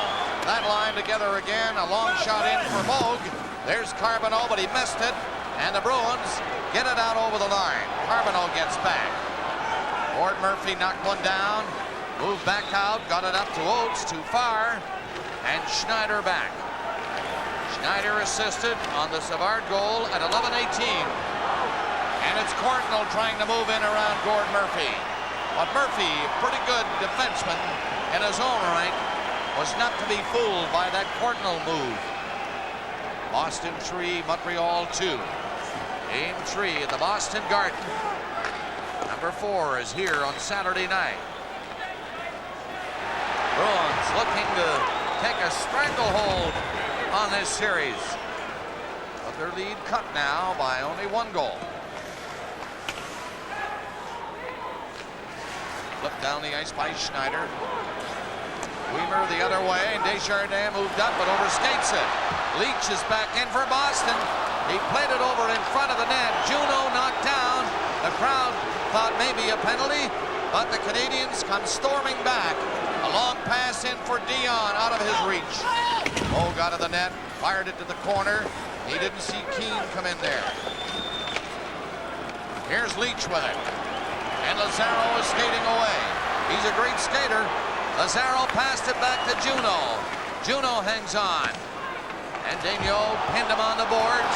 That line together again. A long shot in for Moog. There's Carbonneau, but he missed it. And the Bruins get it out over the line. Carbonneau gets back. Gord Murphy knocked one down. Moved back out. Got it up to Oates. Too far. And Schneider back. Schneider assisted on the Savard goal at 11:18. And it's Courtnall trying to move in around Gord Murphy. But Murphy, pretty good defenseman in his own right, was not to be fooled by that Courtnall move. Boston 3, Montreal 2. Game 3 at the Boston Garden. Number 4 is here on Saturday night. Bruins looking to take a stranglehold on this series. But their lead cut now by only 1 goal. Flipped down the ice by Schneider. Weimer the other way, and Desjardins moved up but overskates it. Leach is back in for Boston. He played it over in front of the net. Juneau knocked down. The crowd thought maybe a penalty, but the Canadiens come storming back. A long pass in for Dion out of his reach. Oh, got to the net, fired it to the corner. He didn't see Keane come in there. Here's Leach with it. And Lazaro is skating away. He's a great skater. Lazaro passed it back to Juneau. Juneau hangs on. And Daigneault pinned him on the boards.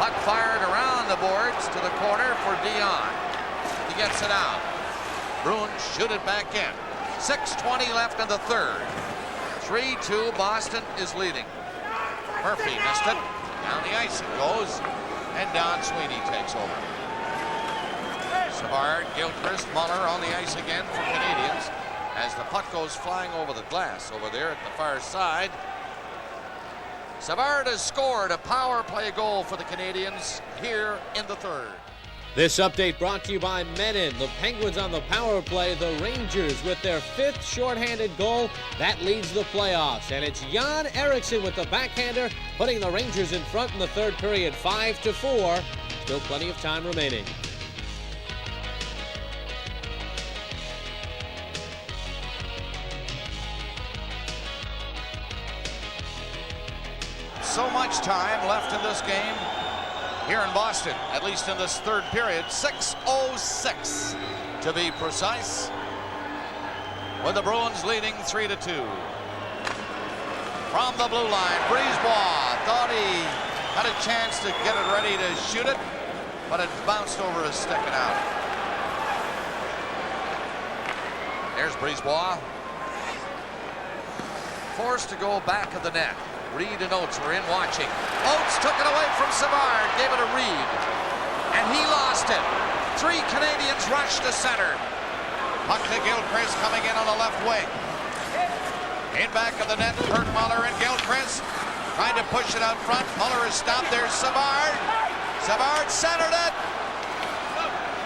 Puck fired around the boards to the corner for Dion. He gets it out. Bruins shoot it back in. 6:20 left in the third. 3-2, Boston is leading. Murphy missed it. Down the ice it goes. And Don Sweeney takes over. Savard, Gilchrist, Muller on the ice again for Canadiens as the puck goes flying over the glass over there at the far side. Savard has scored a power play goal for the Canadiens here in the third. This update brought to you by Menin. The Penguins on the power play. The Rangers with their 5th shorthanded goal. That leads the playoffs. And it's Jan Eriksson with the backhander, putting the Rangers in front in the third period, 5-4. Still plenty of time remaining. So much time left in this game here in Boston, at least in this third period. 6:06 to be precise, with the Bruins leading 3-2. From the blue line, Brisebois thought he had a chance to get it ready to shoot it, but it bounced over his stick and out. There's Brisebois. Forced to go back of the net. Reed and Oates were in watching. Oates took it away from Savard, gave it to Reed, and he lost it. 3 Canadians rushed to center. Puck to Gilchrist coming in on the left wing. In back of the net, Kurt Muller and Gilchrist trying to push it out front. Muller is stopped. There's Savard. Savard centered it.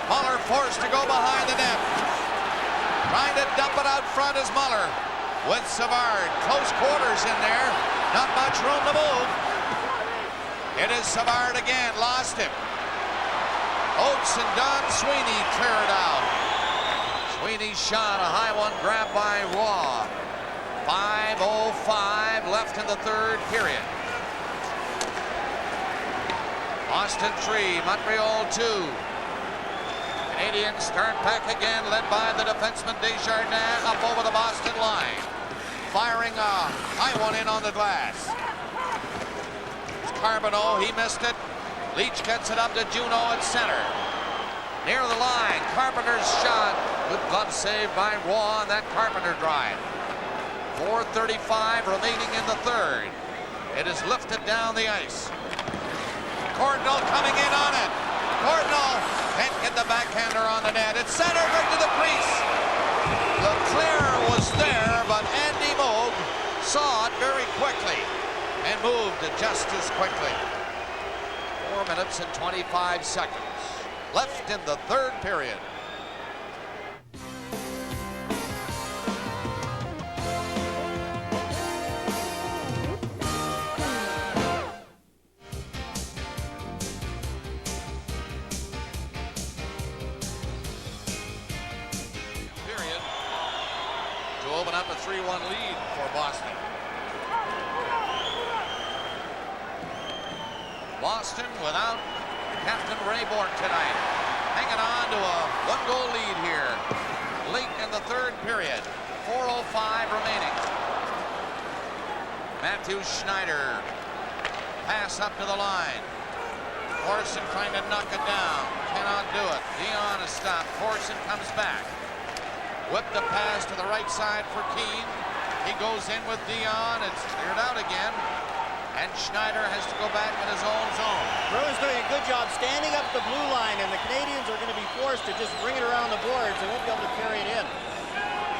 Muller forced to go behind the net. Trying to dump it out front is Muller with Savard. Close quarters in there. Not much room to move. It is Savard again. Lost him. Oates and Don Sweeney cleared out. Sweeney's shot, a high one, grabbed by Raw. 5:05 left in the third period. Boston 3, Montreal 2. Canadiens start back again, led by the defenseman Desjardins up over the Boston line. Firing a high one in on the glass. It's Carbonneau, he missed it. Leach gets it up to Juneau at center. Near the line, Carpenter's shot. Good glove save by Raw on that Carpenter drive. 4:35 remaining in the third. It is lifted down the ice. Courtnall coming in on it. Courtnall can't get the backhander on the net. It's centered right to the crease. The there, but Andy Moog saw it very quickly and moved just as quickly. 4 minutes and 25 seconds left in the third period. Period to open up a 3-1 lead for Boston. Boston without Captain Ray Bourque tonight, hanging on to a 1-goal lead here late in the third period. 4:05 remaining. Matthew Schneider pass up to the line. Corson trying to knock it down, cannot do it. Dion is stopped. Corson comes back. Whip the pass to the right side for Keane. He goes in with Dion. It's cleared out again. And Schneider has to go back in his own zone. Bruins doing a good job standing up the blue line, and the Canadiens are going to be forced to just bring it around the boards. They won't be able to carry it in.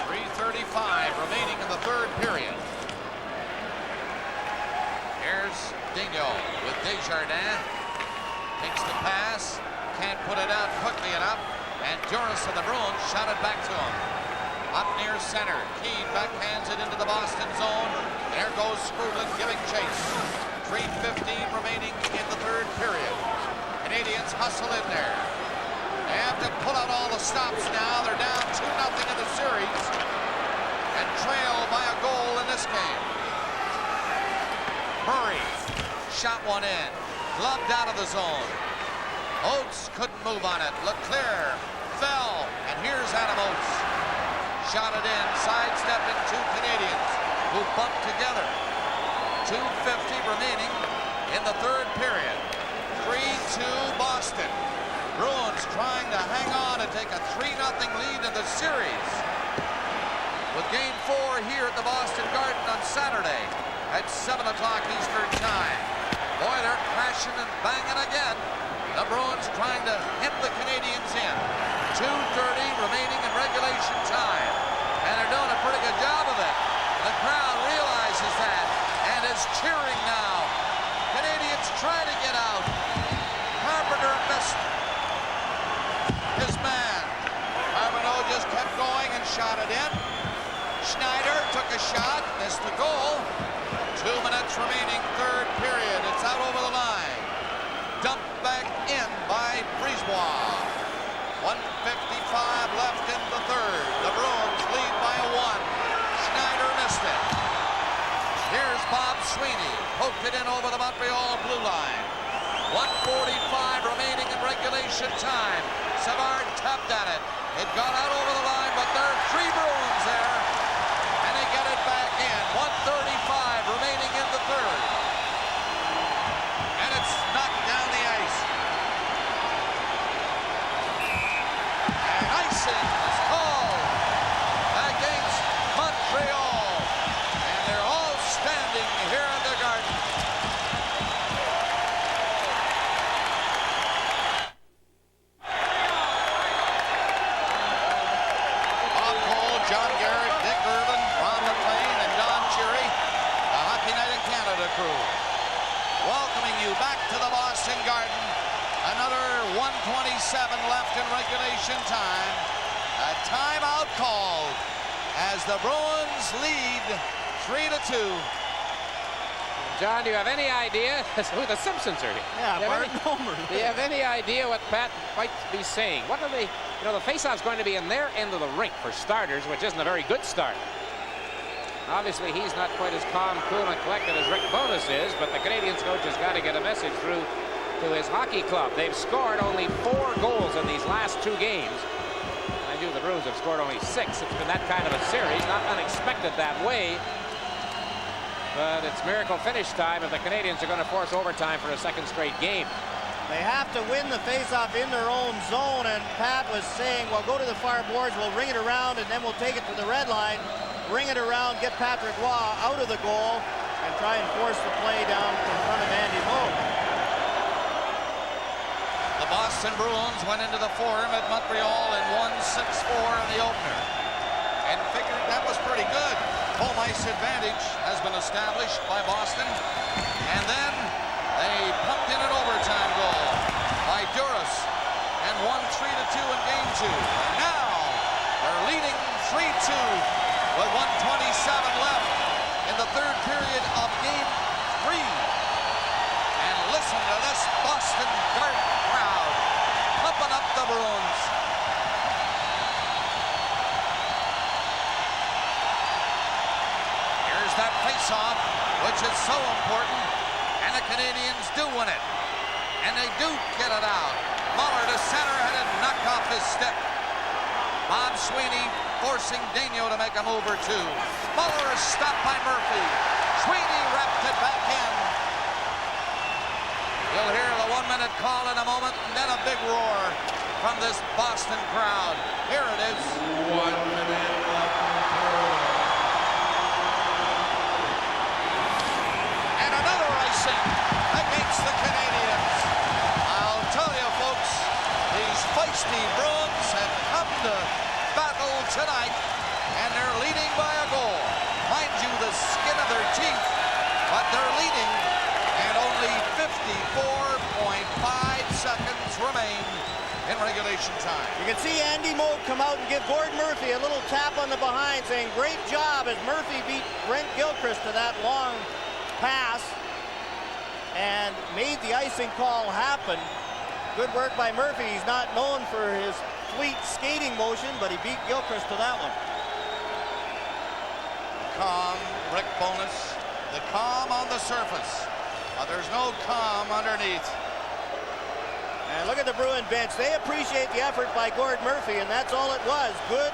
3:35 remaining in the third period. Here's Digno with Desjardins. Takes the pass, can't put it out quickly enough, and Duras of the Bruins shot it back to him. Up near center, Keane backhands it into the Boston zone. There goes Sprudelin giving chase. 3:15 remaining in the third period. Canadiens hustle in there. They have to pull out all the stops now. They're down 2-0 in the series and trail by a goal in this game. Murray shot one in, gloved out of the zone. Oates couldn't move on it. Leclerc fell, and here's Adam Oates. Shot it in, sidestepping two Canadiens who bumped together. 2:50 remaining in the third period. 3-2 Boston. Bruins trying to hang on and take a 3-0 lead in the series. With Game 4 here at the Boston Garden on Saturday at 7 o'clock Eastern Time. Boy, they're crashing and banging again. The Bruins trying to hem the Canadiens in. 2:30 remaining in regulation time. And they're doing a pretty good job of it. The crowd realizes that and is cheering now. Canadiens try to get out. Carpenter missed his man. Carpenter just kept going and shot it in. Schneider took a shot, missed the goal. 2 minutes remaining, third period. It's out over the line. Dumped back in by Brisebois. 1:55 left in the third. The Bruins lead by a 1. Schneider missed it. Here's Bob Sweeney. Poked it in over the Montreal blue line. 1:45 remaining in regulation time. Savard tapped at it. It got out over the line, but there are 3 Bruins there. And they get it back in. 1:35 remaining in the third. And it's knocked down the ice. And icing is called against Montreal. And they're all standing here at the Garden. Bob Cole, John Garrett, Dick Irvin, Ron McLean, and Don Cherry, the Hockey Night in Canada crew, welcoming you back to the Boston Garden. Another 1:27 left in regulation time. A timeout called as the Bruins lead 3-2. John, do you have any idea who the Simpsons are here? Yeah, Bart and Homer. Do you have any idea what Pat might be saying? What are they? You know, the faceoff's going to be in their end of the rink for starters, which isn't a very good start. Obviously, he's not quite as calm, cool, and collected as Rick Bowness is, but the Canadiens coach has got to get a message through to his hockey club. They've scored only 4 goals in these last 2 games. Mind you, the Bruins have scored only 6. It's been that kind of a series, not unexpected that way. But it's miracle finish time if the Canadiens are going to force overtime for a second straight game. They have to win the faceoff in their own zone, and Pat was saying, well, go to the far boards, we'll ring it around, and then we'll take it to the red line, ring it around, get Patrick Roy out of the goal, and try and force the play down in front of Andy Moog. The Boston Bruins went into the Forum at Montreal and won 6-4 in the opener. And figured that was pretty pretty good. Home ice advantage has been established by Boston. And then they pumped in an overtime goal by Duras and won 3-2 in game 2. And now they're leading 3-2 with 1:27 left in the third period of game 3. And listen to this Boston Garden crowd pumping up the Bruins. Here's that face-off, which is so important, and the Canadiens do win it. And they do get it out. Muller to center, and it knocked off his stick. Bob Sweeney forcing Daigneault to make a move or two. Muller is stopped by Murphy. Sweeney wrapped it back in. You'll hear the 1-minute call in a moment, and then a big roar from this Boston crowd. Here it is. 1 minute left in the third. And another icing against the Canadiens. I'll tell you, folks, these feisty Bruins have come to battle tonight, and they're leading by a goal. Mind you, the skin of their teeth, but they're leading, and only 54.5 seconds remain in regulation time. You can see Andy Moog come out and give Gord Murphy a little tap on the behind, saying great job, as Murphy beat Brent Gilchrist to that long pass and made the icing call happen. Good work by Murphy. He's not known for his fleet skating motion, but he beat Gilchrist to that one. Calm, Rick Bowness. The calm on the surface. There's no calm underneath. And look at the Bruin bench. They appreciate the effort by Gord Murphy, and that's all it was. Good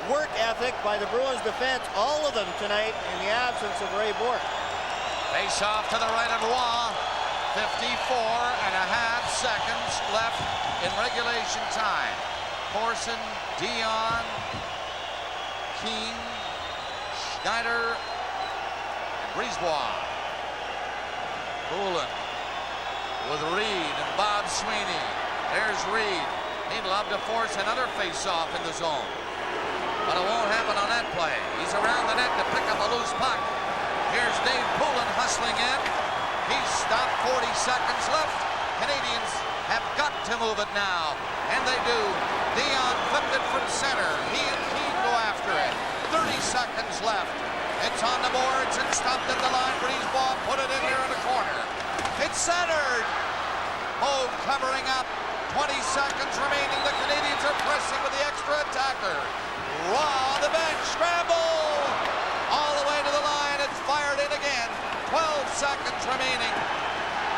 work ethic by the Bruins defense, all of them tonight in the absence of Ray Bourque. Face off to the right of Roy. 54.5 seconds left in regulation time. Corson, Dion, Keane, Schneider, and Brisebois. Poulin with Reed and Bob Sweeney. There's Reed. He'd love to force another face-off in the zone, but it won't happen on that play. He's around the net to pick up a loose puck. Here's Dave Poulin hustling in. He's stopped. 40 seconds left. Canadiens have got to move it now, and they do. Dion flipped it from center. He and Keane go after it. 30 seconds left. It's on the boards and stopped at the line. Brisebois put it in there in the corner. It's centered. Moog covering up. 20 seconds remaining. The Canadiens are pressing with the extra attacker. Raw on the bench. Scramble. All the way to the line. It's fired in again. 12 seconds remaining.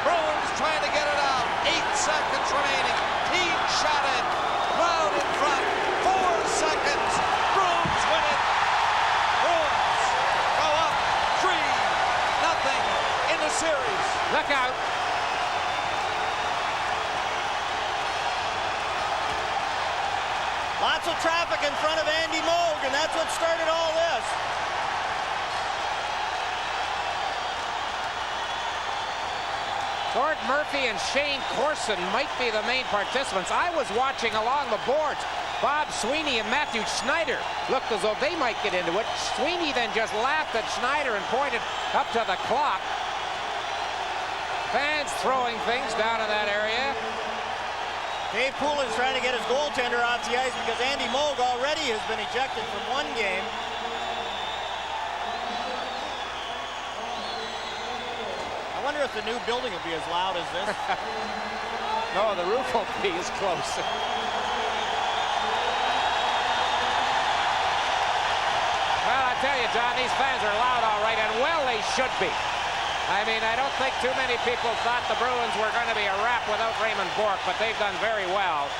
Bruins trying to get it out. 8 seconds remaining. Team shot it. Crowd in front. 4 seconds. Bruins win it. Bruins go up 3-0 in the series. Look out. Lots of traffic in front of Andy Moog, and that's what started all this. Gord Murphy and Shane Corson might be the main participants. I was watching along the boards. Bob Sweeney and Matthew Schneider looked as though they might get into it. Sweeney then just laughed at Schneider and pointed up to the clock. Fans throwing things down in that area. Dave Poulin's trying to get his goaltender off the ice because Andy Moog already has been ejected from one game. I wonder if the new building will be as loud as this. No, the roof won't be as close. Well, I tell you, John, these fans are loud all right, and well, they should be. I mean, I don't think too many people thought the Bruins were going to be a wrap without Raymond Bourque, but they've done very well.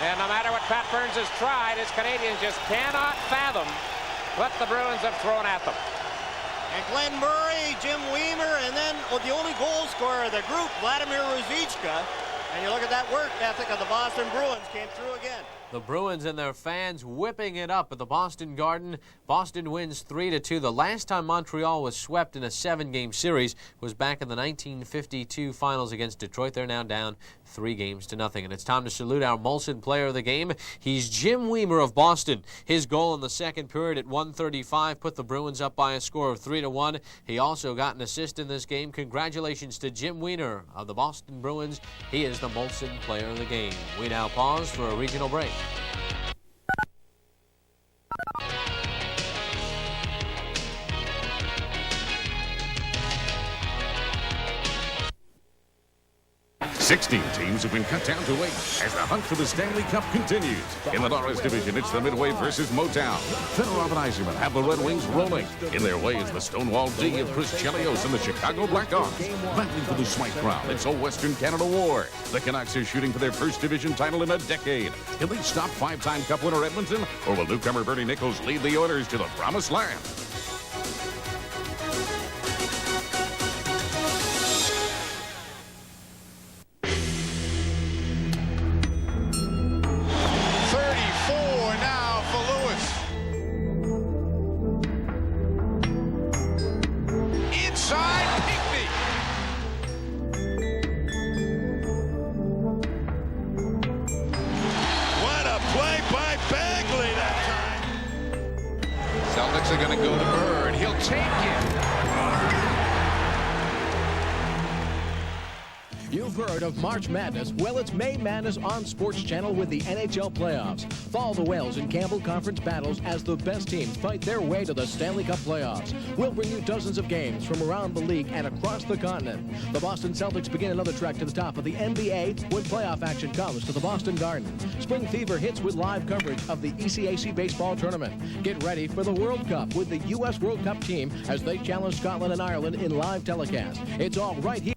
And no matter what Pat Burns has tried, his Canadiens just cannot fathom what the Bruins have thrown at them. And Glenn Murray, Jim Weimer, and then the only goal scorer of the group, Vladimir Ruzicka. And you look at that work ethic of the Boston Bruins came through again. The Bruins and their fans whipping it up at the Boston Garden. Boston wins 3-2. The last time Montreal was swept in a 7-game series was back in the 1952 finals against Detroit. They're now down 3-0. And it's time to salute our Molson player of the game. He's Jim Weimer of Boston. His goal in the second period at 1:35 put the Bruins up by a score of 3-1. He also got an assist in this game. Congratulations to Jim Weimer of the Boston Bruins. He is the Molson player of the game. We now pause for a regional break. 16 teams have been cut down to 8 as the hunt for the Stanley Cup continues. In the Norris division, it's the Midway versus Motown. Fedorov and Yzerman have the Red Wings rolling. In their way is the Stonewall D of Chris Chelios and the Chicago Blackhawks. Battling for the Smythe Crown, it's a Western Canada war. The Canucks are shooting for their first division title in a decade. Can they stop 5-time Cup winner Edmonton, or will newcomer Bernie Nichols lead the Oilers to the promised land? Celtics are going to go to Bird. He'll take it. You've heard of March Madness. Well, it's May Madness on SportsChannel with the NHL Playoffs. Follow the Wales and Campbell Conference battles as the best teams fight their way to the Stanley Cup Playoffs. We'll bring you dozens of games from around the league and across the continent. The Boston Celtics begin another trek to the top of the NBA when playoff action comes to the Boston Garden. Spring Fever hits with live coverage of the ECAC baseball tournament. Get ready for the World Cup with the U.S. World Cup team as they challenge Scotland and Ireland in live telecast. It's all right here.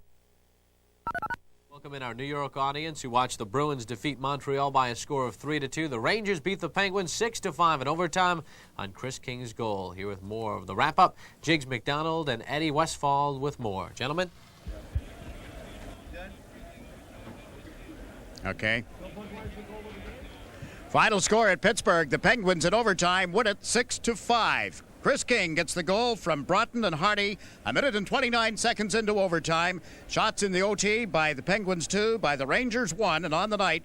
Welcome in our New York audience who watched the Bruins defeat Montreal by a score of 3-2. The Rangers beat the Penguins 6-5 in overtime on Chris King's goal. Here with more of the wrap-up, Jiggs McDonald and Eddie Westfall with more. Gentlemen. Okay. Final score at Pittsburgh. The Penguins in overtime win it 6-5. Chris King gets the goal from Broughton and Hardy a minute and 29 seconds into overtime. Shots in the OT by the Penguins 2, by the Rangers 1, and on the night,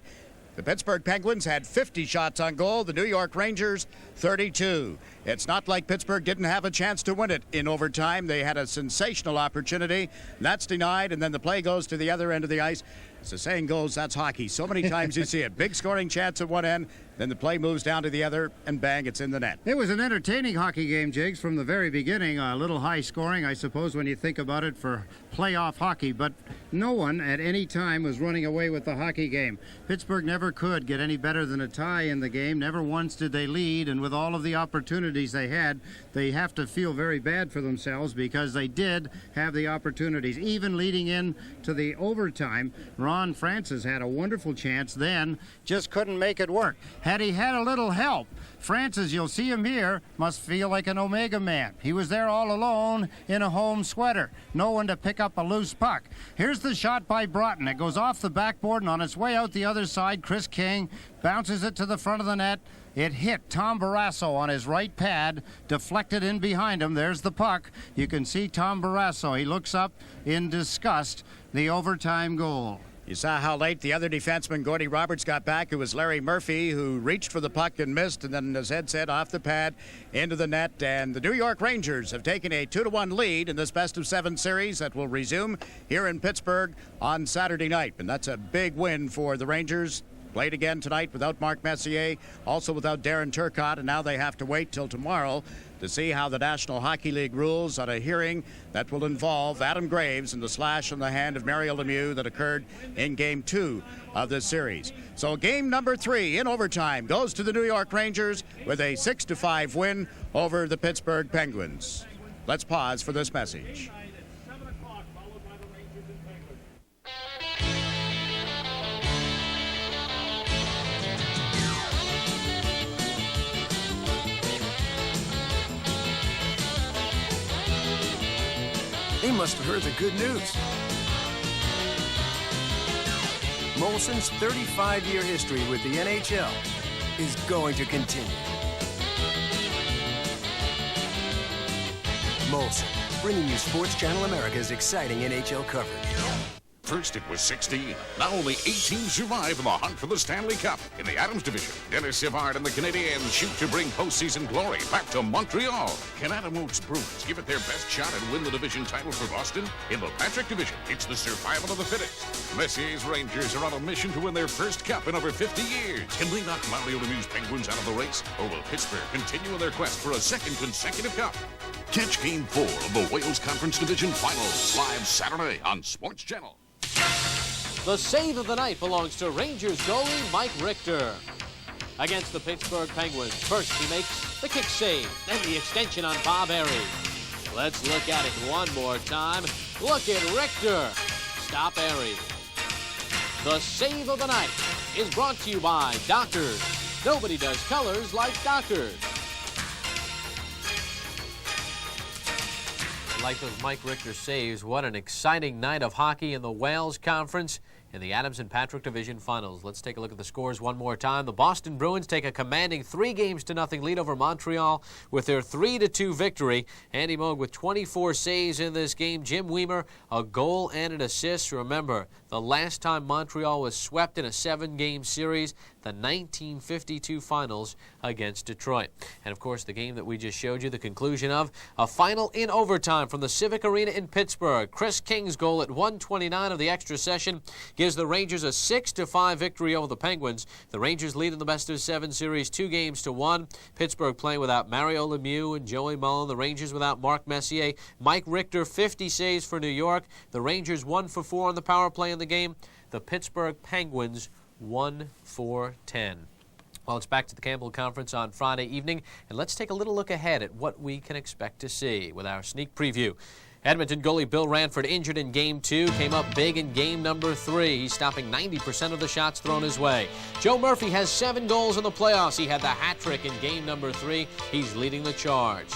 the Pittsburgh Penguins had 50 shots on goal, the New York Rangers 32. It's not like Pittsburgh didn't have a chance to win it in overtime. They had a sensational opportunity. That's denied, and then the play goes to the other end of the ice. As the saying goes, that's hockey. So many times you see it. Big scoring chance at one end, then the play moves down to the other, and bang, it's in the net. It was an entertaining hockey game, Jiggs, from the very beginning. A little high scoring, I suppose, when you think about it, for playoff hockey. But no one at any time was running away with the hockey game. Pittsburgh never could get any better than a tie in the game. Never once did they lead, and with all of the opportunities they had, they have to feel very bad for themselves because they did have the opportunities. Even leading in to the overtime, Ron Francis had a wonderful chance then, just couldn't make it work. Had he had a little help, Francis, you'll see him here, must feel like an Omega man. He was there all alone in a home sweater. No one to pick up a loose puck. Here's the shot by Broughton. It goes off the backboard, and on its way out the other side, Chris King bounces it to the front of the net. It hit Tom Barrasso on his right pad, deflected in behind him. There's the puck. You can see Tom Barrasso. He looks up in disgust. The overtime goal. You saw how late the other defenseman, Gordy Roberts, got back. It was Larry Murphy who reached for the puck and missed, and then, as Ed said, off the pad into the net. And the New York Rangers have taken a 2-1 lead in this best-of-7 series that will resume here in Pittsburgh on Saturday night. And that's a big win for the Rangers. Played again tonight without Mark Messier, also without Darren Turcotte, and now they have to wait till tomorrow to see how the National Hockey League rules on a hearing that will involve Adam Graves and the slash on the hand of Mario Lemieux that occurred in Game 2 of this series. So game number 3 in overtime goes to the New York Rangers with a 6-5 win over the Pittsburgh Penguins. Let's pause for this message. They must have heard the good news. Molson's 35-year history with the NHL is going to continue. Molson, bringing you Sports Channel America's exciting NHL coverage. First, it was 16. Now only 8 teams survive in the hunt for the Stanley Cup. In the Adams division, Dennis Savard and the Canadiens shoot to bring postseason glory back to Montreal. Can Adams' Bruins give it their best shot and win the division title for Boston? In the Patrick division, it's the survival of the fittest. Messier's Rangers are on a mission to win their first cup in over 50 years. Can they knock Mario Lemieux's Penguins out of the race? Or will Pittsburgh continue in their quest for a second consecutive cup? Catch Game 4 of the Wales Conference Division Finals live Saturday on Sports Channel. The save of the night belongs to Rangers goalie Mike Richter. Against the Pittsburgh Penguins, first he makes the kick save, then the extension on Bob Aries. Let's look at it one more time. Look at Richter. Stop Aries. The save of the night is brought to you by Doctors. Nobody does colors like Doctors. Like those Mike Richter saves, what an exciting night of hockey in the Wales Conference in the Adams and Patrick Division Finals. Let's take a look at the scores one more time. The Boston Bruins take a commanding 3-0 lead over Montreal with their 3-2 victory. Andy Moog with 24 saves in this game. Jim Weimer, a goal and an assist. Remember, the last time Montreal was swept in a 7-game series, the 1952 finals against Detroit. And of course, the game that we just showed you, the conclusion of a final in overtime from the Civic Arena in Pittsburgh. Chris King's goal at 1:29 of the extra session gives the Rangers a 6-5 victory over the Penguins. The Rangers lead in the best-of-7 series 2-1. Pittsburgh playing without Mario Lemieux and Joey Mullen. The Rangers without Mark Messier. Mike Richter, 50 saves for New York. The Rangers 1 for 4 on the power play in the game. The Pittsburgh Penguins 1 for 10. Well, it's back to the Campbell Conference on Friday evening, and let's take a little look ahead at what we can expect to see with our sneak preview. Edmonton goalie Bill Ranford injured in Game 2, came up big in Game number 3. He's stopping 90% of the shots thrown his way. Joe Murphy has 7 goals in the playoffs. He had the hat trick in Game number 3. He's leading the charge.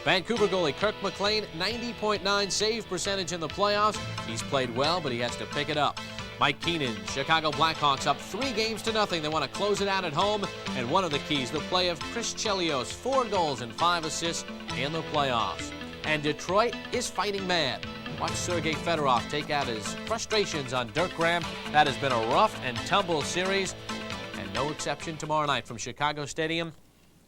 Vancouver goalie Kirk McLean, 90.9 save percentage in the playoffs. He's played well, but he has to pick it up. Mike Keenan, Chicago Blackhawks up 3-0. They want to close it out at home. And one of the keys, the play of Chris Chelios, 4 goals and 5 assists in the playoffs. And Detroit is fighting mad. Watch Sergei Fedorov take out his frustrations on Dirk Graham. That has been a rough and tumble series. And no exception tomorrow night from Chicago Stadium.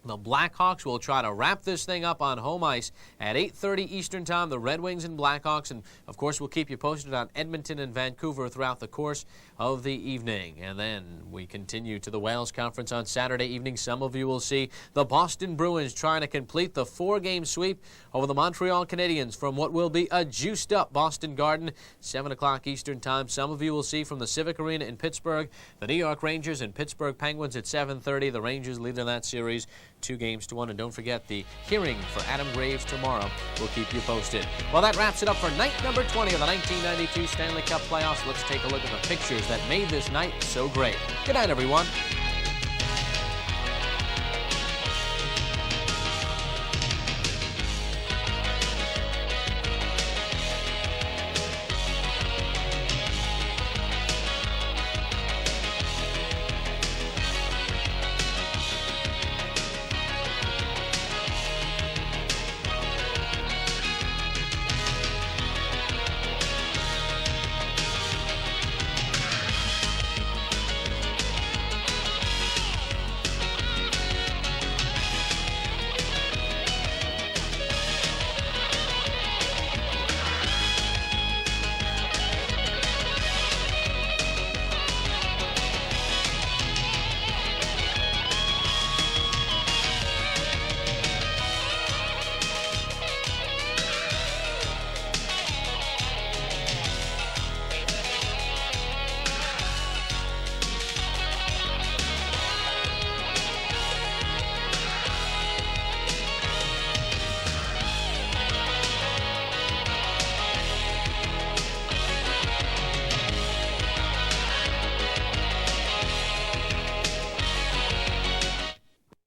The Blackhawks will try to wrap this thing up on home ice at 8:30 Eastern Time, the Red Wings and Blackhawks. And, of course, we'll keep you posted on Edmonton and Vancouver throughout the course of the evening. And then we continue to the Wales Conference on Saturday evening. Some of you will see the Boston Bruins trying to complete the 4-game sweep over the Montreal Canadiens from what will be a juiced-up Boston Garden, 7 o'clock Eastern Time. Some of you will see from the Civic Arena in Pittsburgh the New York Rangers and Pittsburgh Penguins at 7:30. The Rangers lead in that series 2-1. And don't forget the hearing for Adam Graves tomorrow. We'll keep you posted. Well, that wraps it up for night number 20 of the 1992 Stanley Cup Playoffs. Let's take a look at the pictures that made this night so great. Good night, everyone.